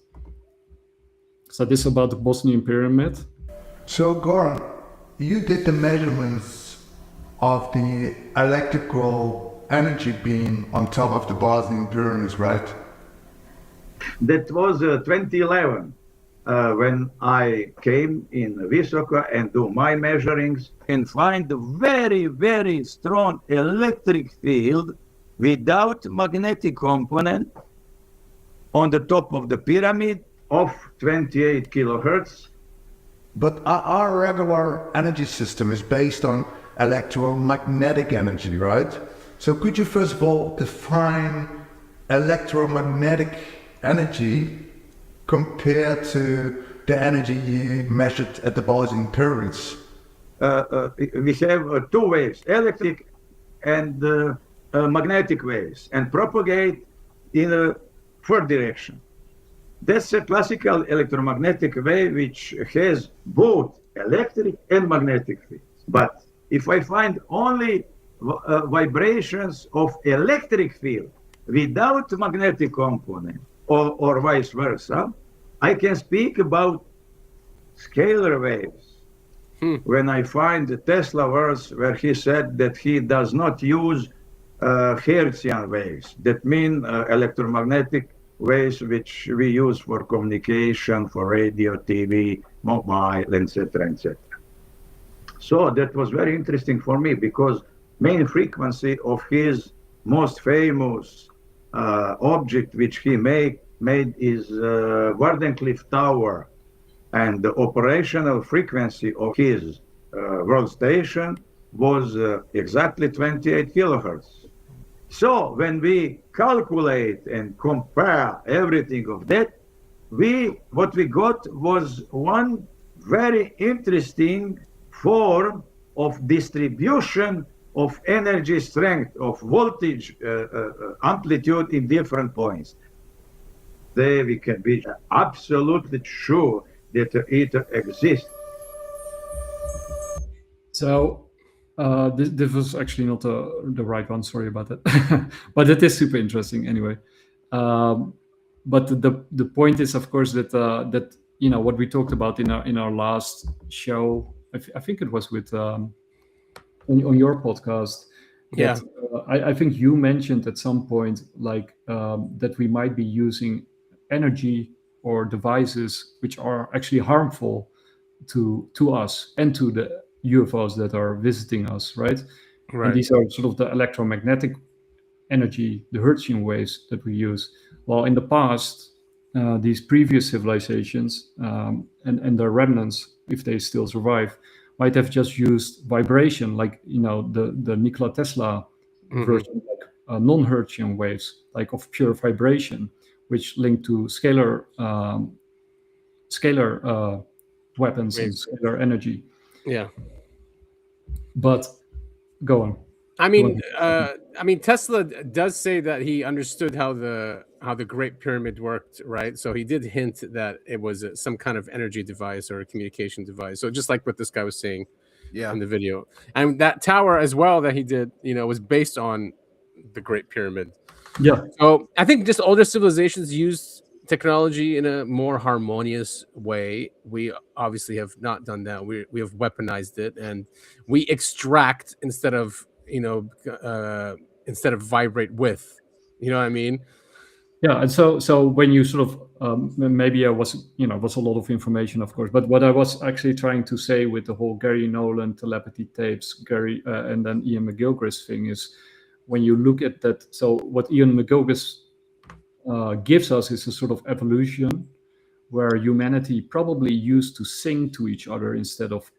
Speaker 5: So this is about the Bosnian Pyramid.
Speaker 14: So Goran, you did the measurements of the electrical energy beam on top of the Bosnian Pyramids, right?
Speaker 15: That was 2011 when I came in Visoko and do my measurings and find a very, very strong electric field without magnetic component on the top of the pyramid of 28 kilohertz.
Speaker 14: But our regular energy system is based on electromagnetic energy, right? So could you first of all define electromagnetic energy compared to the energy you measured at the Bosnian Pyramids?
Speaker 15: We have two waves, electric and magnetic waves and propagate in a fourth direction. That's a classical electromagnetic wave which has both electric and magnetic fields. But if I find only vibrations of electric field without magnetic component or vice versa, I can speak about scalar waves. When I find the Tesla words where he said that he does not use Hertzian waves, that mean electromagnetic waves which we use for communication, for radio, TV, mobile, etc., etc. So that was very interesting for me because main frequency of his most famous object which he made is Wardenclyffe Tower, and the operational frequency of his world station was exactly 28 kilohertz. So when we calculate and compare everything of that, what we got was one very interesting form of distribution of energy strength, of voltage amplitude in different points. There we can be absolutely sure that it exists.
Speaker 5: So this was actually not the right one. Sorry about that, but it is super interesting anyway. But the point is, of course, that that what we talked about in our last show. I think it was with on your podcast. That, I think you mentioned at some point like that we might be using energy or devices which are actually harmful to us and to the UFOs that are visiting us, right? And these are sort of the electromagnetic energy, the Hertzian waves that we use. Well, in the past, these previous civilizations and their remnants, if they still survive, might have just used vibration, like the Nikola Tesla version, like non-Hertzian waves, like of pure vibration, which link to scalar weapons and scalar energy.
Speaker 3: Yeah.
Speaker 5: But go on.
Speaker 3: I mean, Tesla does say that he understood how the Great Pyramid worked, right? So he did hint that it was some kind of energy device or a communication device. So just like what this guy was saying in the video, and that tower as well that he did, was based on the Great Pyramid.
Speaker 5: Yeah.
Speaker 3: So I think just older civilizations used technology in a more harmonious way. We obviously have not done that. We have weaponized it, and we extract instead of vibrate with. You know what I mean?
Speaker 5: Yeah, and so when you sort of maybe I was was a lot of information, of course, but what I was actually trying to say with the whole Gary Nolan telepathy tapes, and then Ian McGilchrist thing is, when you look at that, so what Ian McGilchrist gives us is a sort of evolution where humanity probably used to sing to each other instead of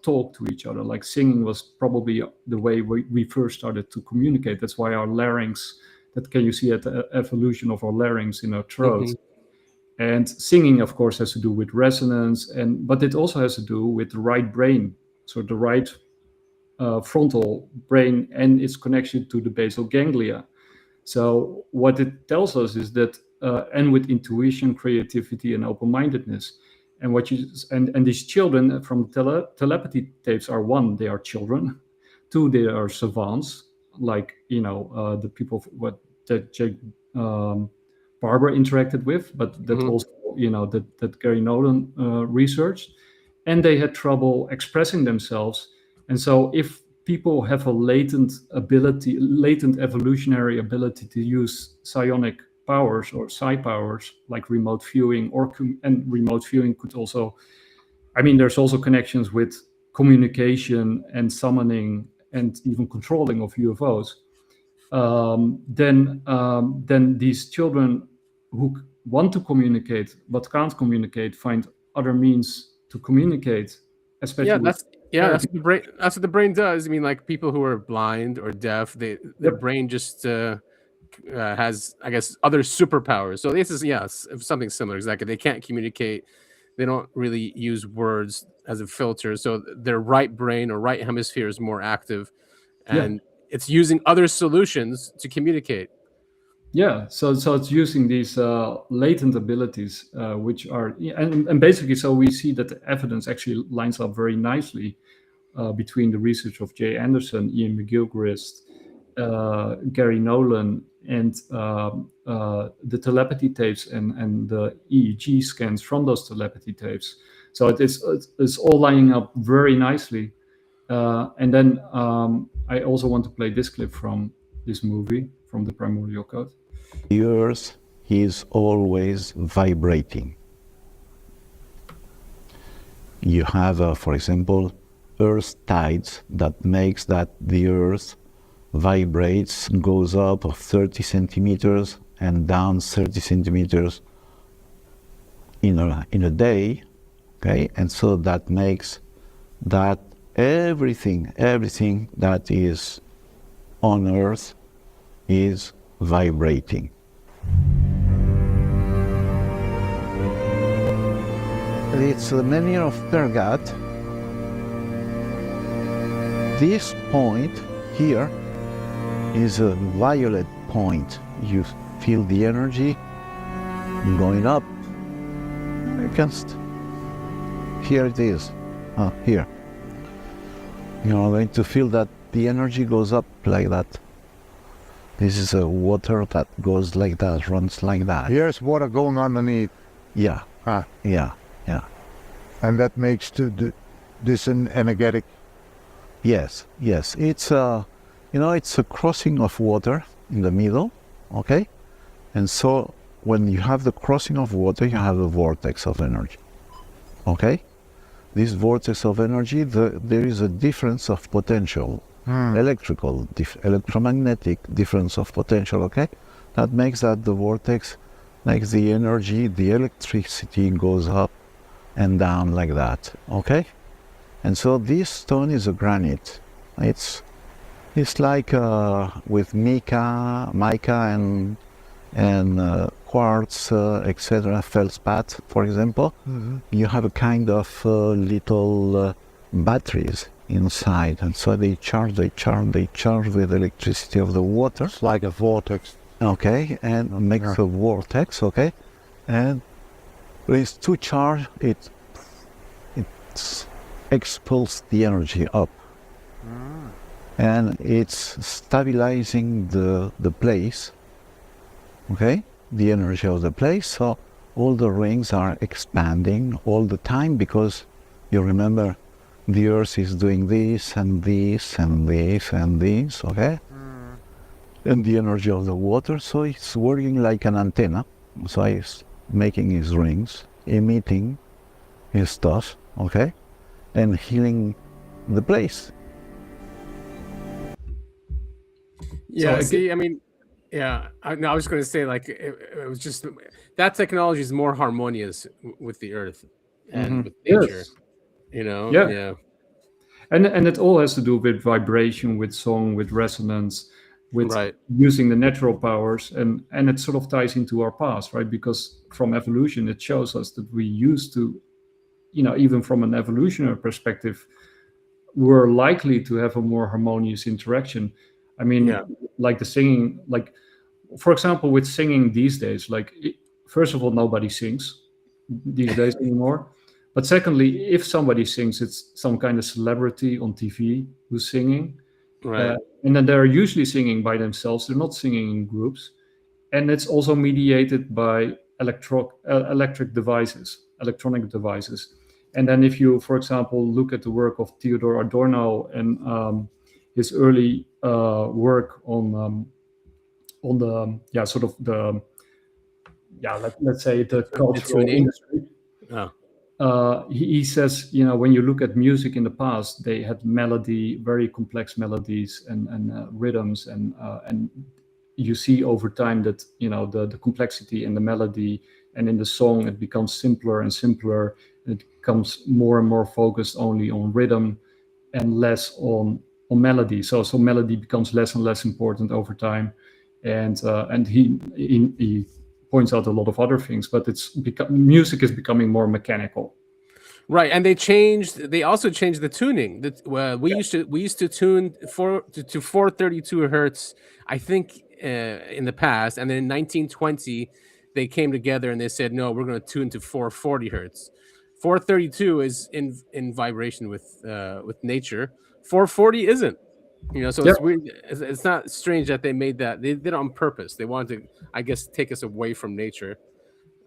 Speaker 5: talk to each other. Like singing was probably the way we first started to communicate. That's why our larynx, that can you see at the evolution of our larynx in our throat. And singing, of course, has to do with resonance, but it also has to do with the right brain, so the right frontal brain and its connection to the basal ganglia. So what it tells us is that, and with intuition, creativity, and open-mindedness, and these children from telepathy tapes are: one, they are children; two, they are savants, like the people that Jake Barber interacted with, but that also that Gary Nolan researched, and they had trouble expressing themselves. And so if people have a latent evolutionary ability to use psionic powers or psi powers, like remote viewing, and remote viewing could also, there's also connections with communication and summoning and even controlling of UFOs. Then these children who want to communicate but can't communicate find other means to communicate, especially
Speaker 3: that's what the brain does. Like people who are blind or deaf, their brain just has, I guess, other superpowers. So this is something similar. Exactly. They can't communicate. They don't really use words as a filter. So their right brain or right hemisphere is more active, and it's using other solutions to communicate.
Speaker 5: Yeah, so it's using these latent abilities, which are and basically, so we see that the evidence actually lines up very nicely between the research of Jay Anderson, Ian McGilchrist, Gary Nolan, and the telepathy tapes and the EEG scans from those telepathy tapes. So it's all lining up very nicely. And then I also want to play this clip from this movie, from the Primordial Code.
Speaker 16: The Earth is always vibrating. You have, for example, Earth tides that makes that the Earth vibrates, goes up of 30 centimeters and down 30 centimeters in a day, okay? And so that makes that everything that is on Earth is vibrating. It's the menhir of Pergat. This point here is a violet point. You feel the energy going up against. Here it is, here. You're going to feel that the energy goes up like that. This is a water that goes like that, runs like that.
Speaker 14: Here's water going underneath.
Speaker 16: Yeah. Yeah.
Speaker 14: And that makes this an energetic.
Speaker 16: Yes. It's it's a crossing of water in the middle, okay? And so when you have the crossing of water, you have a vortex of energy, okay? This vortex of energy, there is a difference of potential. Electromagnetic difference of potential, okay? That makes that the vortex, makes the energy, the electricity goes up and down like that, okay? And so this stone is a granite. It's like with mica and quartz, etc., feldspat, for example. You have a kind of little batteries inside, and so they charge with electricity of the water.
Speaker 14: It's like a vortex.
Speaker 16: Okay, and makes a vortex, okay? And with two charge, it expels the energy up. And it's stabilizing the place, okay? The energy of the place, so all the rings are expanding all the time, because you remember the Earth is doing this and this and this and this, okay? And the energy of the water, so it's working like an antenna. So it's making his rings, emitting his stuff, okay? And healing the place.
Speaker 3: Yeah, see, I mean, yeah, I was going to say, like, it was just, that technology is more harmonious with the Earth and with nature.
Speaker 5: Yes.
Speaker 3: Yeah.
Speaker 5: And it all has to do with vibration, with song, with resonance, with using the natural powers, and it sort of ties into our past, right? Because from evolution, it shows us that we used to, even from an evolutionary perspective, we're likely to have a more harmonious interaction. I mean, like the singing, like, for example, with singing these days, like, first of all, nobody sings these days anymore. But secondly, if somebody sings, it's some kind of celebrity on TV who's singing.
Speaker 3: Right.
Speaker 5: And then they're usually singing by themselves. They're not singing in groups. And it's also mediated by electronic devices. And then if you, for example, look at the work of Theodor Adorno and his early work on the, let's say the cultural industry. He says, when you look at music in the past, they had very complex melodies and rhythms, and you see over time that the complexity in the melody and in the song, it becomes simpler and simpler. It becomes more and more focused only on rhythm and less on melody. So melody becomes less and less important over time, and he points out a lot of other things, but music is becoming more mechanical.
Speaker 3: Right, and they also changed the tuning. We used to tune to 432 hertz, I think, in the past, and then in 1920 they came together and they said, no, we're going to tune to 440 hertz. 432 is in vibration with nature. 440 isn't. So it's weird. It's not strange that they made that. They did it on purpose. They wanted to, I guess, take us away from nature.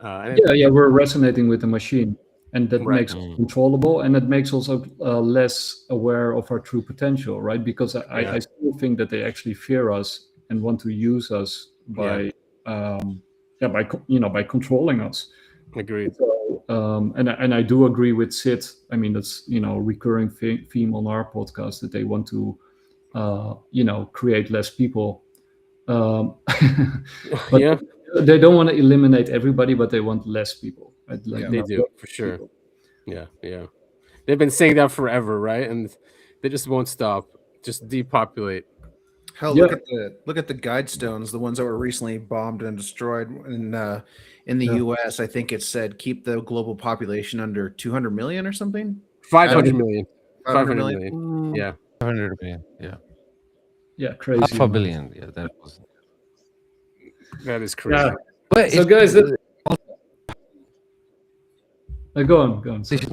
Speaker 5: We're resonating with the machine, and that
Speaker 3: Right.
Speaker 5: makes us controllable, and it makes also less aware of our true potential, right? Because I still think that they actually fear us and want to use us by controlling us.
Speaker 3: Agreed.
Speaker 5: So, and I do agree with Sid. I mean, that's recurring theme on our podcast, that they want to create less people. But they don't want to eliminate everybody, but they want less people. Right?
Speaker 3: They do, for sure. People. Yeah. They've been saying that forever, right? And they just won't stop. Just depopulate.
Speaker 4: Hell, look at the guide stones, the ones that were recently bombed and destroyed in the U.S. I think it said keep the global population under 200 million or something.
Speaker 3: 500 million.
Speaker 4: 500 million.
Speaker 3: Yeah.
Speaker 6: 500 million. Yeah.
Speaker 5: Yeah, crazy.
Speaker 6: Half a billion. Yeah, that was.
Speaker 3: That is crazy.
Speaker 5: Yeah.
Speaker 6: But
Speaker 5: so, guys, go on.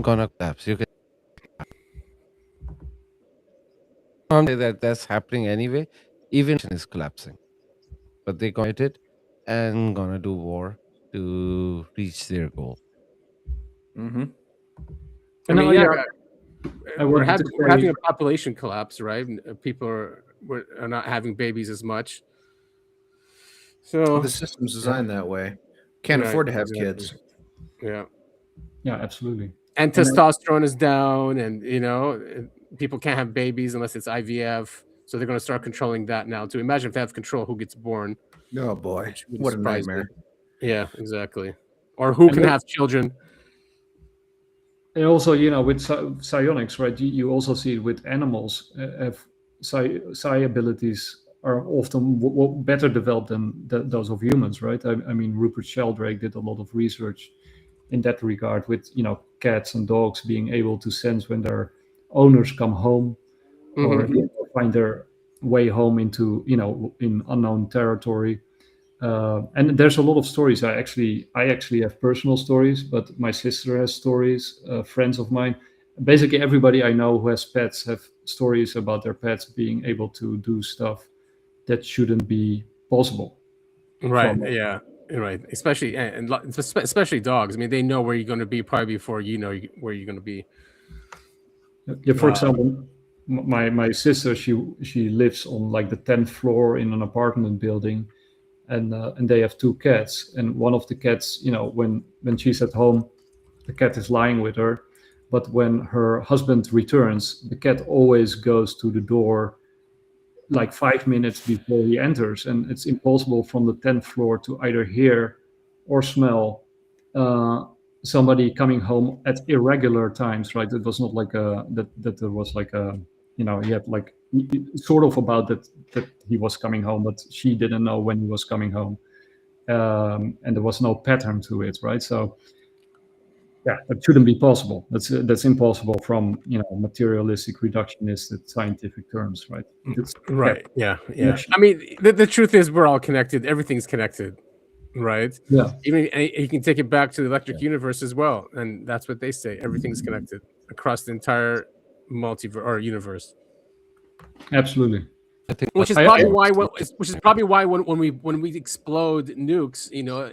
Speaker 6: Gonna collapse. You can say that's happening anyway. Even is collapsing, but they got it and gonna do war to reach their goal.
Speaker 4: Mm-hmm.
Speaker 3: We're having a population collapse, right? People are not having babies as much. So
Speaker 4: the system's designed that way. Can't afford to have kids.
Speaker 3: Yeah,
Speaker 5: absolutely.
Speaker 3: And testosterone is down, and people can't have babies unless it's IVF. So they're going to start controlling that now too. Imagine if they have control who gets born.
Speaker 4: Oh boy, what a nightmare!
Speaker 3: Yeah, exactly. Or who can have children.
Speaker 5: And also, with psionics, right? You also see it with animals. Have psi abilities are often better developed than those of humans, right? I mean, Rupert Sheldrake did a lot of research in that regard with, cats and dogs being able to sense when their owners come home or find their way home into, in unknown territory. And there's a lot of stories. I actually have personal stories, but my sister has stories, friends of mine. Basically, everybody I know who has pets have stories about their pets being able to do stuff that shouldn't be possible.
Speaker 3: Right. Yeah. Right. Especially dogs. I mean, they know where you're going to be probably before you know where you're going to be.
Speaker 5: Yeah. For example, my sister, she lives on like the 10th floor in an apartment building, and they have two cats. And one of the cats, when she's at home, the cat is lying with her. But when her husband returns, the cat always goes to the door like 5 minutes before he enters, and it's impossible from the 10th floor to either hear or smell somebody coming home at irregular times, right? It was not like that there was like he had like sort of about that he was coming home, but she didn't know when he was coming home, and there was no pattern to it, right? So yeah, it shouldn't be possible. That's impossible from materialistic reductionist scientific terms, right?
Speaker 3: Right. Yeah. I mean, the truth is we're all connected. Everything's connected, right?
Speaker 5: Yeah.
Speaker 3: Even you can take it back to the electric universe as well, and that's what they say. Everything's connected across the entire multiverse or universe.
Speaker 5: Absolutely.
Speaker 3: Which is probably why when we explode nukes,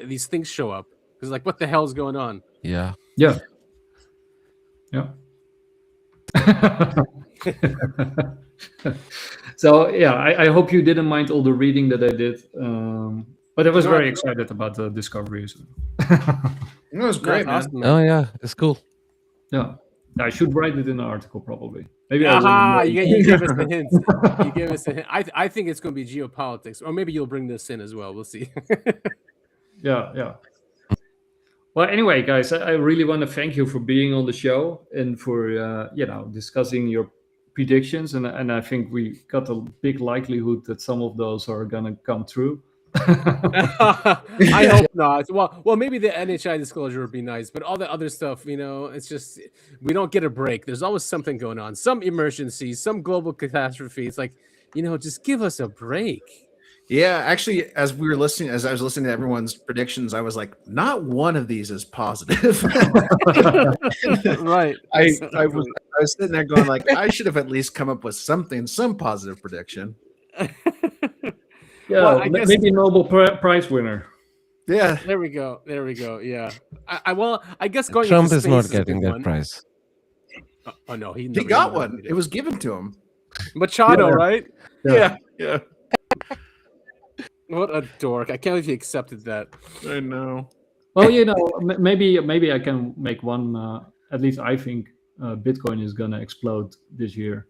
Speaker 3: these things show up. Because like, what the hell is going on?
Speaker 5: Yeah. So yeah, I hope you didn't mind all the reading that I did, but I was very excited about the discoveries.
Speaker 4: It was great, man.
Speaker 3: Awesome, man.
Speaker 6: Oh yeah, it's cool.
Speaker 5: Yeah, I should write it in an article probably.
Speaker 3: Maybe you gave us a hint. You gave us a hint. I think it's going to be geopolitics, or maybe you'll bring this in as well. We'll see.
Speaker 5: Yeah. Well, anyway, guys, I really want to thank you for being on the show and for discussing your predictions, and I think we got a big likelihood that some of those are going to come true.
Speaker 3: I hope not. Well, maybe the NHI disclosure would be nice, but all the other stuff, it's just we don't get a break. There's always something going on, some emergency, some global catastrophe. It's like, just give us a break.
Speaker 4: Yeah, actually, as I was listening to everyone's predictions, I was like, not one of these is positive.
Speaker 3: Right.
Speaker 4: I was sitting there going like, I should have at least come up with some positive prediction.
Speaker 5: Yeah,
Speaker 3: well, I guess,
Speaker 5: maybe Nobel Prize winner.
Speaker 4: Yeah.
Speaker 3: There we go. Yeah. I guess going.
Speaker 6: Trump
Speaker 3: into
Speaker 6: is
Speaker 3: space
Speaker 6: not
Speaker 3: is
Speaker 6: getting that
Speaker 3: one.
Speaker 6: price.
Speaker 3: Oh no, he
Speaker 4: got one. It was given to him.
Speaker 3: Machado, right?
Speaker 4: Yeah.
Speaker 3: What a dork! I can't believe he accepted that.
Speaker 4: I know.
Speaker 5: Well, maybe I can make one. At least I think Bitcoin is gonna explode this year.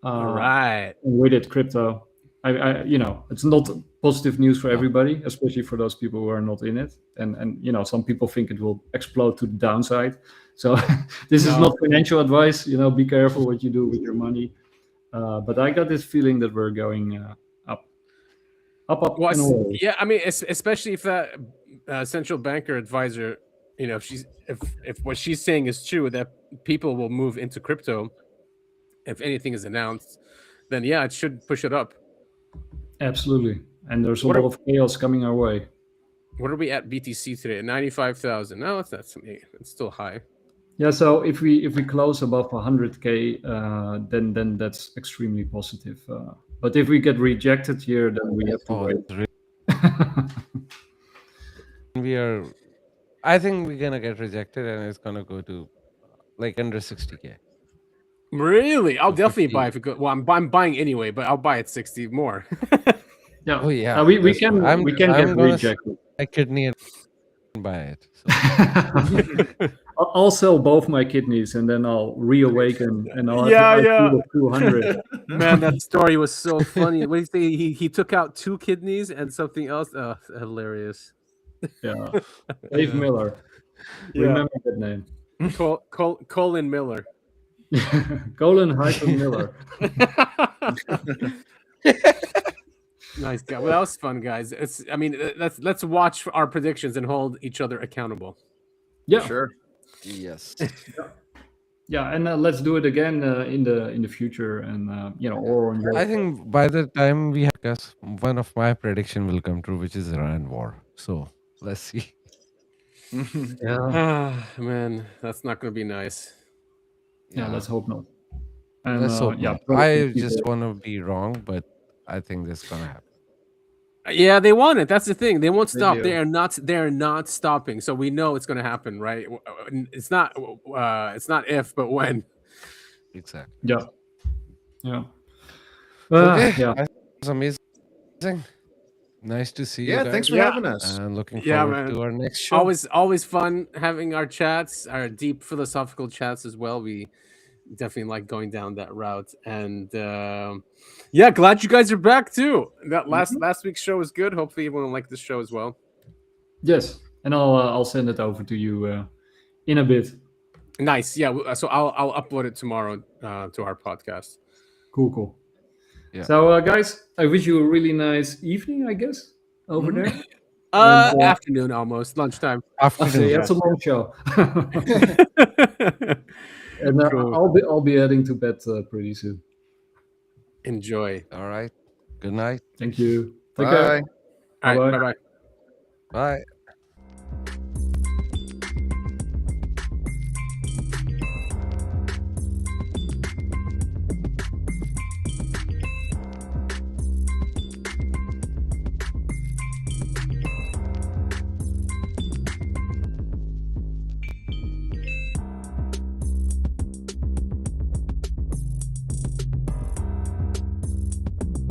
Speaker 3: All right.
Speaker 5: With it, crypto. I it's not positive news for everybody, especially for those people who are not in it. And some people think it will explode to the downside. So this is not financial advice. Be careful what you do with your money. But I got this feeling that we're going up.
Speaker 3: Well,
Speaker 5: and away.
Speaker 3: yeah, I mean, especially if that central banker advisor, if what she's saying is true, that people will move into crypto if anything is announced, then yeah, it should push it up.
Speaker 5: Absolutely. And there's a lot of chaos coming our way.
Speaker 3: What are we at BTC today? 95,000. No, it's still high.
Speaker 5: Yeah, so if we close above 100K, then that's extremely positive. But if we get rejected here, then we have to wait.
Speaker 6: I think we're gonna get rejected, and it's gonna go to like under 60K.
Speaker 3: Really? I'll definitely buy if it goes. Well, I'm buying anyway, but I'll buy at 60 more.
Speaker 5: Yeah.
Speaker 6: Oh yeah.
Speaker 5: We can get rejected.
Speaker 6: I kidney and buy it. So.
Speaker 5: I'll sell both my kidneys and then I'll reawaken and I'll have an IQ of 200.
Speaker 3: Man, that story was so funny. What did he say? He took out 2 kidneys and something else. Oh, hilarious.
Speaker 5: Yeah. Dave Miller. Remember that name.
Speaker 3: Colin Miller.
Speaker 5: Colin-Miller.
Speaker 3: Nice guy. Well, that was fun, guys. Let's watch our predictions and hold each other accountable.
Speaker 5: Yeah,
Speaker 4: sure.
Speaker 6: Yes.
Speaker 5: Yeah, and let's do it again in the future, and or on your.
Speaker 6: I think by the time we have, one of my prediction will come true, which is Iran war. So let's see.
Speaker 5: Yeah.
Speaker 3: Man, that's not going to be nice.
Speaker 5: Yeah, let's hope not. And,
Speaker 6: let's hope not. I just want to be wrong, but I think this is gonna happen.
Speaker 3: Yeah, they want it. That's the thing. They won't stop.
Speaker 4: do.
Speaker 3: They are not stopping. So we know it's going to happen, right? It's not if, but when.
Speaker 6: Exactly.
Speaker 5: Yeah.
Speaker 6: Okay.
Speaker 5: Yeah.
Speaker 6: That was amazing. Nice to see you.
Speaker 4: Yeah,
Speaker 6: guys.
Speaker 4: thanks for having us.
Speaker 6: And looking forward to our next show.
Speaker 3: Always fun having our chats, our deep philosophical chats as well. We definitely like going down that route, and glad you guys are back too. That last week's show was good. Hopefully everyone will like this show as well.
Speaker 5: Yes, and I'll send it over to you in a bit.
Speaker 3: Nice. Yeah, so I'll upload it tomorrow to our podcast.
Speaker 5: Cool.
Speaker 6: Yeah.
Speaker 5: So guys, I wish you a really nice evening, I guess, over there.
Speaker 3: Afternoon almost, lunchtime.
Speaker 6: Afternoon.
Speaker 5: That's a long show. And I'll be heading to bed pretty soon.
Speaker 3: Enjoy.
Speaker 6: All right. Good night.
Speaker 5: Thank you. Take
Speaker 4: Bye.
Speaker 5: care.
Speaker 3: All right. Bye.
Speaker 6: Bye.